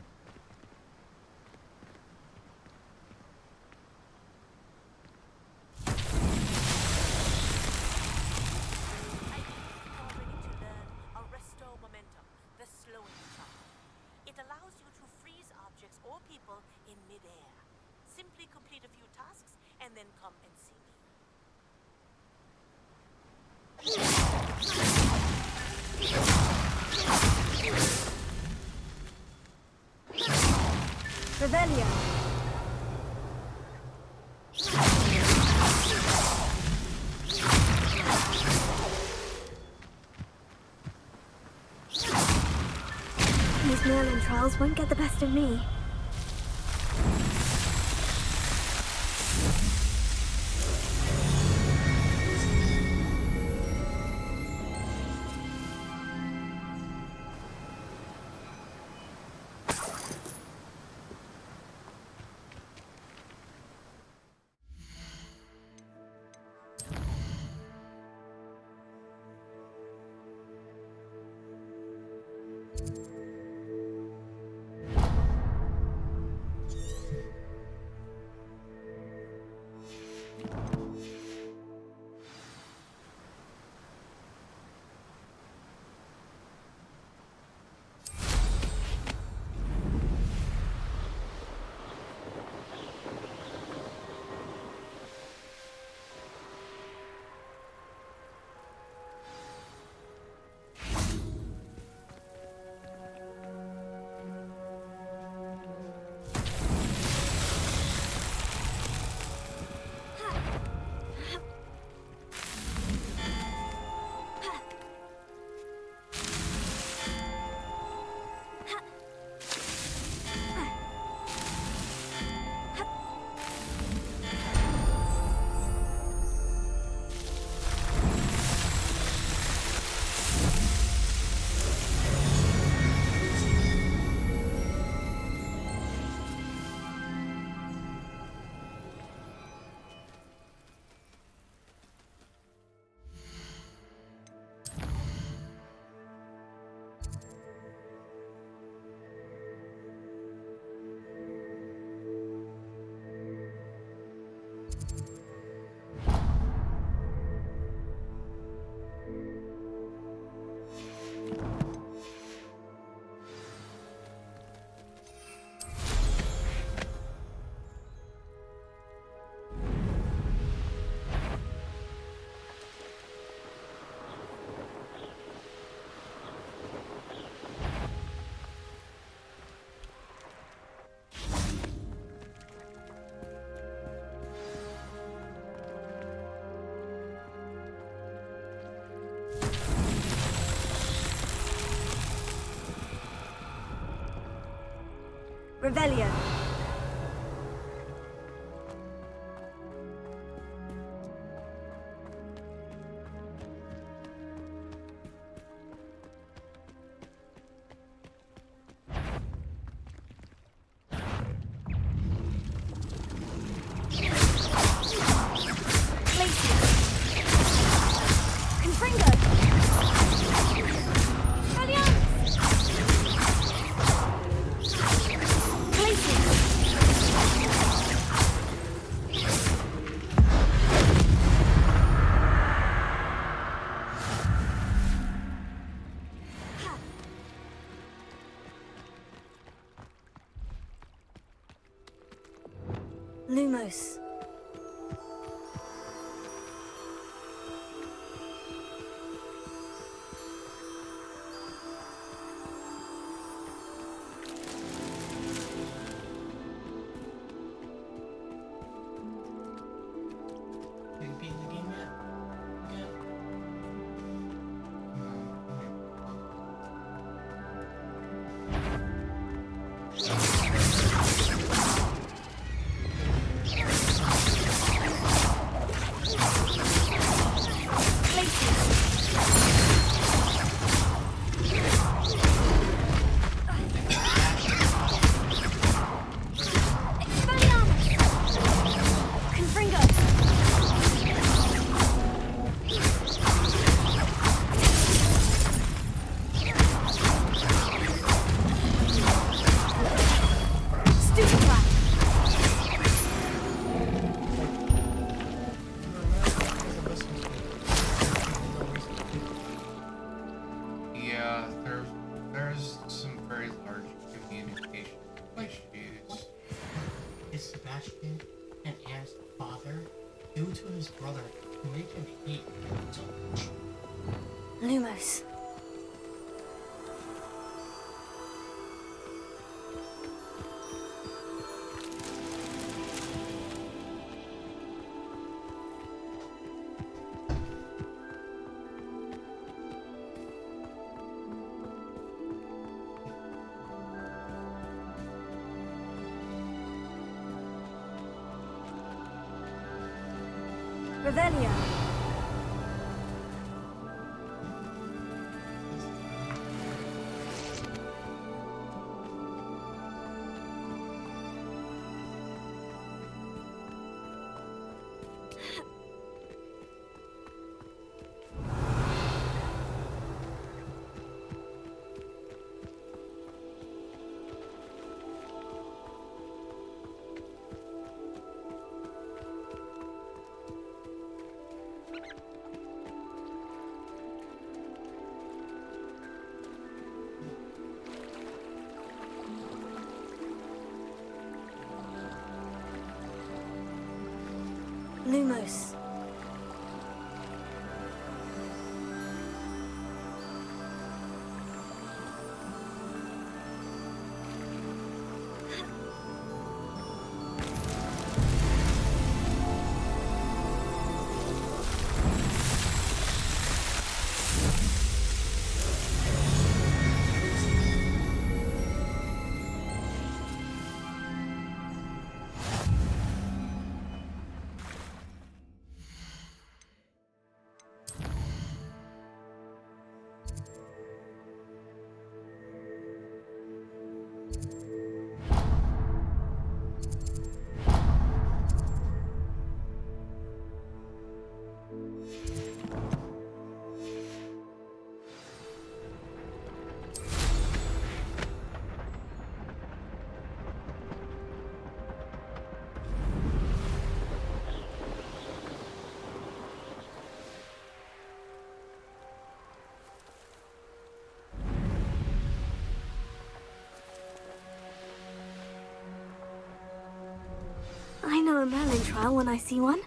It allows you to freeze objects or people in midair. Simply complete a few tasks and then come and see me. Rebellion! These Merlin trials won't get the best of me. Revelio. Lumos. Yeah, there's some very large communication issues. Is Sebastian and Anne's father due to his brother who made him hate him so much? Lumos. Revelio. Lumos. I know a Merlin trial when I see one.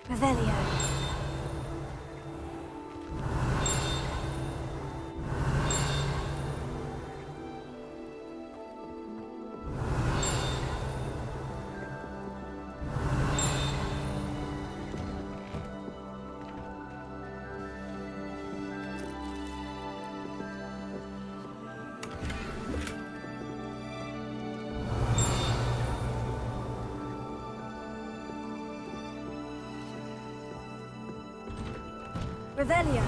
Revelio. Revelio.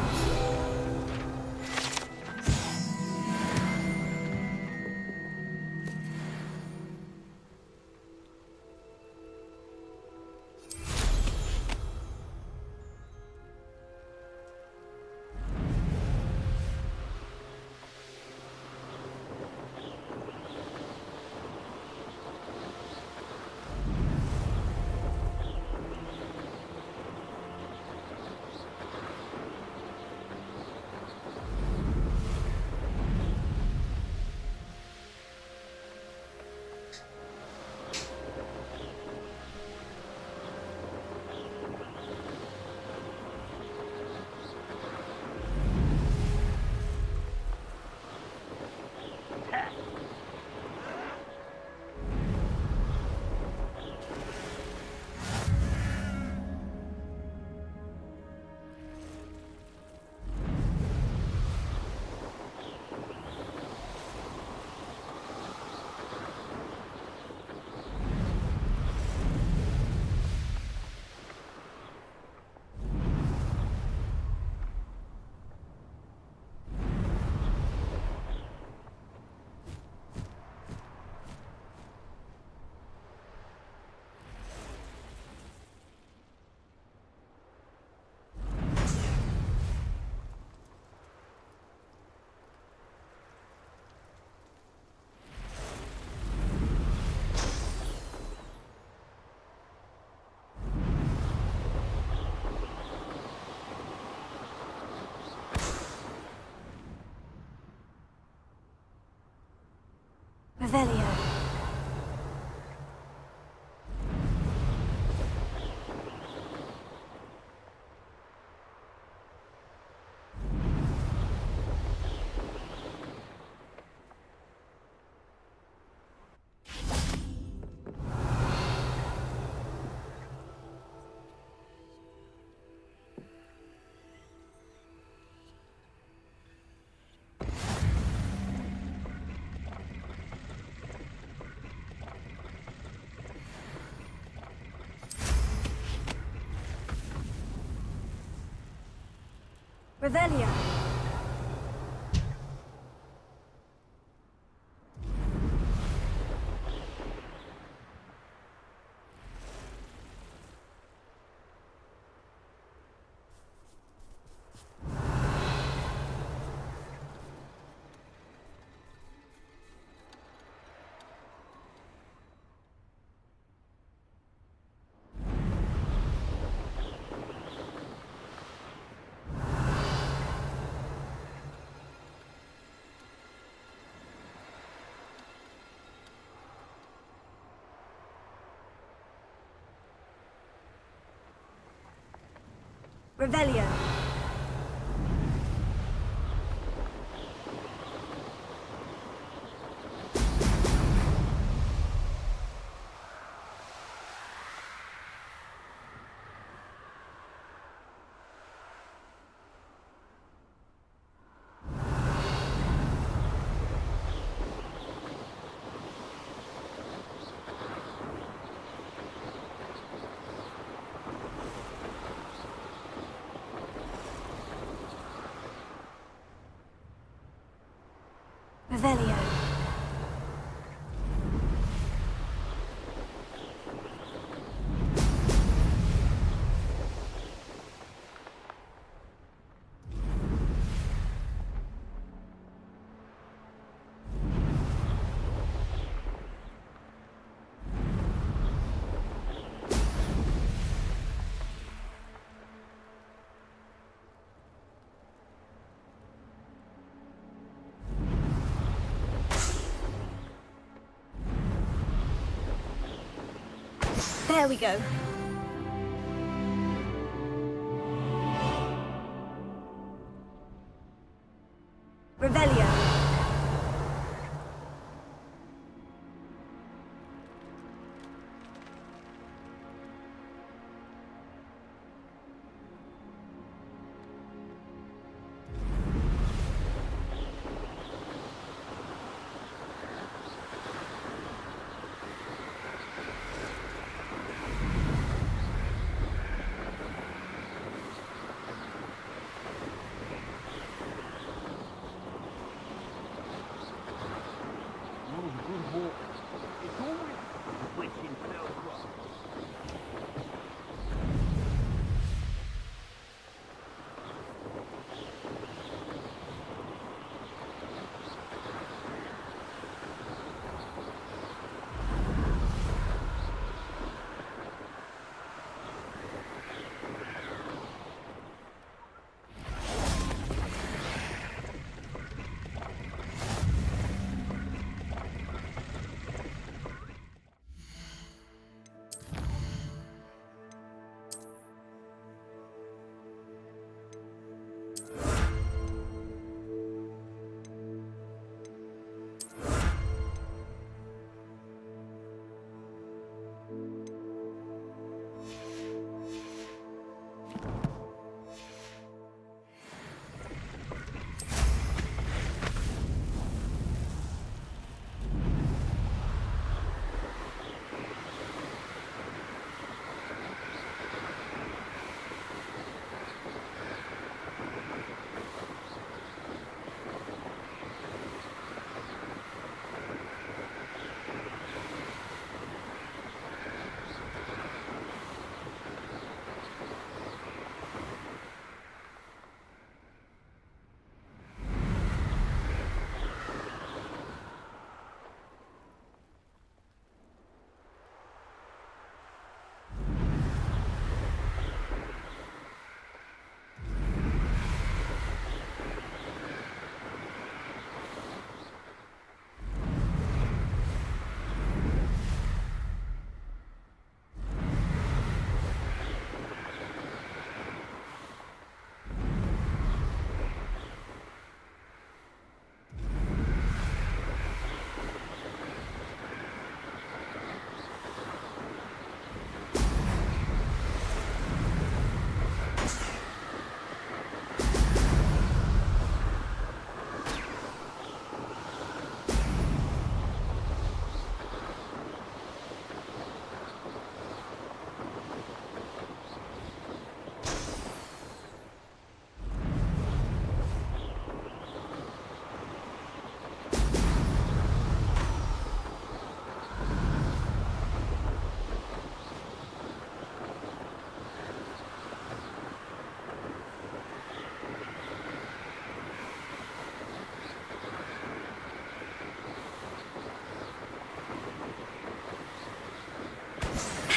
Revelio. Revelio. Revelio. There we go. Revelio.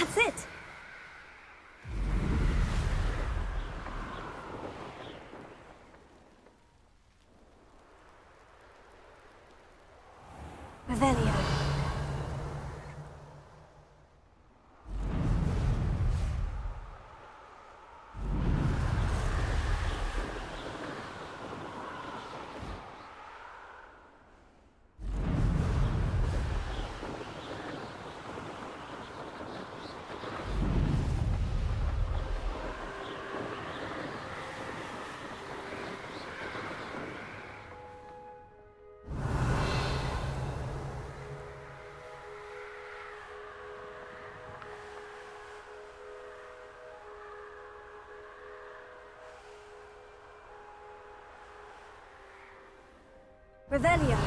That's it! Revelio. Revelio.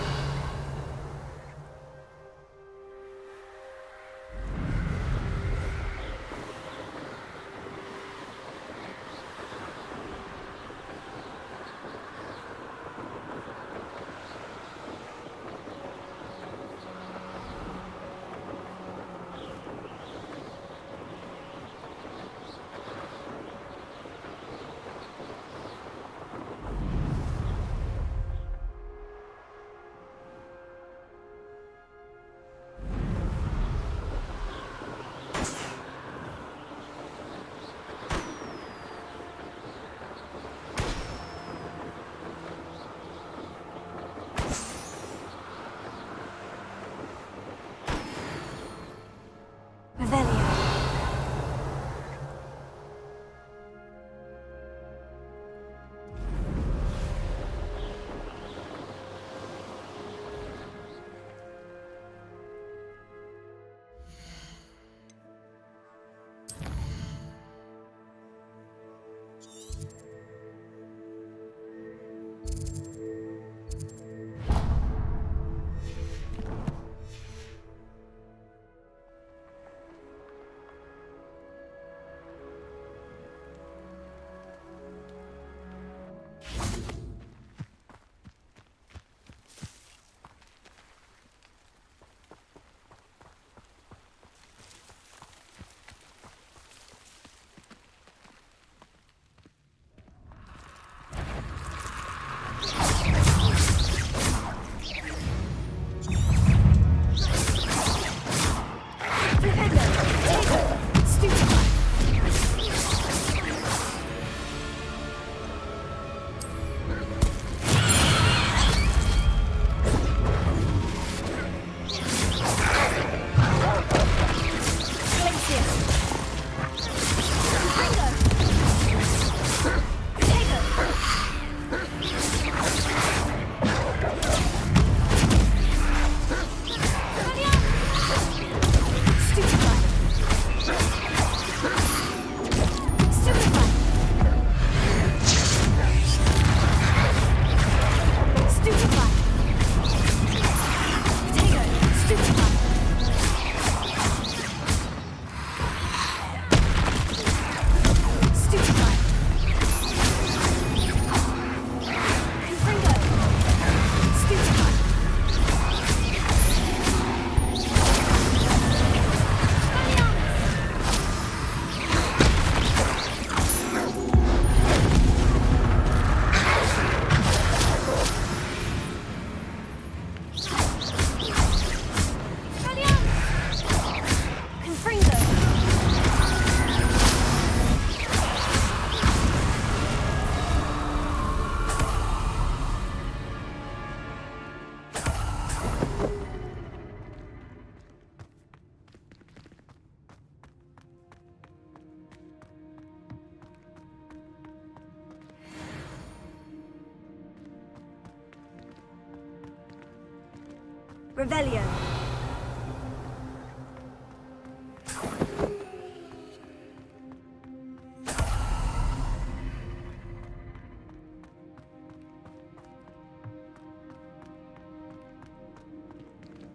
Revelio.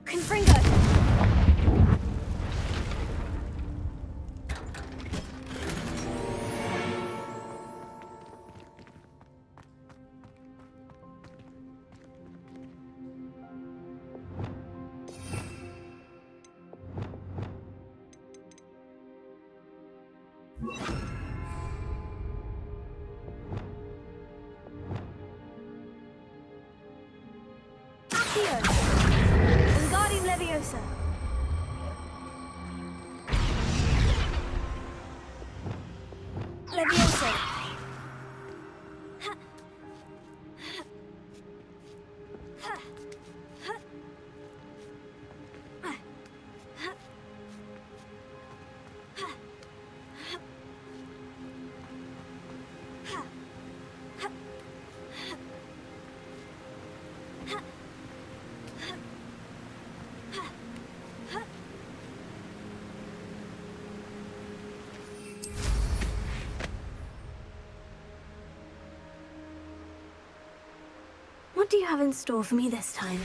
Confringo. Accio. Wingardium Leviosa. Leviosa. What do you have in store for me this time?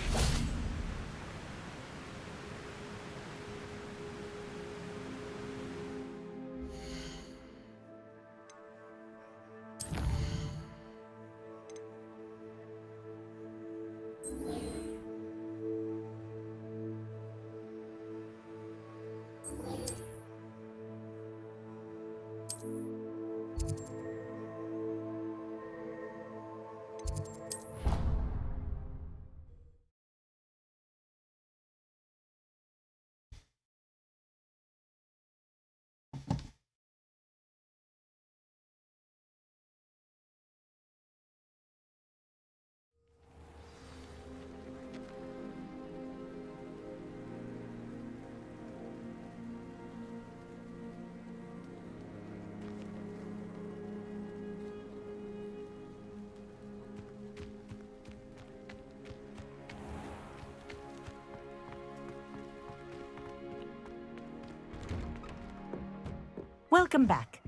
Welcome back.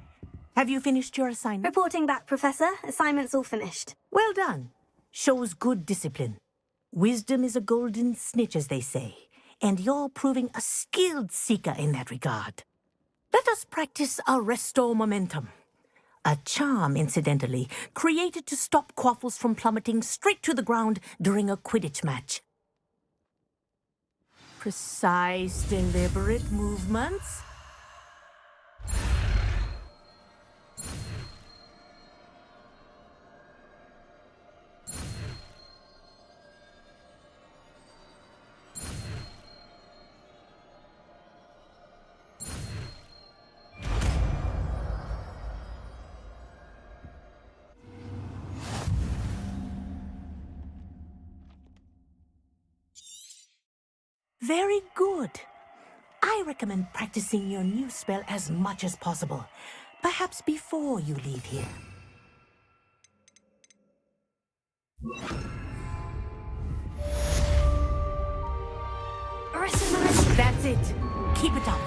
Have you finished your assignment? Reporting back, Professor. Assignment's all finished. Well done. Shows good discipline. Wisdom is a golden snitch, as they say, and you're proving a skilled seeker in that regard. Let us practice Arresto Momentum. A charm, incidentally, created to stop Quaffles from plummeting straight to the ground during a Quidditch match. Precise, deliberate movements. Very good. I recommend practicing your new spell as much as possible, perhaps before you leave here. That's it. Keep it up.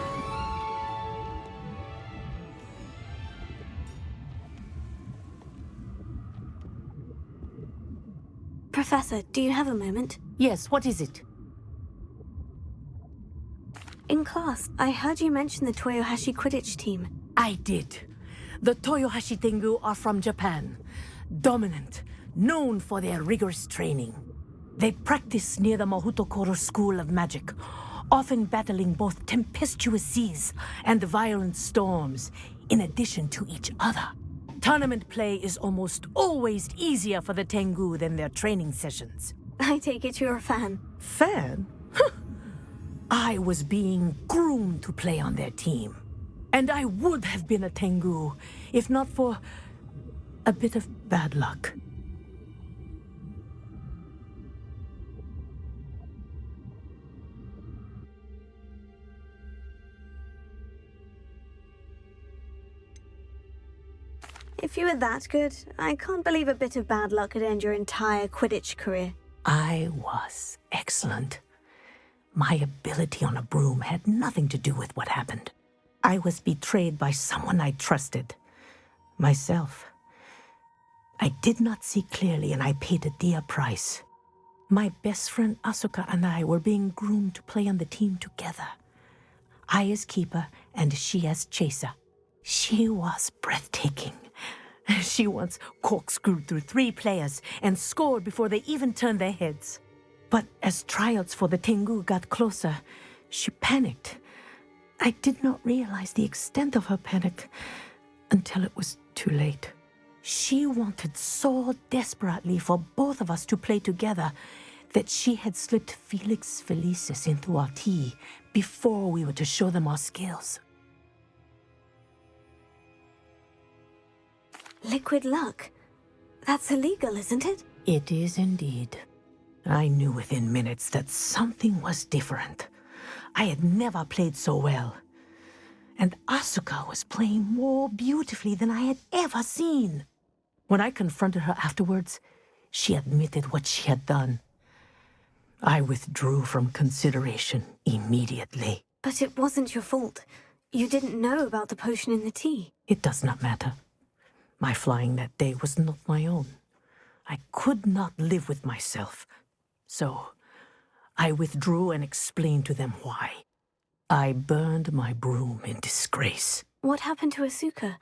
Professor, do you have a moment? Yes, what is it? In class, I heard you mention the Toyohashi Quidditch team. I did. The Toyohashi Tengu are from Japan. Dominant, known for their rigorous training. They practice near the Mahutokoro School of Magic, often battling both tempestuous seas and violent storms, in addition to each other. Tournament play is almost always easier for the Tengu than their training sessions. I take it you're a fan. Fan? I was being groomed to play on their team. And I would have been a Tengu, if not for a bit of bad luck. If you were that good, I can't believe a bit of bad luck could end your entire Quidditch career. I was excellent. My ability on a broom had nothing to do with what happened. I was betrayed by someone I trusted. Myself. I did not see clearly, and I paid a dear price. My best friend Asuka and I were being groomed to play on the team together. I as keeper and she as chaser. She was breathtaking. She once corkscrewed through 3 players and scored before they even turned their heads. But as tryouts for the Tengu got closer, she panicked. I did not realize the extent of her panic until it was too late. She wanted so desperately for both of us to play together that she had slipped Felix Felicis into our tea before we were to show them our skills. Liquid luck? That's illegal, isn't it? It is indeed. I knew within minutes that something was different. I had never played so well. And Asuka was playing more beautifully than I had ever seen. When I confronted her afterwards, she admitted what she had done. I withdrew from consideration immediately. But it wasn't your fault. You didn't know about the potion in the tea. It does not matter. My flying that day was not my own. I could not live with myself. So, I withdrew and explained to them why. I burned my broom in disgrace. What happened to Asuka?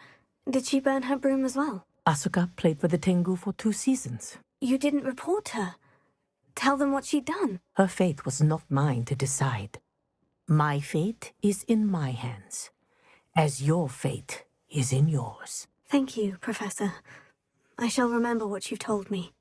Did she burn her broom as well? Asuka played for the Tengu for 2 seasons. You didn't report her. Tell them what she'd done. Her fate was not mine to decide. My fate is in my hands, as your fate is in yours. Thank you, Professor. I shall remember what you've told me.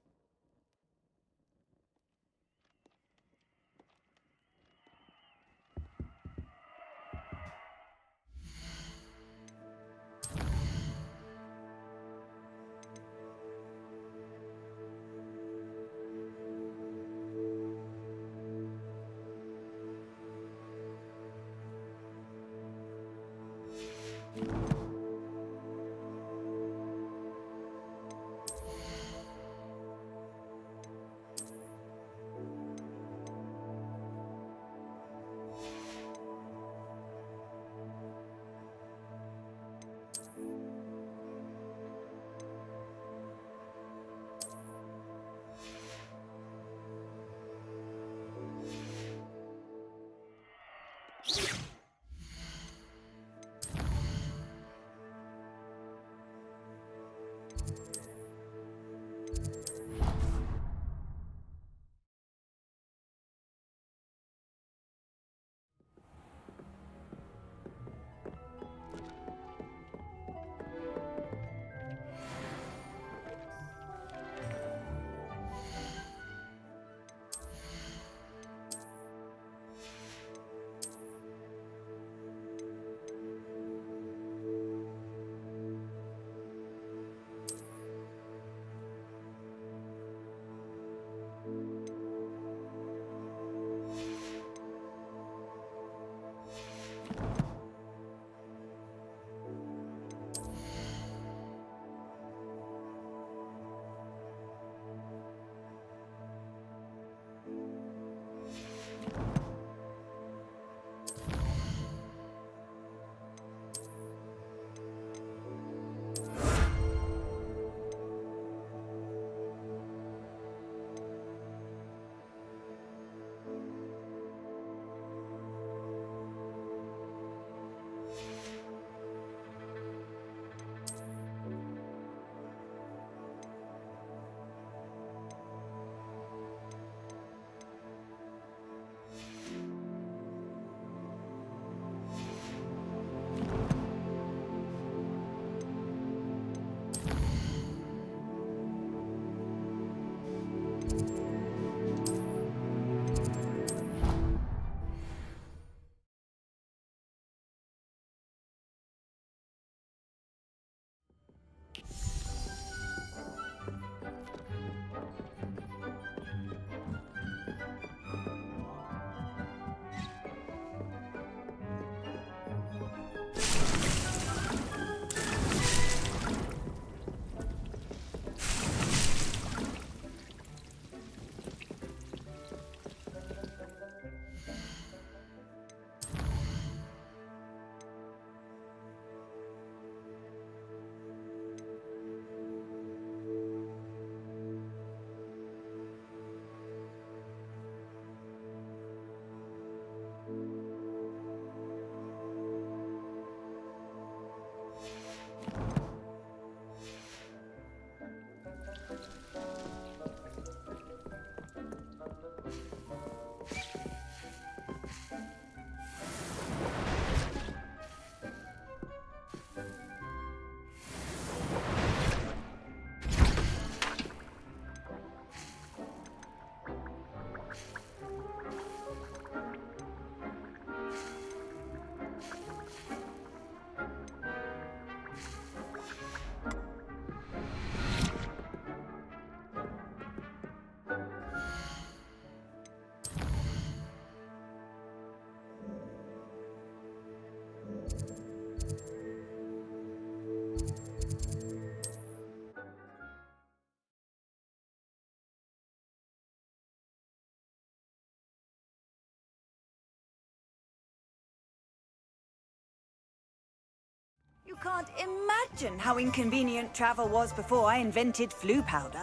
can't imagine how inconvenient travel was before I invented flu powder.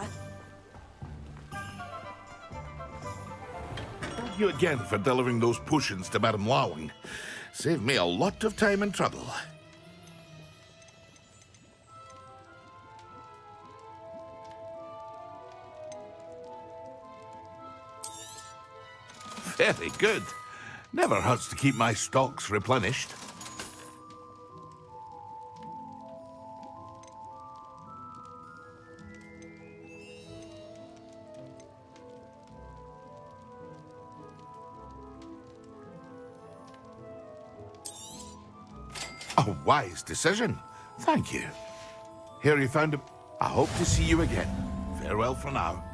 Thank you again for delivering those potions to Madame Lowing. Saved me a lot of time and trouble. Very good. Never hurts to keep my stocks replenished. A wise decision. Thank you. Here you found him. I hope to see you again. Farewell for now.